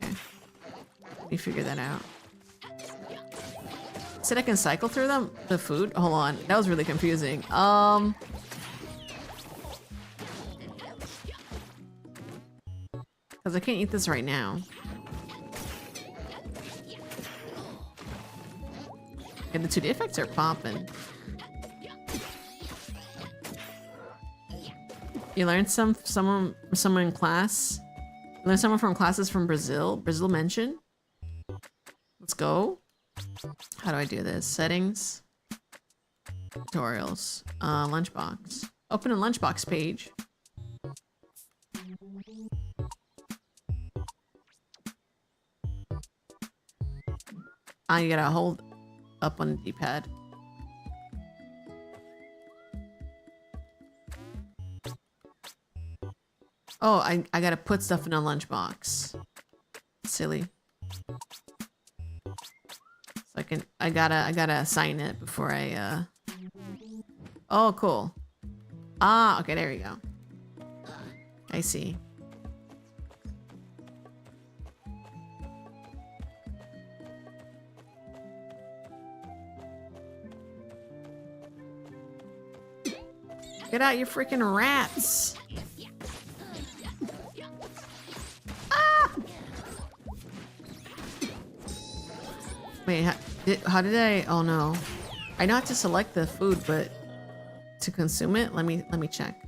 Okay. Let me figure that out. Said I can cycle through them? The food? Hold on. That was really confusing. Because I can't eat this right now. Okay, the 2D effects are popping. You learned someone in class? You learned someone from classes from Brazil? Brazil mentioned? Let's go. How do I do this? Settings. Tutorials. Lunchbox. Open a lunchbox page. You gotta hold up on the D-pad. Oh, I gotta put stuff in a lunchbox. Silly. So I gotta assign it before I Oh, cool. Ah, okay, there we go. I see. Get out, you freaking rats! Ah! Wait, how did I? Oh no, I know how to select the food, but to consume it, let me check.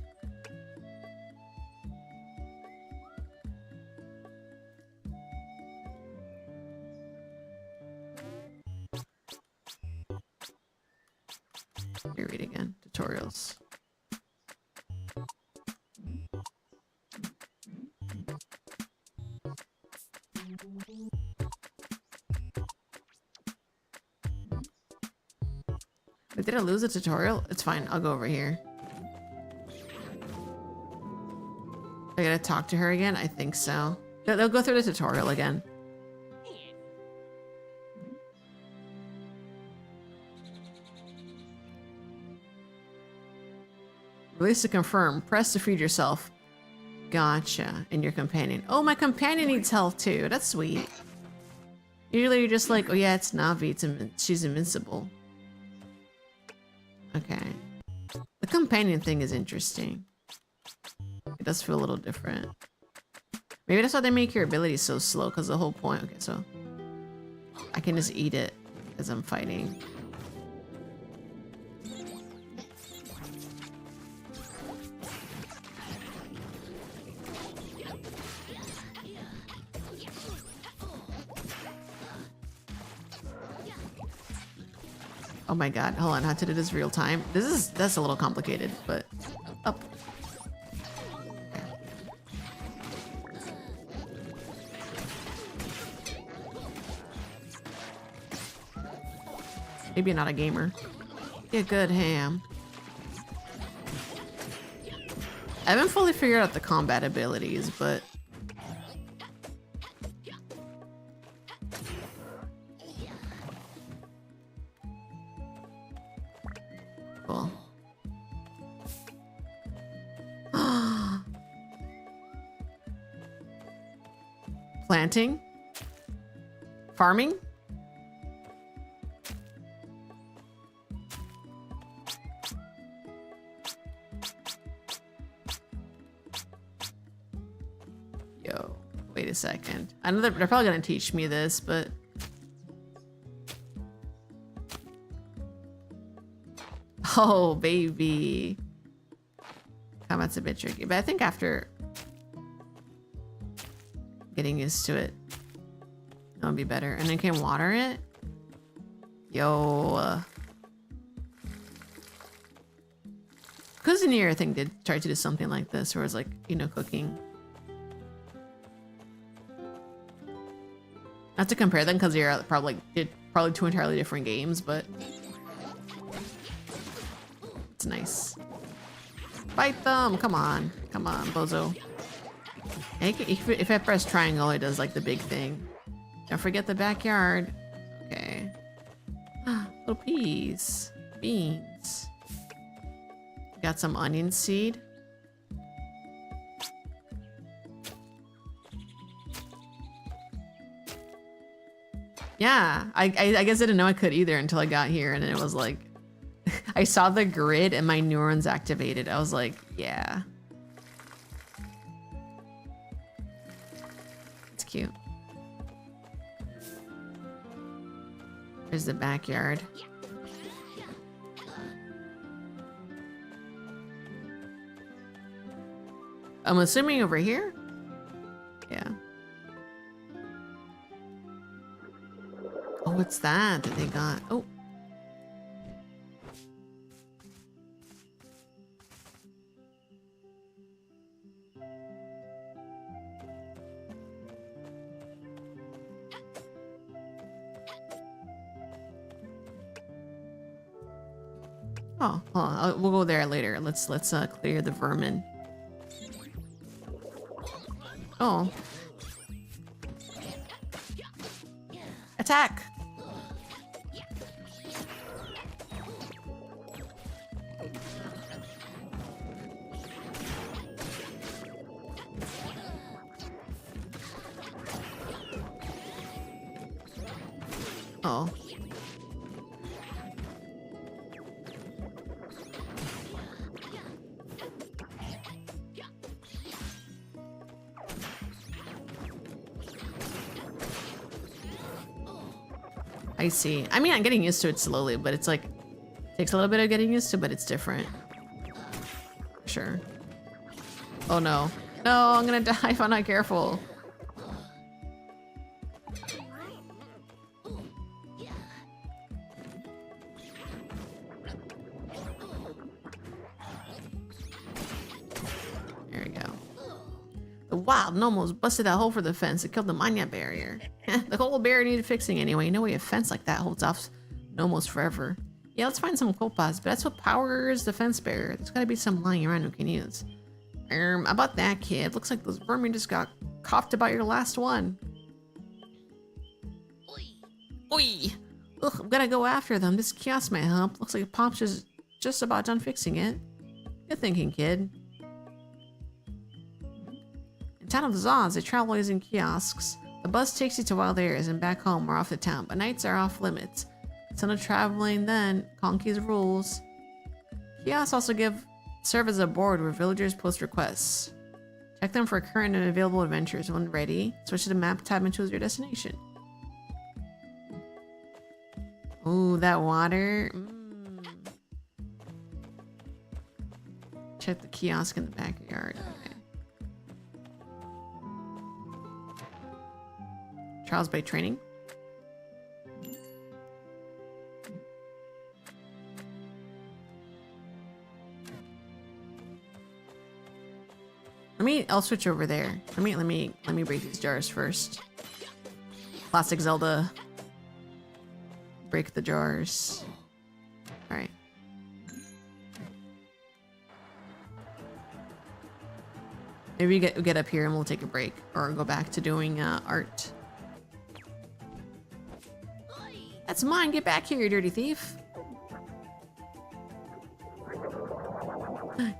Let me read again. Tutorials. Wait, did I lose a tutorial? It's fine. I'll go over here. I gotta talk to her again? I think so. They'll go through the tutorial again. Release to confirm. Press to feed yourself. Gotcha. And your companion. Oh, my companion needs health too. That's sweet. Usually you're just like, oh yeah, it's Navi. She's invincible. Okay. The companion thing is interesting. It does feel a little different. Maybe that's why they make your abilities so slow, because the whole point... Okay, so... I can just eat it as I'm fighting. Oh my god, hold on, how to do this real time? That's a little complicated, but up. Okay. Maybe not a gamer. Yeah, good ham. I haven't fully figured out the combat abilities, but cool. Planting? Farming? Yo, wait a second. I know they're probably gonna teach me this, but oh baby. Combat's a bit tricky, but I think after getting used to it, it'll be better. And then can water it? Yo. Cuisinier, I think, did try to do something like this, where it's like, you know, cooking. Not to compare them, because they're probably two entirely different games, but it's nice. Fight them! Come on, bozo. If I press triangle, it does like the big thing. Don't forget the backyard. Okay. Little peas, beans. Got some onion seed. Yeah, I guess I didn't know I could either until I got here, and it was like, I saw the grid and my neurons activated. I was like, yeah. It's cute. There's the backyard. I'm assuming over here? Yeah. Oh, what's that they got? Oh. Oh, hold on. We'll go there later. Let's clear the vermin. Oh. Attack! Oh. I see. I mean, I'm getting used to it slowly, but it's like, takes a little bit of getting used to, but it's different. Sure. Oh no. No, I'm gonna die if I'm not careful. There we go. The wild Nomos busted that hole for the fence. It killed the Manya barrier. The whole barrier needed fixing anyway. No way a fence like that holds off Nomos forever. Yeah, let's find some copas, but that's what powers the fence barrier. There's gotta be some lying around who can use. About that, kid. Looks like those vermin just got coughed about your last one. Oi! Ugh, I'm gonna go after them. This kiosk might help. Looks like Pop's just about done fixing it. Good thinking, kid. In town of the Zods, they travel using kiosks. The bus takes you to wild areas and back home or off the town, but nights are off limits. Instead of traveling then, Conky's rules. Kiosks also serve as a board where villagers post requests. Check them for current and available adventures. When ready, switch to the map tab and choose your destination. Ooh, that water. Check the kiosk in the backyard. Okay. Trials by training. I'll switch over there. Let me break these jars first. Classic Zelda. Break the jars. All right. Maybe we get up here and we'll take a break or go back to doing art. That's mine. Get back here, you dirty thief.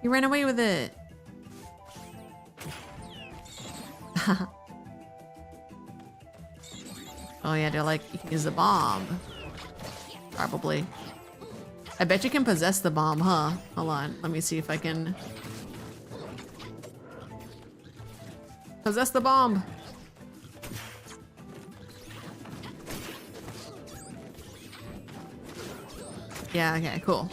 You ran away with it. Oh yeah, they're like, you can use the bomb. Probably. I bet you can possess the bomb, huh? Hold on, let me see if I can possess the bomb. Yeah, okay, cool.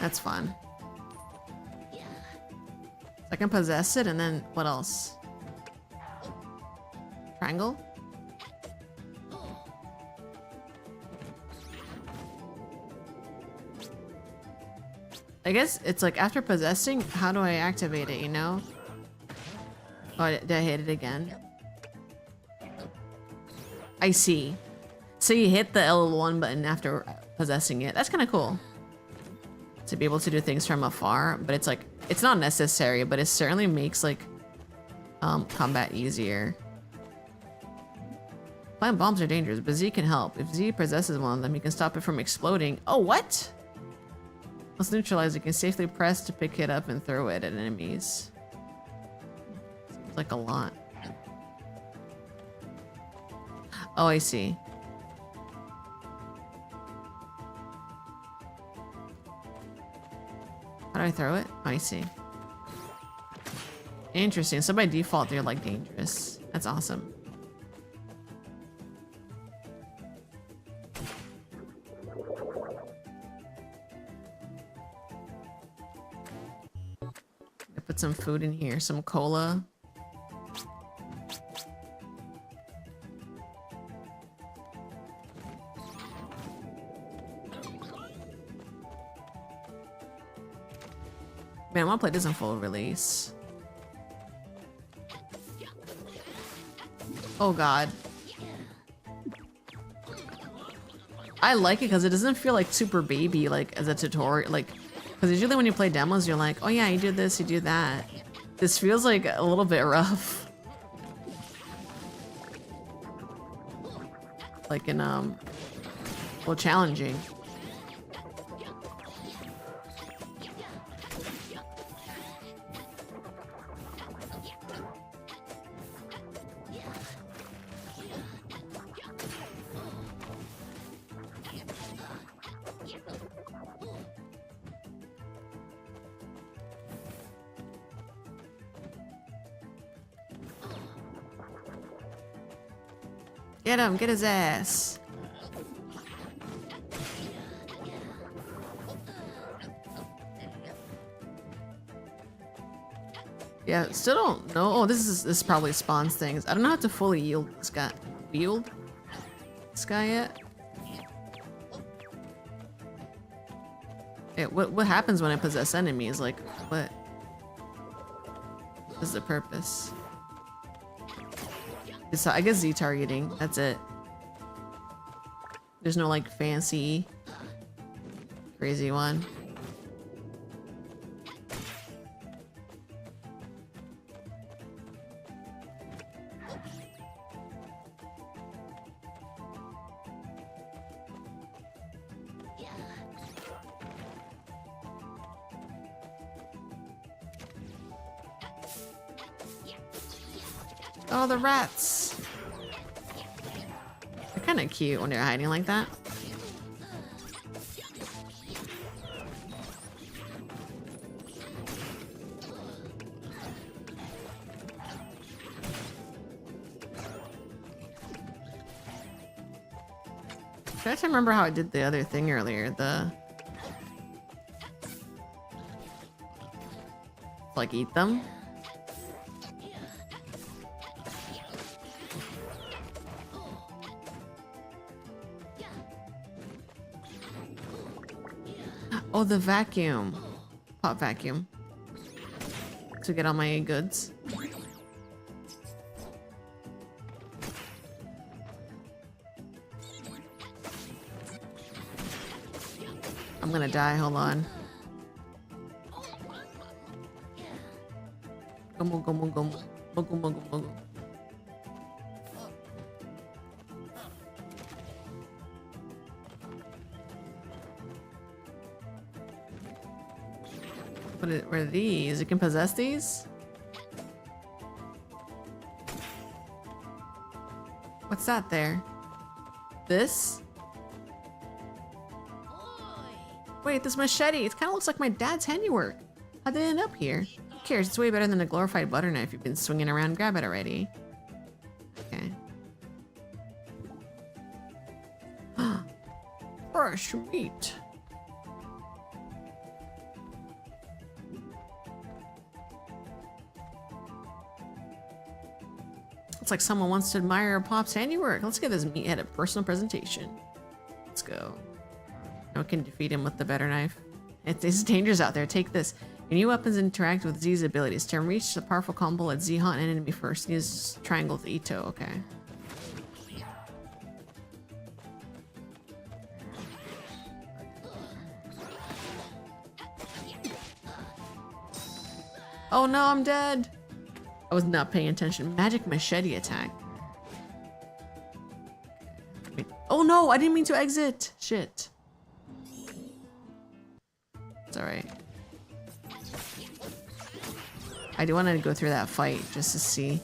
That's fun. I can possess it, and then what else? Triangle? I guess it's like after possessing, how do I activate it, you know? Oh, did I hit it again? I see. So you hit the L1 button after possessing it. That's kind of cool. To be able to do things from afar, but it's like, it's not necessary, but it certainly makes like combat easier. Plant bombs are dangerous, but Z can help. If Z possesses one of them, he can stop it from exploding. Oh, what? Once neutralized, you can safely press to pick it up and throw it at enemies. Seems like a lot. Oh, I see. How do I throw it? Oh, I see. Interesting. So by default, they're like dangerous. That's awesome. I put some food in here, some cola. Man, I want to play this in full release. Oh god. I like it because it doesn't feel like super baby like as a tutorial, like because usually when you play demos you're like, oh yeah, you do this, you do that. This feels like a little bit rough. Like in well, challenging. Get him, get his ass. Yeah, still don't know. Oh, this probably spawns things. I don't know how to fully yield this guy. Yield this guy yet? Yeah, what happens when I possess enemies? Like, what is the purpose? So I guess Z targeting, that's it. There's no like fancy crazy one. Oh, the rats. They're kind of cute when they're hiding like that. I try to remember how I did the other thing earlier. The like eat them. Oh, the vacuum. Pop vacuum. To get all my goods. I'm gonna die, hold on. Gumu, gumu, gumu. Gumu, gumu, gumu. What are these? You can possess these? What's that there? This? Wait, this machete. It kind of looks like my dad's handiwork. How'd they end up here? Who cares? It's way better than a glorified butter knife you've been swinging around. Grab it already. Okay. Fresh meat. like someone wants to admire Pop's handiwork. Let's give this meathead a personal presentation. Let's go. Now we can defeat him with the better knife. It's dangerous out there. Take this. Your new weapons interact with Z's abilities. To reach the powerful combo, let Z hunt an enemy first. Use triangle with Ito. Okay. Oh no, I'm dead. I was not paying attention. Magic machete attack. Wait. Oh no, I didn't mean to exit. Shit. It's alright. I do want to go through that fight just to see.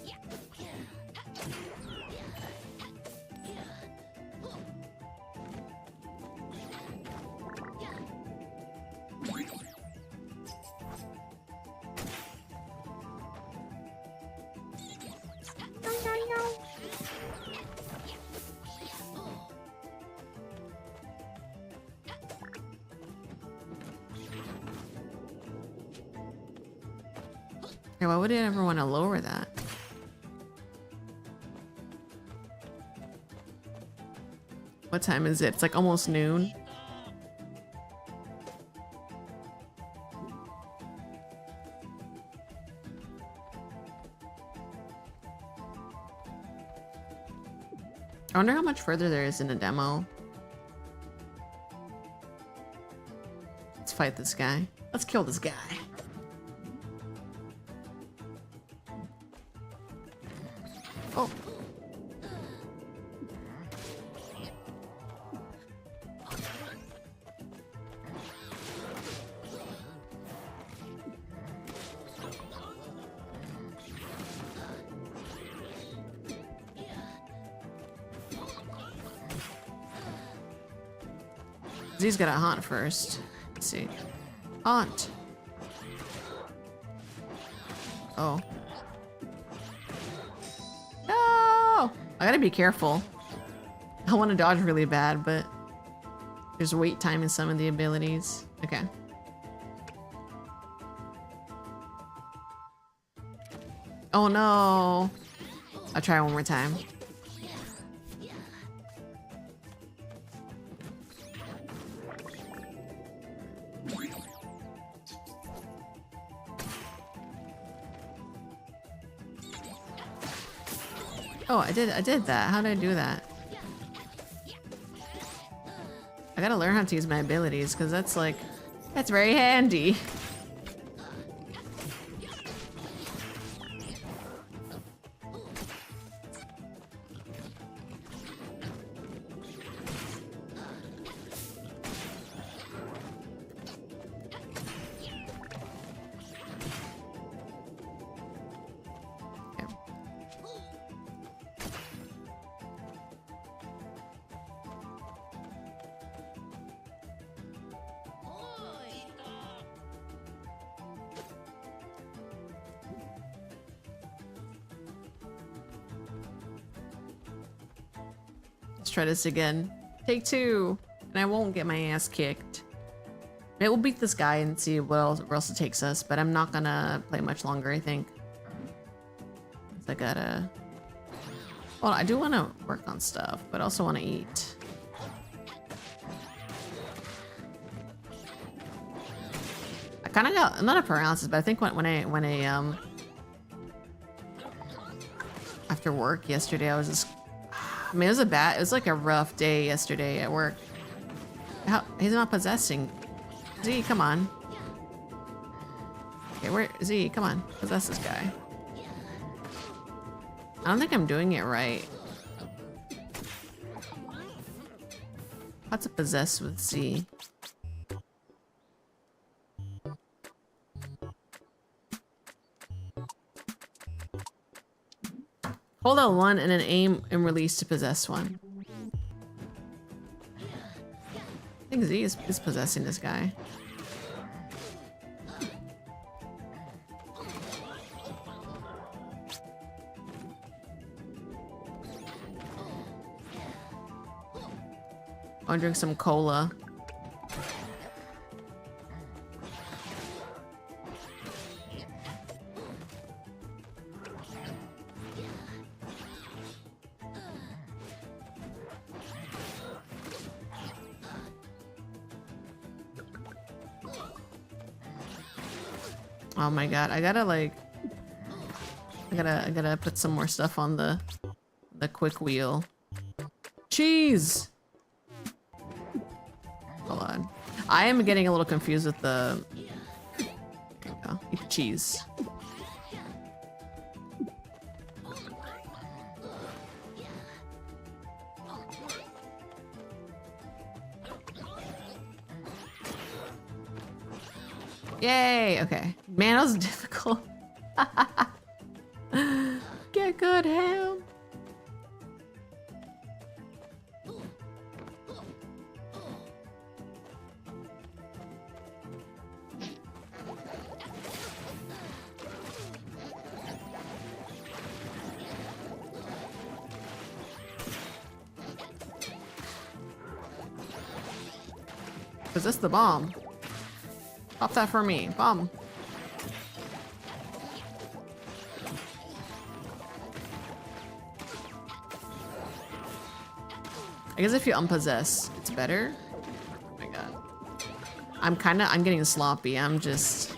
Why would I ever want to lower that? What time is it? It's like almost noon. I wonder how much further there is in the demo. Let's fight this guy. Let's kill this guy. Oh. He's gotta haunt first. Let's see. Haunt. Oh. No! I gotta be careful. I want to dodge really bad, but there's wait time in some of the abilities. Okay. Oh no! I'll try one more time. Oh, I did that. How did I do that? I gotta learn how to use my abilities, because that's very handy. Let's try this again. Take two. And I won't get my ass kicked. Maybe we'll beat this guy and see where else it takes us, but I'm not gonna play much longer, I think. I gotta... Well, I do want to work on stuff, but I also want to eat. I kind of got... not a paralysis, but I think when I after work yesterday, I was just... I mean, it was like a rough day yesterday at work. He's not possessing. Z, come on. Okay, where... Z, come on. Possess this guy. I don't think I'm doing it right. How to possess with Z? Hold out one and then aim and release to possess one. I think Z is possessing this guy. I'll drink some cola. Oh my god, I gotta like... I gotta put some more stuff on the quick wheel. Cheese! Hold on. I am getting a little confused with the... There you go. Eat the cheese. Yay! Okay. Man, that was difficult. Get good, ham. Is this the bomb? Pop that for me. Bomb. I guess if you unpossess, it's better. Oh my god. I'm getting sloppy. I'm just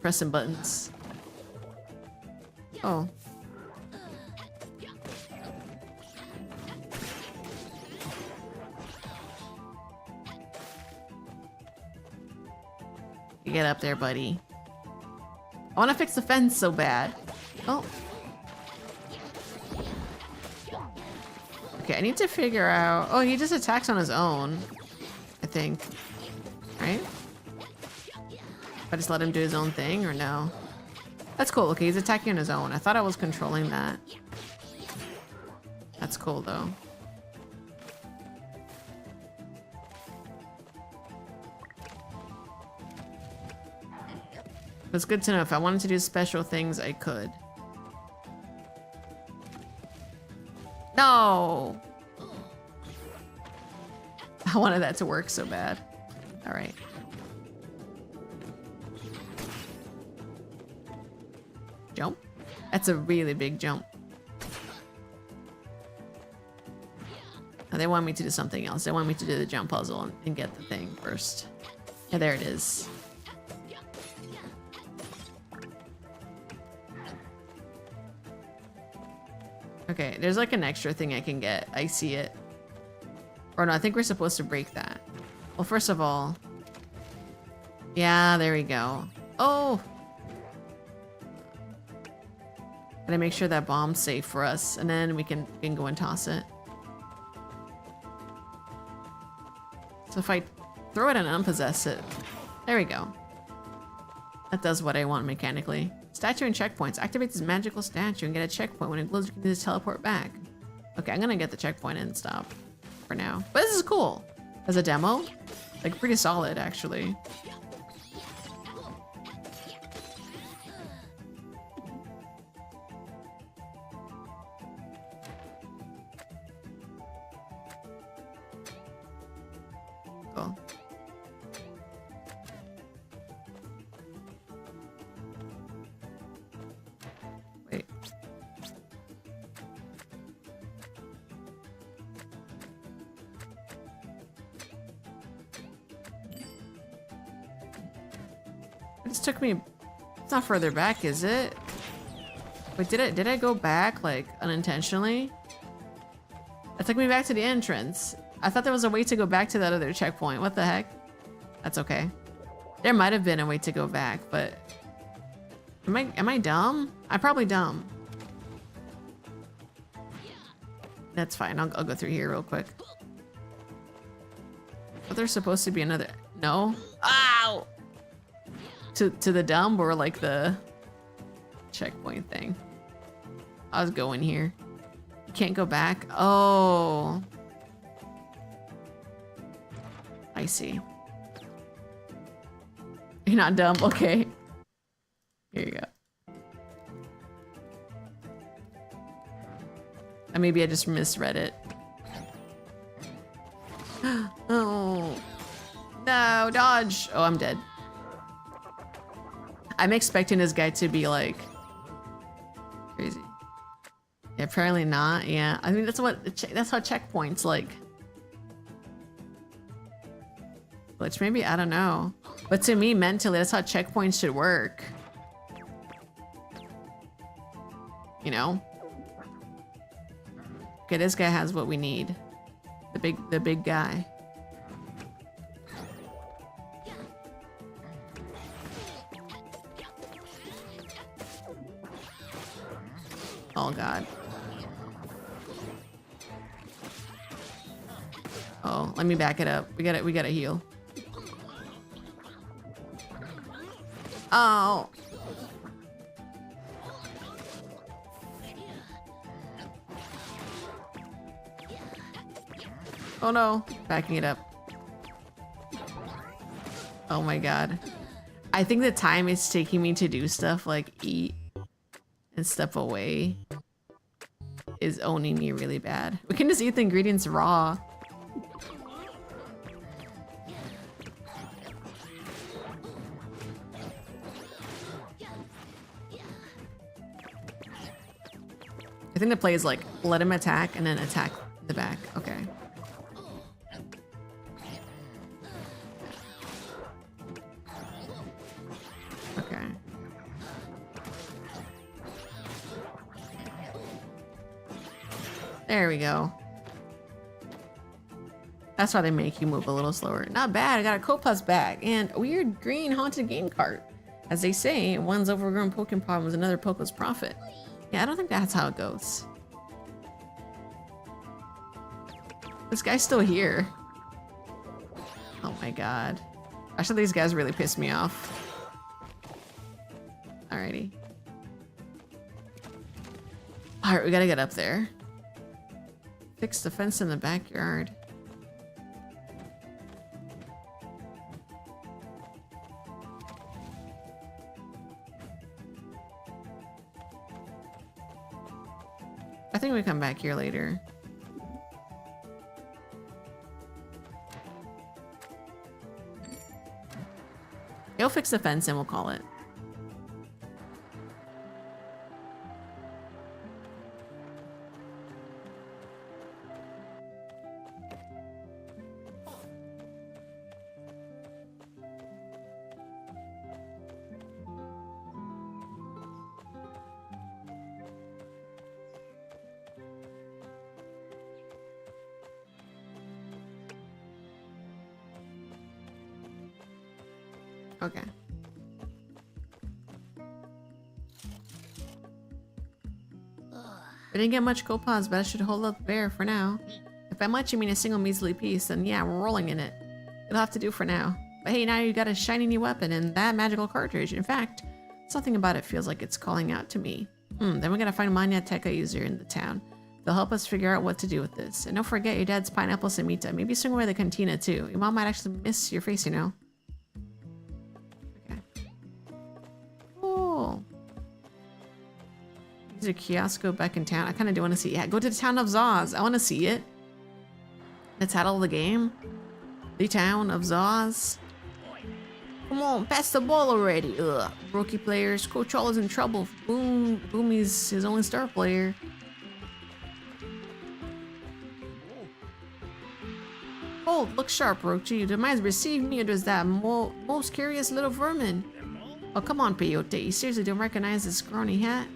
pressing buttons. Oh. You get up there, buddy. I want to fix the fence so bad. Oh. Okay, I need to figure out... Oh, he just attacks on his own, I think. Right? If I just let him do his own thing, or no? That's cool. Okay, he's attacking on his own. I thought I was controlling that. That's cool, though. It's good to know if I wanted to do special things, I could. No! I wanted that to work so bad. Alright. Jump? That's a really big jump. Oh, they want me to do something else. They want me to do the jump puzzle and get the thing first. Yeah, there it is. Okay, there's like an extra thing I can get. I see it. Or no, I think we're supposed to break that. Well, first of all... Yeah, there we go. Oh! Gotta make sure that bomb's safe for us, and then we can go and toss it. So if I throw it and unpossess it... There we go. That does what I want mechanically. Statue and checkpoints. Activate this magical statue and get a checkpoint. When it glows, you can just teleport back. Okay, I'm gonna get the checkpoint and stop for now. But this is cool. As a demo, like pretty solid actually. Cool. Wait. It just took me... It's not further back, is it? Wait, did I go back, like, unintentionally? It took me back to the entrance. I thought there was a way to go back to that other checkpoint. What the heck? That's okay. There might have been a way to go back, but... Am I dumb? I'm probably dumb. That's fine. I'll go through here real quick. But there's supposed to be another... No? Ow! To the dumb or like the checkpoint thing? I was going here. You can't go back? Oh. I see. You're not dumb? Okay. Here you go. And maybe I just misread it. Oh. No, dodge. Oh, I'm dead. I'm expecting this guy to be like crazy. Yeah, apparently not. Yeah, I mean that's how checkpoints like. Which maybe I don't know. But to me, mentally, that's how checkpoints should work. You know? Okay, this guy has what we need. The big guy. Oh god. Oh, let me back it up. We gotta heal. Oh. Oh no, backing it up. Oh my god. I think the time it's taking me to do stuff like eat and step away is owning me really bad. We can just eat the ingredients raw. I think the play is like, let him attack and then attack the back. Okay. Okay. There we go. That's why they make you move a little slower. Not bad, I got a Copa's bag and a weird green haunted game cart. As they say, one's overgrown Pokemon was another Poke's profit. Yeah, I don't think that's how it goes. This guy's still here. Oh my god. Actually, these guys really piss me off. Alrighty. Alright, we gotta get up there. Fix the fence in the backyard. I think we come back here later. He'll fix the fence and we'll call it. Okay. I didn't get much Copas, but I should hold up there for now. If by much you mean a single measly piece, then yeah, we're rolling in it. It'll have to do for now. But hey, now you got a shiny new weapon and that magical cartridge. In fact, something about it feels like it's calling out to me. Then we gotta find a Maniateca user in the town. They'll help us figure out what to do with this. And don't forget your dad's pineapple semita. Maybe swing away the cantina too. Your mom might actually miss your face, you know. There's a kiosk back in town. I kind of do want to see. Yeah, go to the town of Zaz. I want to see it. The title of the game. The town of Zaz. Come on, pass the ball already. Ugh. Rookie players. Coach All is in trouble. Boomy's his only star player. Oh, look sharp, Rochi. You might receive me or does that most curious little vermin? Oh, come on, Peyote. You seriously don't recognize this scrawny hat?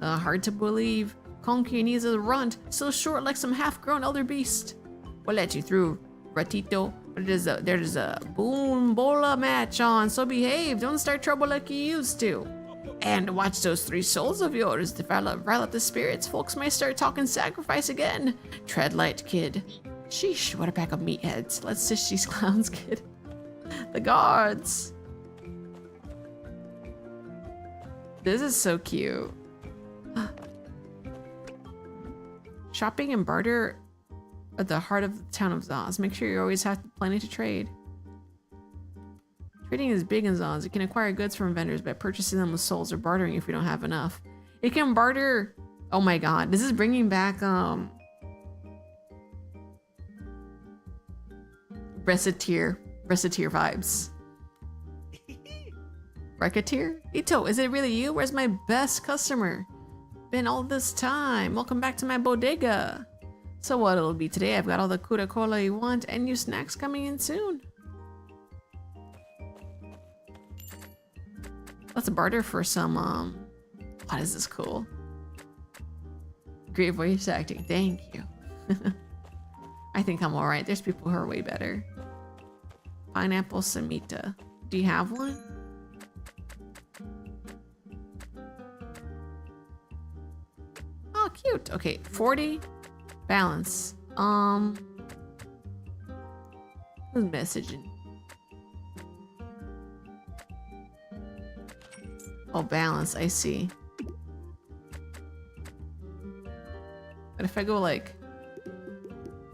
Hard to believe. Conky needs a runt, so short like some half-grown elder beast. We'll let you through, Ratito. There's a boom bola match on, so behave. Don't start trouble like you used to. And watch those 3 souls of yours develop. Rile up the spirits. Folks may start talking sacrifice again. Tread light, kid. Sheesh, what a pack of meatheads. Let's dish these clowns, kid. The guards. This is so cute. Shopping and barter at the heart of the town of Zaz. Make sure you always have plenty to trade. Trading is big in Zaz. You can acquire goods from vendors by purchasing them with souls or bartering if you don't have enough. You can barter. Oh my god, this is bringing back Reciteer vibes. Reciteer? Ito, is it really you? Where's my best customer? Been all this time. Welcome back to my bodega. So what it'll be today? I've got all the Coca-Cola you want and new snacks coming in soon. Let's barter for some, what is this cool? Great voice acting, thank you. I think I'm alright. There's people who are way better. Pineapple Samita. Do you have one? Oh, cute. Okay, 40. Balance. Who's messaging? Oh, balance. I see. But if I go like,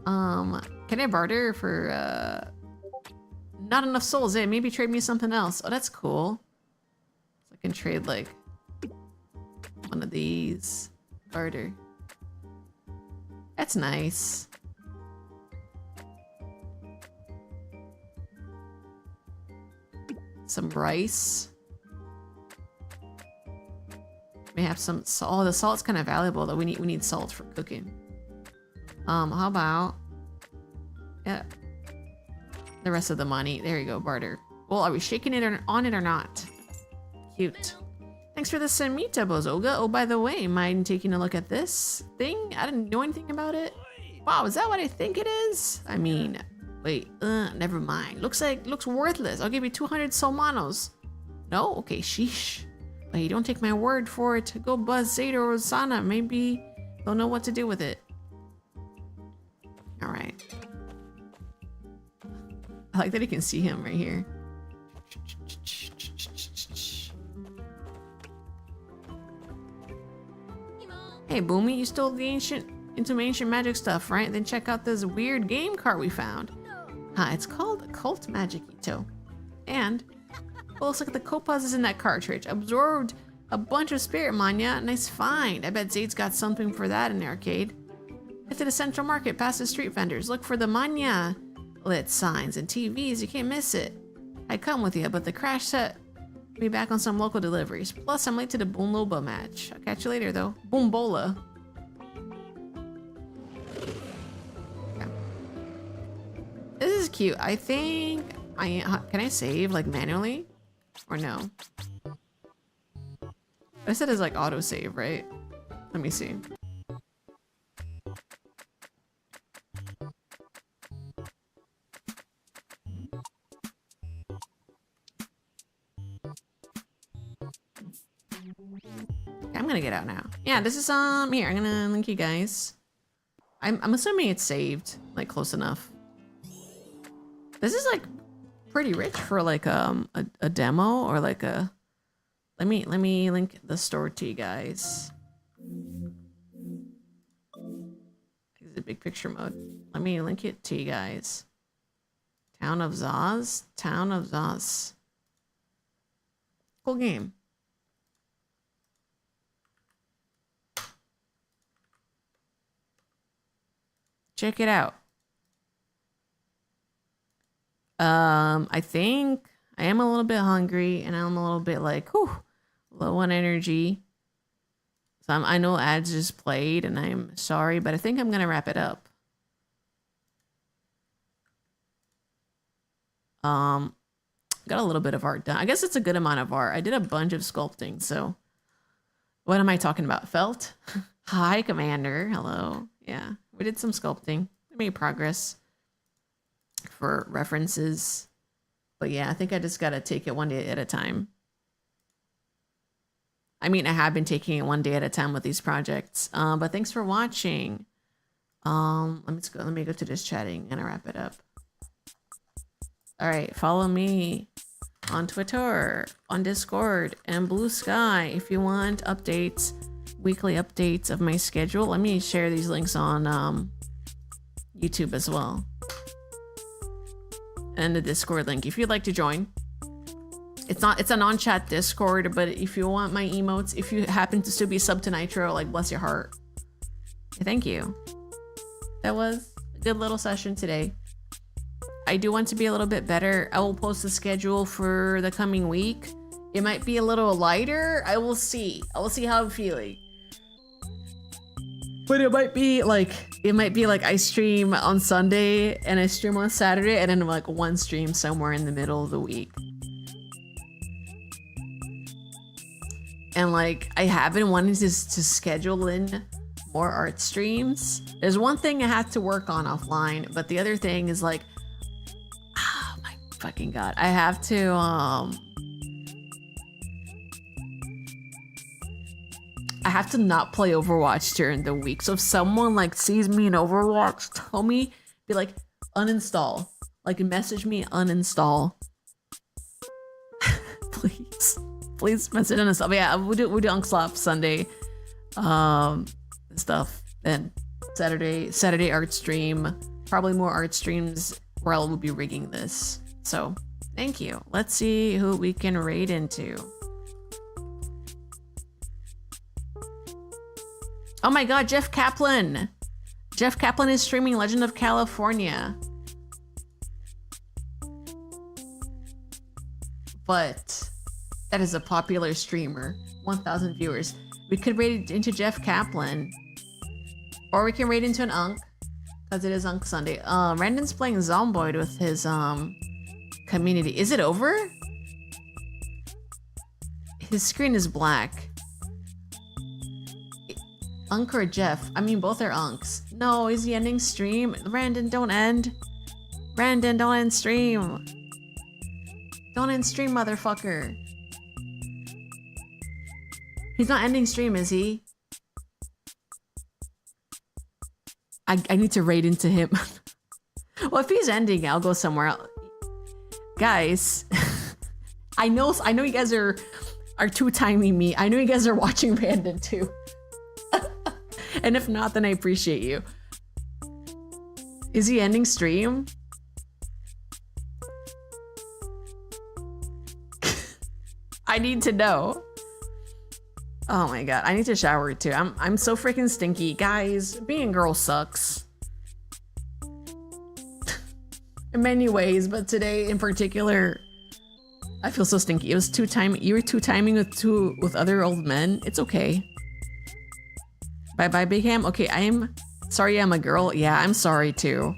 can I barter for not enough souls? Eh? Maybe trade me something else. Oh, that's cool. So I can trade like one of these. Barter. That's nice. Some rice. May have some salt. Oh, the salt's kind of valuable though. We need salt for cooking. How about the rest of the money? There you go, barter. Well, are we shaking it on it or not? Cute. Thanks for the Samita, Bozoga. Oh, by the way, mind taking a look at this thing? I didn't know anything about it. Wow, is that what I think it is? I mean, wait, never mind. Looks worthless. I'll give you 200 solmanos. No? Okay, sheesh. But you don't take my word for it. Go buzz Zeta or Rosanna. Maybe they'll know what to do with it. All right. I like that you can see him right here. Hey, Boomy, you stole the into ancient magic stuff, right? Then check out this weird game card we found. It's called Cult Magic Ito. And, well, looks like the Copas is in that cartridge. Absorbed a bunch of spirit mania. Nice find. I bet Zade's got something for that in the arcade. Head to the central market, past the street vendors. Look for the mania lit signs and TVs. You can't miss it. I'd come with you, but the crash set be back on some local deliveries. Plus, I'm late to the Boom Loba match. I'll catch you later, though. Boom Bola. Okay. This is cute. I think can I save like manually or no? I said it's like auto save, right? Let me see. I'm gonna get out now. Yeah, this is here. I'm gonna link you guys. I'm assuming it's saved like close enough. This is like pretty rich for like a demo or like a. Let me link the store to you guys. It's a big picture mode. Let me link it to you guys. Town of Zaz. Town of Zaz. Cool game. Check it out. I think I am a little bit hungry and I'm a little bit like, whew, low on energy. So I know ads just played and I'm sorry, but I think I'm gonna wrap it up. Got a little bit of art done. I guess it's a good amount of art. I did a bunch of sculpting, so what am I talking about? Felt? Hi, Commander. Hello. Yeah, we did some sculpting. I made progress for references. But yeah, I think I just gotta take it one day at a time. I mean, I have been taking it one day at a time with these projects. But thanks for watching. Let me go to this chatting and I wrap it up. All right, follow me on Twitter, on Discord, and Blue Sky if you want updates, weekly updates of my schedule. Let me share these links on YouTube as well. And the Discord link if you'd like to join. It's a non-chat Discord, but if you want my emotes, if you happen to still be sub to Nitro, like bless your heart. Thank you. That was a good little session today. I do want to be a little bit better. I will post the schedule for the coming week. It might be a little lighter. I will see. I will see how I'm feeling. But it might be like I stream on Sunday and I stream on Saturday and then like one stream somewhere in the middle of the week. and like I haven't wanted to schedule in more art streams. There's one thing I had to work on offline, but the other thing is like, oh my fucking god, I have to not play Overwatch during the week. So if someone like sees me in Overwatch, tell me, be like, uninstall. Like message me, uninstall. Please message uninstall. But yeah, we do Unkslop Sunday stuff, and Saturday art stream. Probably more art streams where I will be rigging this. So thank you. Let's see who we can raid into. Oh my god, Jeff Kaplan. Jeff Kaplan is streaming Legend of California. But that is a popular streamer. 1,000 viewers. We could raid into Jeff Kaplan. Or we can raid into an Unk. Because it is Unk Sunday. Randon's playing Zomboid with his community. Is it over? His screen is black. Unk or Jeff? I mean, both are Unks. No, is he ending stream? Brandon, don't end. Brandon, don't end stream. Don't end stream, motherfucker. He's not ending stream, is he? I need to raid into him. Well, if he's ending, I'll go somewhere else. Guys, I know you guys are two-timing me. I know you guys are watching Brandon too. And if not, then I appreciate you. Is he ending stream? I need to know. Oh my god, I need to shower too. I'm so freaking stinky. Guys, being a girl sucks. In many ways, but today in particular, I feel so stinky. It was you were two-timing with other old men. It's okay. Bye-bye, Big Ham. Okay, I'm sorry I'm a girl. Yeah, I'm sorry too.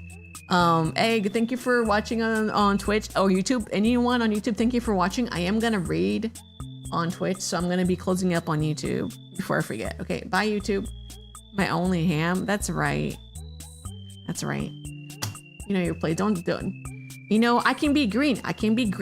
Egg, thank you for watching on Twitch or YouTube. Anyone on YouTube, thank you for watching. I am gonna raid on Twitch, so I'm gonna be closing up on YouTube before I forget. Okay, bye YouTube. My only ham. That's right. That's right. You know your play. Don't. You know I can be green. I can be green.